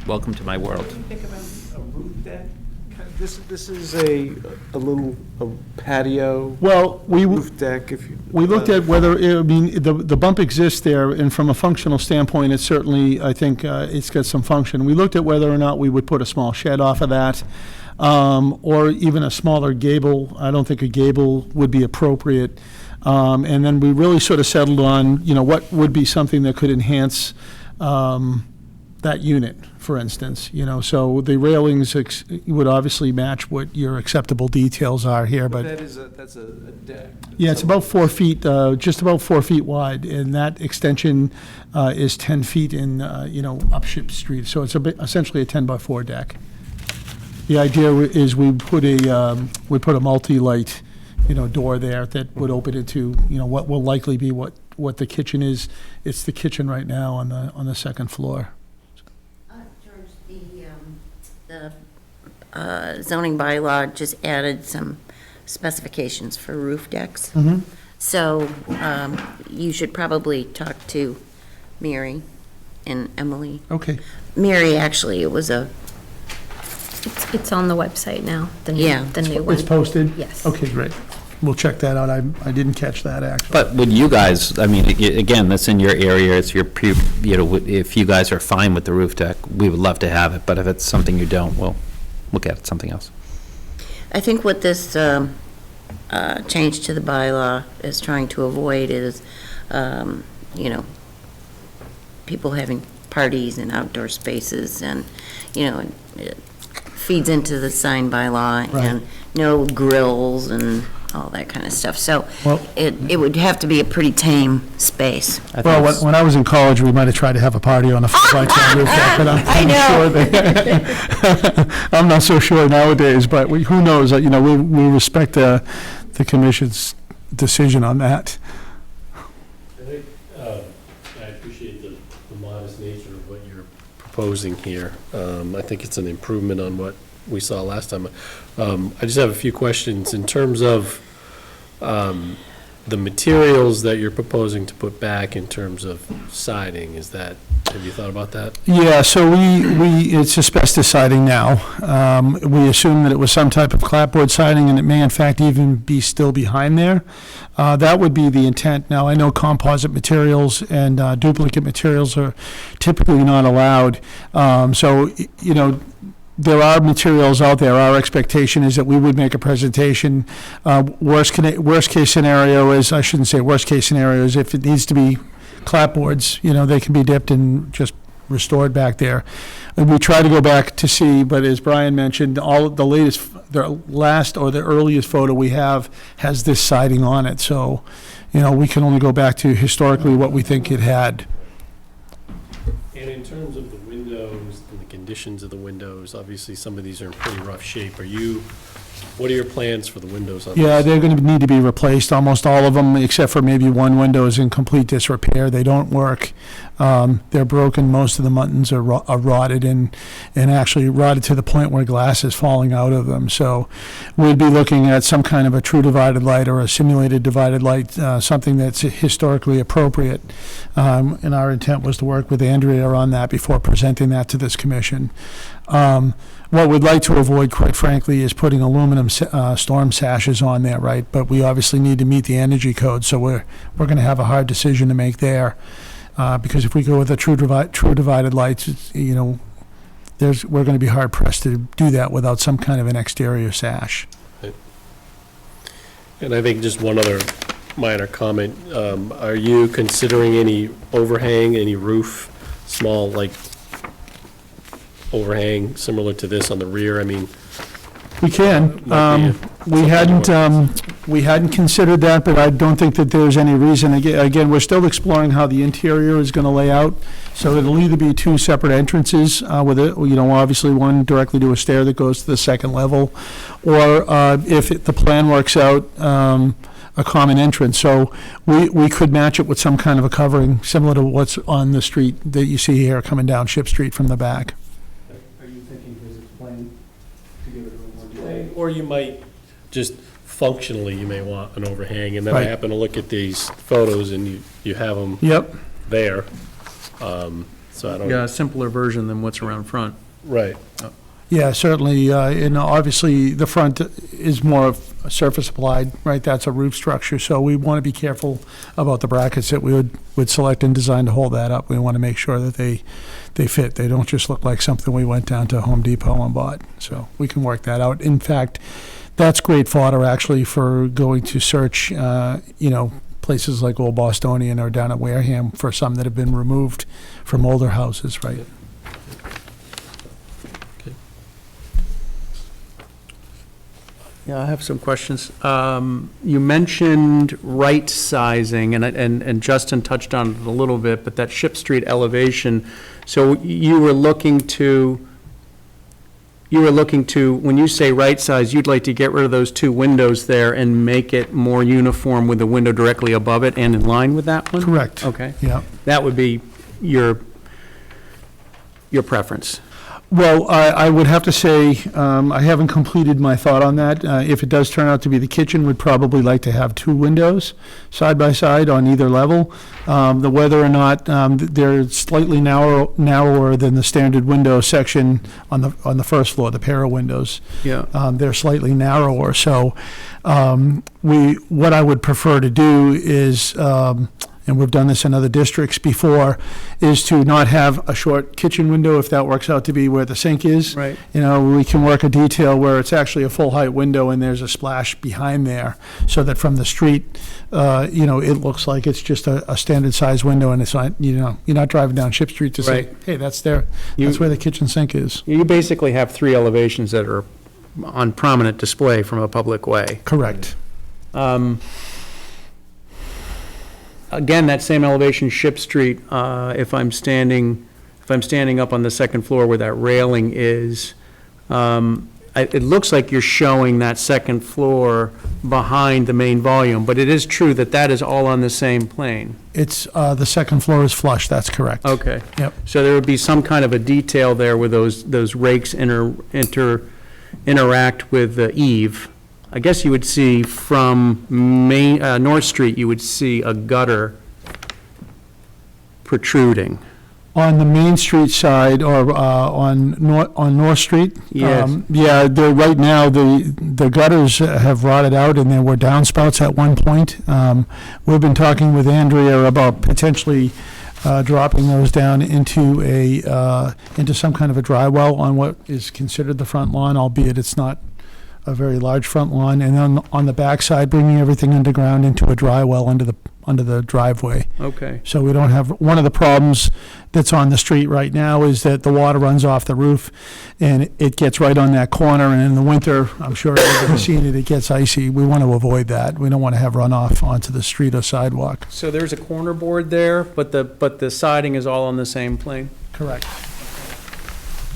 Welcome to my world. What do you think about a roof deck? This is a little patio. Well, roof deck. We looked at whether, the bump exists there, and from a functional standpoint, it's certainly, I think, it's got some function. We looked at whether or not we would put a small shed off of that, or even a smaller gable. I don't think a gable would be appropriate. And then we really sort of settled on, what would be something that could enhance that unit, for instance, so the railings would obviously match what your acceptable details are here, but. That's a deck. Yeah, it's about 4 feet, just about 4 feet wide, and that extension is 10 feet in, up Ship Street, so it's essentially a 10-by-4 deck. The idea is we put a multi-light, door there that would open into, what will likely be what the kitchen is. It's the kitchen right now on the second floor. The zoning bylaw just added some specifications for roof decks. Mhm. So you should probably talk to Mary and Emily. Okay. Mary, actually, it was It's on the website now, the new one. It's posted? Yes. Okay, great. We'll check that out. I didn't catch that, actually. But would you guys, again, that's in your area, it's your, if you guys are fine with the roof deck, we would love to have it, but if it's something you don't, we'll look at something else. I think what this change to the bylaw is trying to avoid is, people having parties in outdoor spaces, and, it feeds into the sign bylaw, Right. and no grills and all that kind of stuff. So Well- it would have to be a pretty tame space. Well, when I was in college, we might have tried to have a party on a 4x10 roof deck, but I'm not so sure nowadays, but who knows? We respect the commission's decision on that. I appreciate the modest nature of what you're proposing here. I think it's an improvement on what we saw last time. I just have a few questions in terms of the materials that you're proposing to put back in terms of siding, have you thought about that? Yeah, so it's asbestos siding now. We assume that it was some type of clapboard siding, and it may in fact even be still behind there. That would be the intent. Now, I know composite materials and duplicate materials are typically not allowed. So, you know, there are materials out there. Our expectation is that we would make a presentation. Worst case scenario is, I shouldn't say worst case scenario, is if it needs to be clapboards, you know, they can be dipped and just restored back there. And we try to go back to see, but as Brian mentioned, all the last or the earliest photo we have has this siding on it. So, you know, we can only go back to historically what we think it had. And in terms of the windows and the conditions of the windows, obviously some of these are in pretty rough shape. What are your plans for the windows on this? Yeah, they're going to need to be replaced, almost all of them, except for maybe one window is in complete disrepair. They don't work. They're broken. Most of the muntins are rotted and actually rotted to the point where glass is falling out of them. So we'd be looking at some kind of a true divided light or a simulated divided light, something that's historically appropriate. And our intent was to work with Andrea on that before presenting that to this commission. What we'd like to avoid, quite frankly, is putting aluminum storm sashes on there, right? But we obviously need to meet the energy code, so we're going to have a hard decision to make there. Because if we go with a true divided lights, you know, we're going to be hard pressed to do that without some kind of an exterior sash. And I think just one other minor comment, are you considering any overhang, any roof, small, like, overhang similar to this on the rear? I mean, we can. We hadn't considered that, but I don't think that there's any reason. Again, we're still exploring how the interior is going to lay out. So it'll either be two separate entrances with it, you know, obviously one directly to a stair that goes to the second level, or if the plan works out, a common entrance. So we could match it with some kind of a covering similar to what's on the street that you see here coming down Ship Street from the back. or you might just functionally, you may want an overhang, and then I Right. happen to look at these photos and you have them Yep. there. So I don't. Yeah, a simpler version than what's around front. Right. Yeah, certainly, and obviously, the front is more of a surface applied, right? That's a roof structure, so we want to be careful about the brackets that we would select and design to hold that up. We want to make sure that they fit. They don't just look like something we went down to Home Depot and bought, so we can work that out. In fact, that's great fodder, actually, for going to search, places like Old Bostonian or down at Wareham for some that have been removed from older houses, right? Yeah, I have some questions. You mentioned right sizing, and Justin touched on it a little bit, but that Ship Street elevation, so you were looking to, when you say right size, you'd like to get rid of those two windows there and make it more uniform with the window directly above it and in line with that one? Correct. Okay. Yeah. That would be your preference. Well, I would have to say, I haven't completed my thought on that. If it does turn out to be the kitchen, we'd probably like to have two windows side by side on either level. Whether or not they're slightly narrower than the standard window section on the first floor, the pair of windows. Yeah. They're slightly narrower. So what I would prefer to do is, and we've done this in other districts before, is to not have a short kitchen window if that works out to be where the sink is. Right. We can work a detail where it's actually a full height window and there's a splash behind there, so that from the street, it looks like it's just a standard size window, and it's not, you're not driving down Ship Street to say, Right. hey, that's where the kitchen sink is. You basically have three elevations that are on prominent display from a public way. Correct. Again, that same elevation, Ship Street, if I'm standing up on the second floor where that railing is, it looks like you're showing that second floor behind the main volume, but it is true that is all on the same plane. It's, the second floor is flush, that's correct. Okay. Yep. So there would be some kind of a detail there where those rakes interact with the eave, I guess you would see from North Street, you would see a gutter protruding. On the Main Street side, or on North Street? Yes. Yeah, right now, the gutters have rotted out, and there were downspouts at one point. We've been talking with Andrea about potentially dropping those down into some kind of a dry well on what is considered the front lawn, albeit it's not a very large front lawn, and then on the backside, bringing everything underground into a dry well under the driveway. Okay. So we don't have, one of the problems that's on the street right now is that the water runs off the roof, and it gets right on that corner, and in the winter, I'm sure everybody's seen it, it gets icy. We want to avoid that. We don't want to have runoff onto the street or sidewalk. So there's a corner board there, but the siding is all on the same plane? Correct.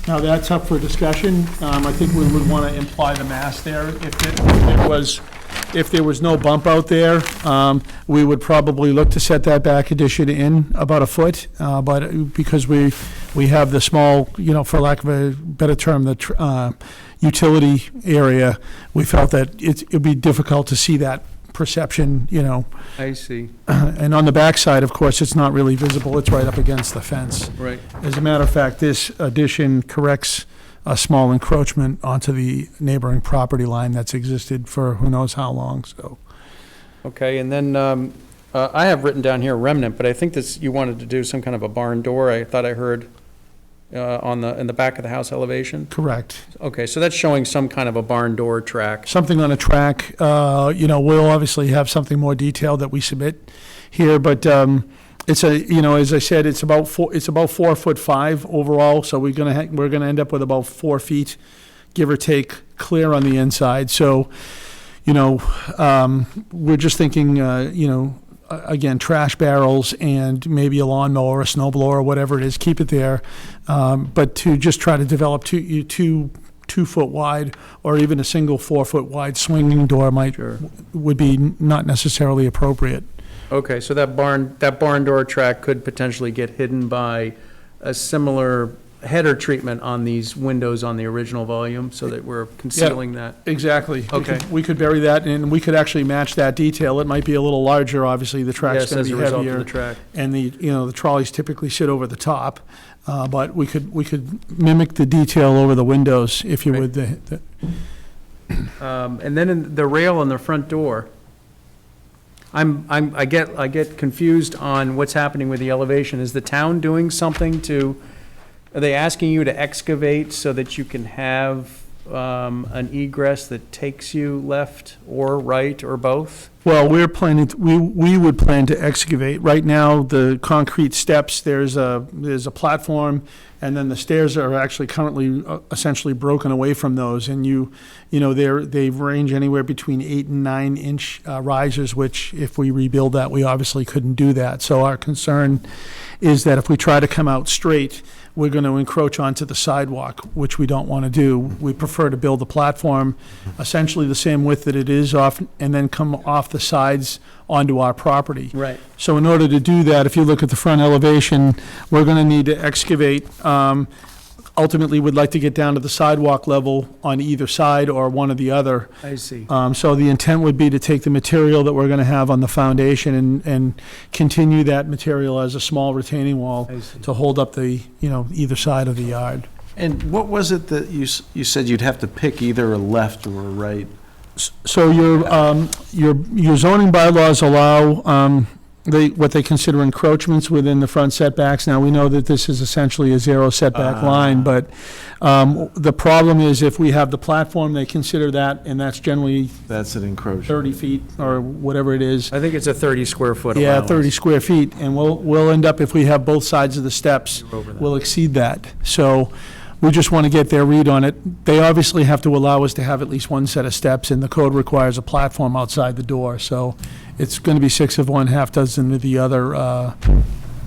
Now, that's up for discussion. I think we would want to imply the mass there. If there was no bump out there, we would probably look to set that back addition in about a foot. But because we have the small, for lack of a better term, the utility area, we felt that it'd be difficult to see that perception, I see. And on the backside, of course, it's not really visible. It's right up against the fence. Right. As a matter of fact, this addition corrects a small encroachment onto the neighboring property line that's existed for who knows how long, so. Okay, and then I have written down here remnant, but I think you wanted to do some kind of a barn door. I thought I heard in the back of the house elevation? Correct. Okay, so that's showing some kind of a barn door track. Something on a track, we'll obviously have something more detailed that we submit here, but it's as I said, it's about 4'5" overall, so we're gonna end up with about 4 feet, give or take, clear on the inside. So, we're just thinking, again, trash barrels and maybe a lawnmower, a snowblower, whatever it is, keep it there. But to just try to develop two 2-foot wide or even a single 4-foot wide swinging door would be not necessarily appropriate. Okay, so that barn door track could potentially get hidden by a similar header treatment on these windows on the original volume, so that we're concealing that. Exactly. Okay. We could bury that, and we could actually match that detail. It might be a little larger, obviously, the track's Yes, gonna as be a result of heavier. the track. And the trolleys typically sit over the top, but we could mimic the detail over the windows, if you would. And then in the rail on the front door, I get confused on what's happening with the elevation. Is the town doing something are they asking you to excavate so that you can have an egress that takes you left or right or both? Well, we're planning, we would plan to excavate. Right now, the concrete steps, there's a platform, and then the stairs are actually currently essentially broken away from those. And they range anywhere between 8 and 9 inch risers, which if we rebuild that, we obviously couldn't do that. So our concern is that if we try to come out straight, we're going to encroach onto the sidewalk, which we don't want to do. We prefer to build a platform essentially the same width that it is off, and then come off the sides onto our property. Right. So in order to do that, if you look at the front elevation, we're going to need to excavate. Ultimately, we'd like to get down to the sidewalk level on either side or one or the other. I see. So the intent would be to take the material that we're going to have on the foundation and continue that material as a small retaining wall to hold up the, either side of the yard. And what was it that you said you'd have to pick either a left or a right? So your zoning bylaws allow what they consider encroachments within the front setbacks. Now, we know that this is essentially a 0 setback line, but the problem is if we have the platform, they consider that, and that's generally... That's an encroachment. 30 feet or whatever it is. I think it's a 30 square foot Yeah, allowance. 30 square feet, and we'll end up, if we have both sides of the steps, we'll exceed that. So we just want to get their read on it. They obviously have to allow us to have at least one set of steps, and the code requires a platform outside the door, so it's going to be 6 of one, half dozen of the other.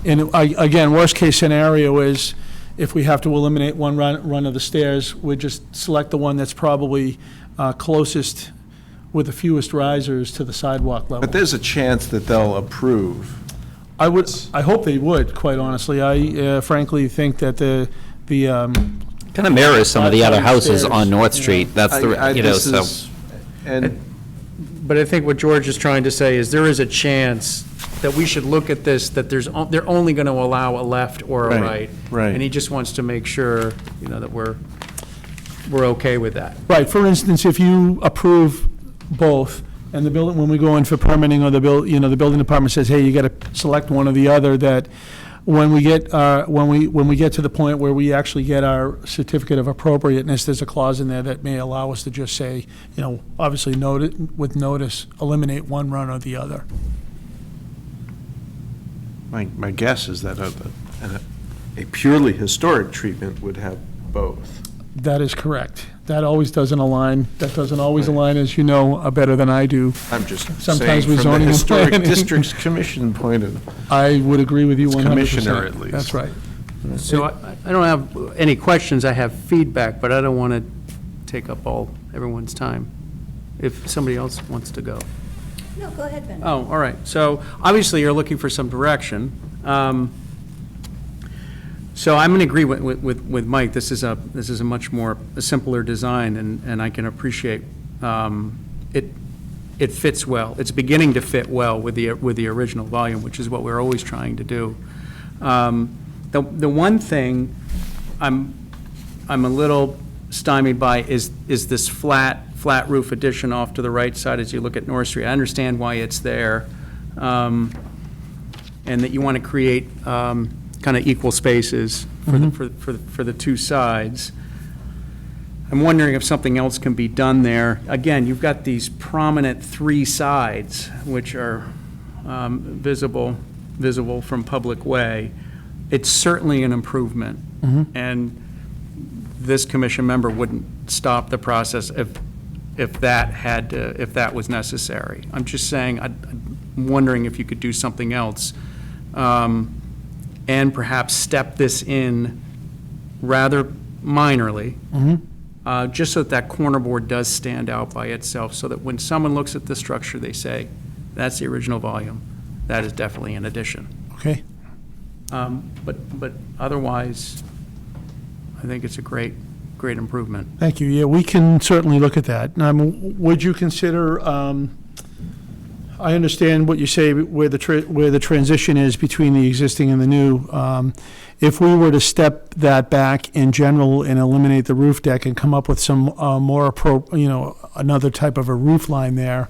And again, worst-case scenario is if we have to eliminate one run of the stairs, we just select the one that's probably closest with the fewest risers to the sidewalk level. But there's a chance that they'll approve. I hope they would, quite honestly. I frankly think that the Kind of mirrors some of the other houses on North Street. That's And But I think what George is trying to say is there is a chance that we should look at this, that they're only going to allow a left or a right. right. And he just wants to make sure, that we're okay with that. Right, for instance, if you approve both, and the building, when we go in for permitting, or the building department says, hey, you gotta select one or the other, that when we get, when we get to the point where we actually get our certificate of appropriateness, there's a clause in there that may allow us to just say, obviously with notice, eliminate one run or the other. My guess is that a purely historic treatment would have both. That is correct. That always doesn't align, that doesn't always align, as you know, better than I do. I'm just Sometimes saying with from the zoning and Historic planning. Districts Commission point of, I would agree with you 100%. Commissioner, at least. That's right. So I don't have any questions, I have feedback, but I don't want to take up everyone's time. If somebody else wants to go. No, go ahead, Ben. Oh, all right. So obviously, you're looking for some direction. So I'm going to agree with Mike. This is a much more a simpler design, and I can appreciate it fits well. It's beginning to fit well with the original volume, which is what we're always trying to do. The one thing I'm a little stymied by is this flat roof addition off to the right side as you look at North Street. I understand why it's there, and that you want to create kind of equal spaces for the two sides. I'm wondering if something else can be done there. Again, you've got these prominent three sides, which are visible from public way. It's certainly an improvement, and this commission member wouldn't stop the process if that was necessary. I'm just saying, I'm wondering if you could do something else, and perhaps step this in rather minorly, just so that corner board does stand out by itself, so that when someone looks at the structure, they say, that's the original volume. That is definitely an addition. Okay. But otherwise, I think it's a great improvement. Thank you. Yeah, we can certainly look at that. Would you consider, I understand what you say, where the transition is between the existing and the new. If we were to step that back in general and eliminate the roof deck and come up with some more another type of a roof line there,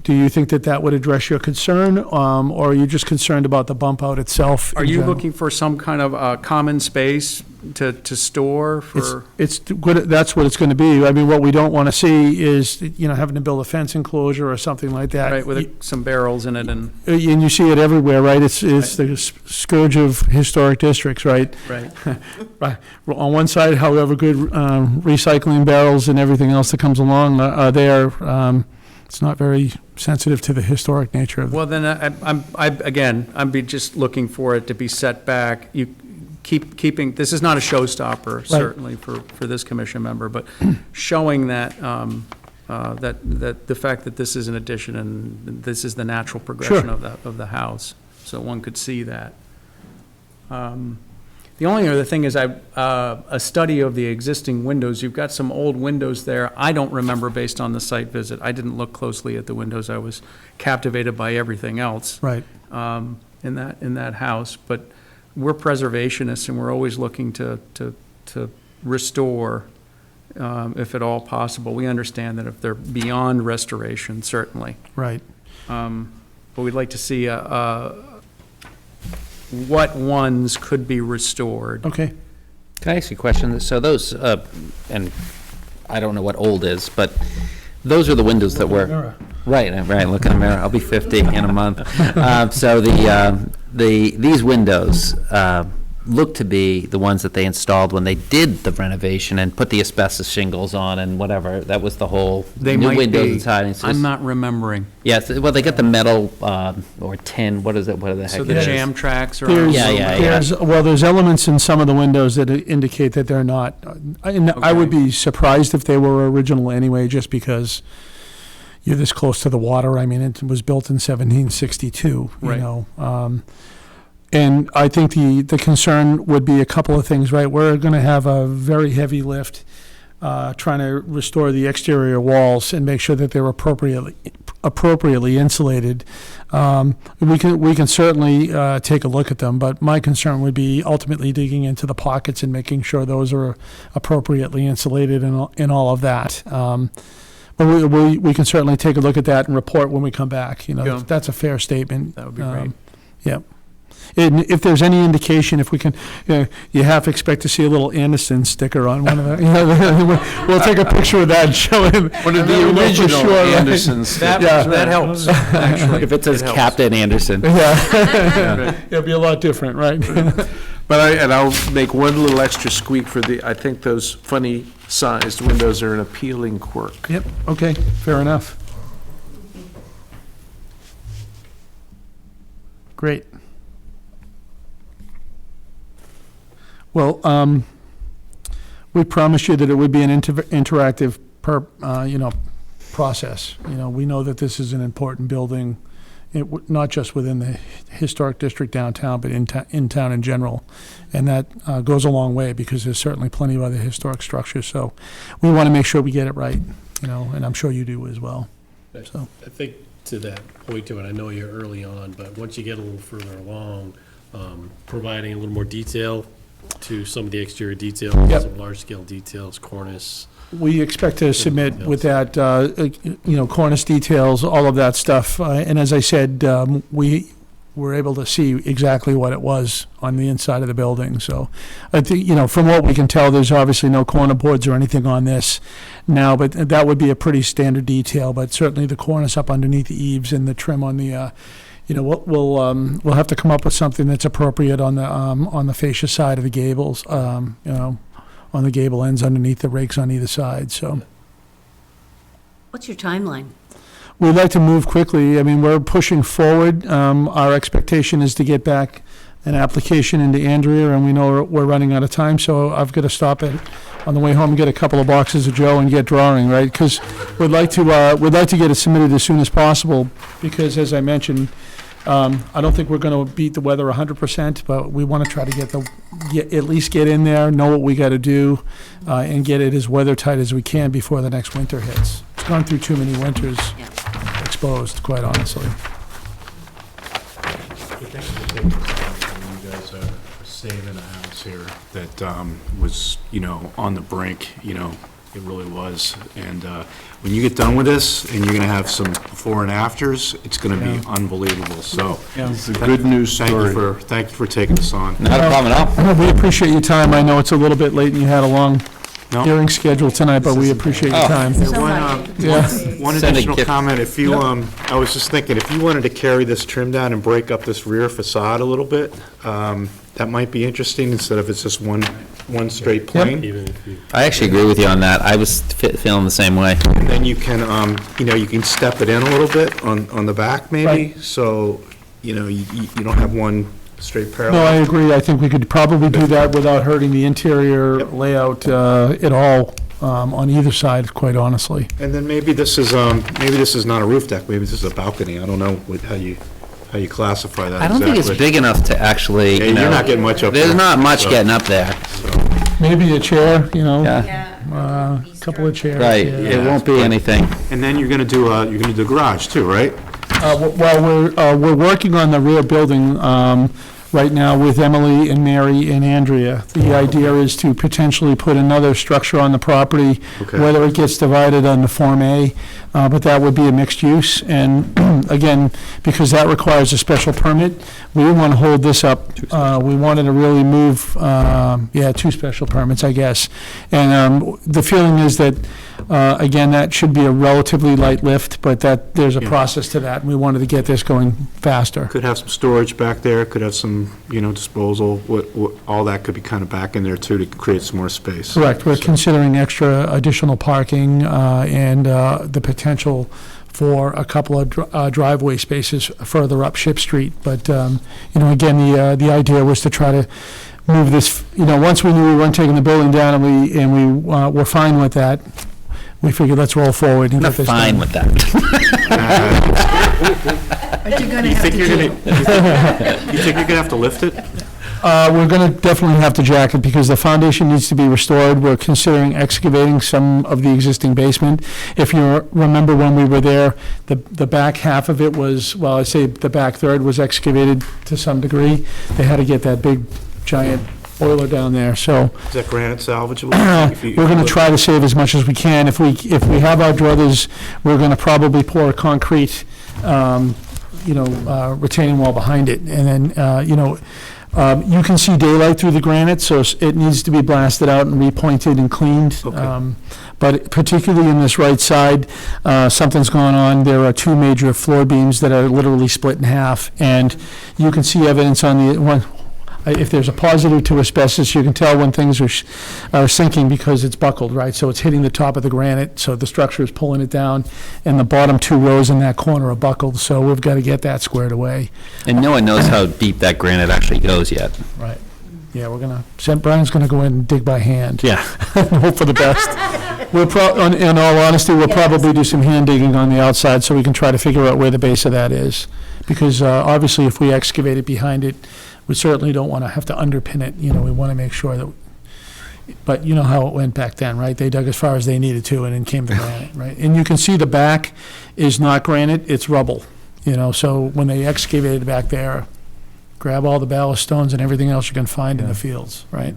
do you think that would address your concern, or are you just concerned about the bump out itself? Are you looking for some kind of common space to store for? It's good. That's what it's going to be. I mean, what we don't want to see is, having to build a fence enclosure or something like that. Right, with some barrels in it and you see it everywhere, right? It's the scourge of historic districts, right? Right. Right. On one side, however good recycling barrels and everything else that comes along are there, it's not very sensitive to the historic nature of it. Well, then I'm be just looking for it to be set back. You keeping, this is not a showstopper, certainly for this commission member, but showing that, that the fact that this is an addition and this is the natural progression of the house, so one could see that. The only other thing is a study of the existing windows. You've got some old windows there. I don't remember based on the site visit. I didn't look closely at the windows. I was captivated by everything else. Right. In that house. But we're preservationists, and we're always looking to restore, if at all possible. We understand that if they're beyond restoration, certainly. Right. But we'd like to see what ones could be restored. Okay. Can I ask you a question? So those, and I don't know what old is, but those are the windows that were. Right, look in the mirror. I'll be 50 in a month. So these windows look to be the ones that they installed when they did the renovation and put the asbestos shingles on and whatever. That was the whole new windows and sidings. I'm not remembering. Yes, well, they get the metal or tin. What is it? What the heck? So the jam tracks are. There's elements in some of the windows that indicate that they're not. I would be surprised if they were original anyway, just because you're this close to the water. I mean, it was built in 1762. Right. You know. And I think the concern would be a couple of things, right? We're going to have a very heavy lift trying to restore the exterior walls and make sure that they're appropriately insulated. We can certainly take a look at them, but my concern would be ultimately digging into the pockets and making sure those are appropriately insulated and all of that. But we can certainly take a look at that and report when we come back. Yeah. That's a fair statement. That would be great. Yep. And if there's any indication, if we can, you half expect to see a little Anderson sticker on one of the, we'll take a picture of that and show him. One of and then the we'll know for original sure, right? Andersons. That helps, actually. If it says helps. Captain Anderson. Yeah. It'll be a lot different, right? But I'll make one little extra squeak for I think those funny sized windows are an appealing quirk. Yep, okay, fair enough. Great. Well, we promised you that it would be an interactive process. We know that this is an important building, not just within the historic district downtown, but in town in general. And that goes a long way because there's certainly plenty of other historic structures. So we want to make sure we get it right, and I'm sure you do as well. So I think to that point to it, I know you're early on, but once you get a little further along, providing a little more detail to some of the exterior details, Yep. some large-scale details, cornice. we expect to submit with that, cornice details, all of that stuff. And as I said, we were able to see exactly what it was on the inside of the building. So I think, from what we can tell, there's obviously no corner boards or anything on this now, but that would be a pretty standard detail. But certainly the cornice up underneath the eaves and the trim on the, we'll have to come up with something that's appropriate on the fascia side of the gables, on the gable ends underneath the rakes on either side, so. What's your timeline? We'd like to move quickly. I mean, we're pushing forward. Our expectation is to get back an application into Andrea, and we know we're running out of time, so I've got to stop on the way home and get a couple of boxes of Joe and get drawing, right? Because we'd like to get it submitted as soon as possible, because as I mentioned, I don't think we're going to beat the weather 100%, but we want to try to at least get in there, know what we got to do, and get it as weather tight as we can before the next winter hits. It's gone through too many winters exposed, quite honestly. You guys are saving a house here that was, on the brink, it really was. And when you get done with this, and you're going to have some before and afters, it's going to be unbelievable. So It's a good news story. Thank you for taking this on. Not a problem at all. We appreciate your time. I know it's a little bit late and you had a long hearing schedule tonight, but we appreciate your time. One additional comment, if you, I was just thinking, if you wanted to carry this trim down and break up this rear facade a little bit, that might be interesting instead of it's just one straight plane. I actually agree with you on that. I was feeling the same way. And then you can, you can step it in a little bit on the back maybe, so, you don't have one straight parallel. No, I agree. I think we could probably do that without hurting the interior layout at all on either side, quite honestly. And then maybe this is not a roof deck, maybe this is a balcony. I don't know how you classify that I don't think it's exactly. big enough to actually, Yeah, you're not getting much up there. There's not much So- getting up there. Maybe a chair, Yeah. a couple of chairs. Right, yeah. it won't be anything. And then you're gonna do the garage too, right? Well, we're working on the rear building right now with Emily and Mary and Andrea. The idea is to potentially put another structure on the property, Okay. whether it gets divided on the Form A, but that would be a mixed use. And again, because that requires a special permit, we didn't want to hold this up. We wanted to really move, 2 special permits, I guess. And the feeling is that, again, that should be a relatively light lift, but that there's a process to that, and we wanted to get this going faster. Could have some storage back there, could have some, disposal, all that could be kind of back in there too to create some more space. Correct. We're considering extra additional parking and the potential for a couple of driveway spaces further up Ship Street. But, again, the idea was to try to move this, once we knew we weren't taking the building down and we were fine with that, we figured let's roll forward and I'm get this not fine done. with that. But you're going to You have think to you're do. gonna have to lift it? We're going to definitely have to jack it because the foundation needs to be restored. We're considering excavating some of the existing basement. If you remember when we were there, the back half of it was, well, I'd say the back third was excavated to some degree. They had to get that big, giant boiler down there, so Is that granite salvageable? we're going to try to save as much as we can. If we have our druthers, we're going to probably pour a concrete, retaining wall behind it. And then, you can see daylight through the granite, so it needs to be blasted out and repointed and cleaned. Okay. But particularly in this right side, something's gone on. There are two major floor beams that are literally split in half. And you can see evidence on the one. If there's a positive to asbestos, you can tell when things are sinking because it's buckled, right? So it's hitting the top of the granite, so the structure is pulling it down, and the bottom two rows in that corner are buckled, so we've got to get that squared away. And no one knows how deep that granite actually goes yet. Right. Yeah, Brian's going to go in and dig by hand. Yeah. And hope for the best. In all honesty, we'll probably do some hand digging on the outside so we can try to figure out where the base of that is. Because obviously, if we excavate it behind it, we certainly don't want to have to underpin it. We want to make sure that, but you know how it went back then, right? They dug as far as they needed to and then came to granite, right? And you can see the back is not granite, it's rubble, so when they excavated back there, grab all the ballast stones and everything else you can find in the fields, right?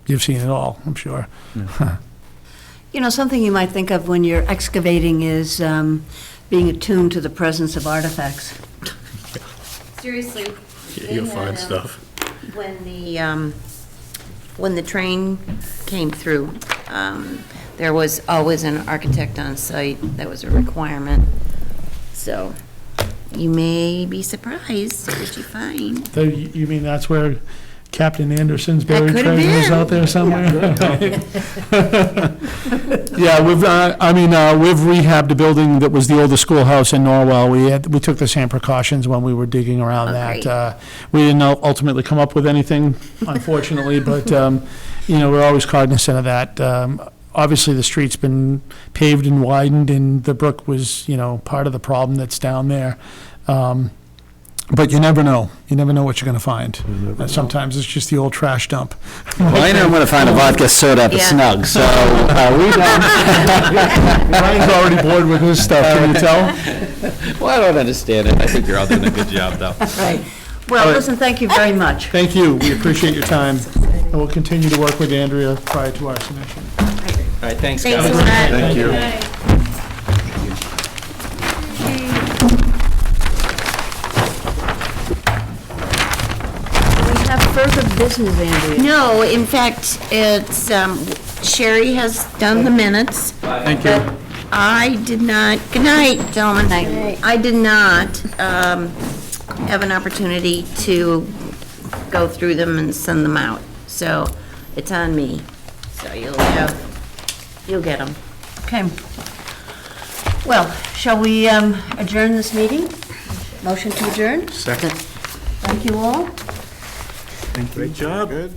You've seen it all, I'm sure. Something you might think of when you're excavating is being attuned to the presence of artifacts. Seriously. You'll find stuff. When the train came through, there was always an architect on site. That was a requirement. So you may be surprised what you find. You mean that's where Captain Anderson's That buried could have treasure is been. out there somewhere? Yeah, we've rehabbed a building that was the oldest schoolhouse in Norwell. We took the same precautions when we were digging around that. We didn't ultimately come up with anything, unfortunately, but, we're always cognizant of that. Obviously, the street's been paved and widened, and the brook was, part of the problem that's down there. But you never know. You never know what you're going to find. Sometimes it's just the old trash dump. Well, I know I'm going to find a vodka soda at the Snug, so we don't. Ryan's already bored with his stuff, can you tell? Well, I don't understand it. I think you're all doing a good job, though. Right. Well, listen, thank you very much. Thank you. We appreciate your time. And we'll continue to work with Andrea prior to our submission. All right, thanks, guys. Thanks a lot. Thank you. We have further business, Andrea. No, in fact, it's, Sherry has done the minutes. Thank you. I did not, good night, gentlemen. I did not have an opportunity to go through them and send them out. So it's on me. So you'll get them. Okay. Well, shall we adjourn this meeting? Motion to adjourn? Second. Thank you all. Great job. Good.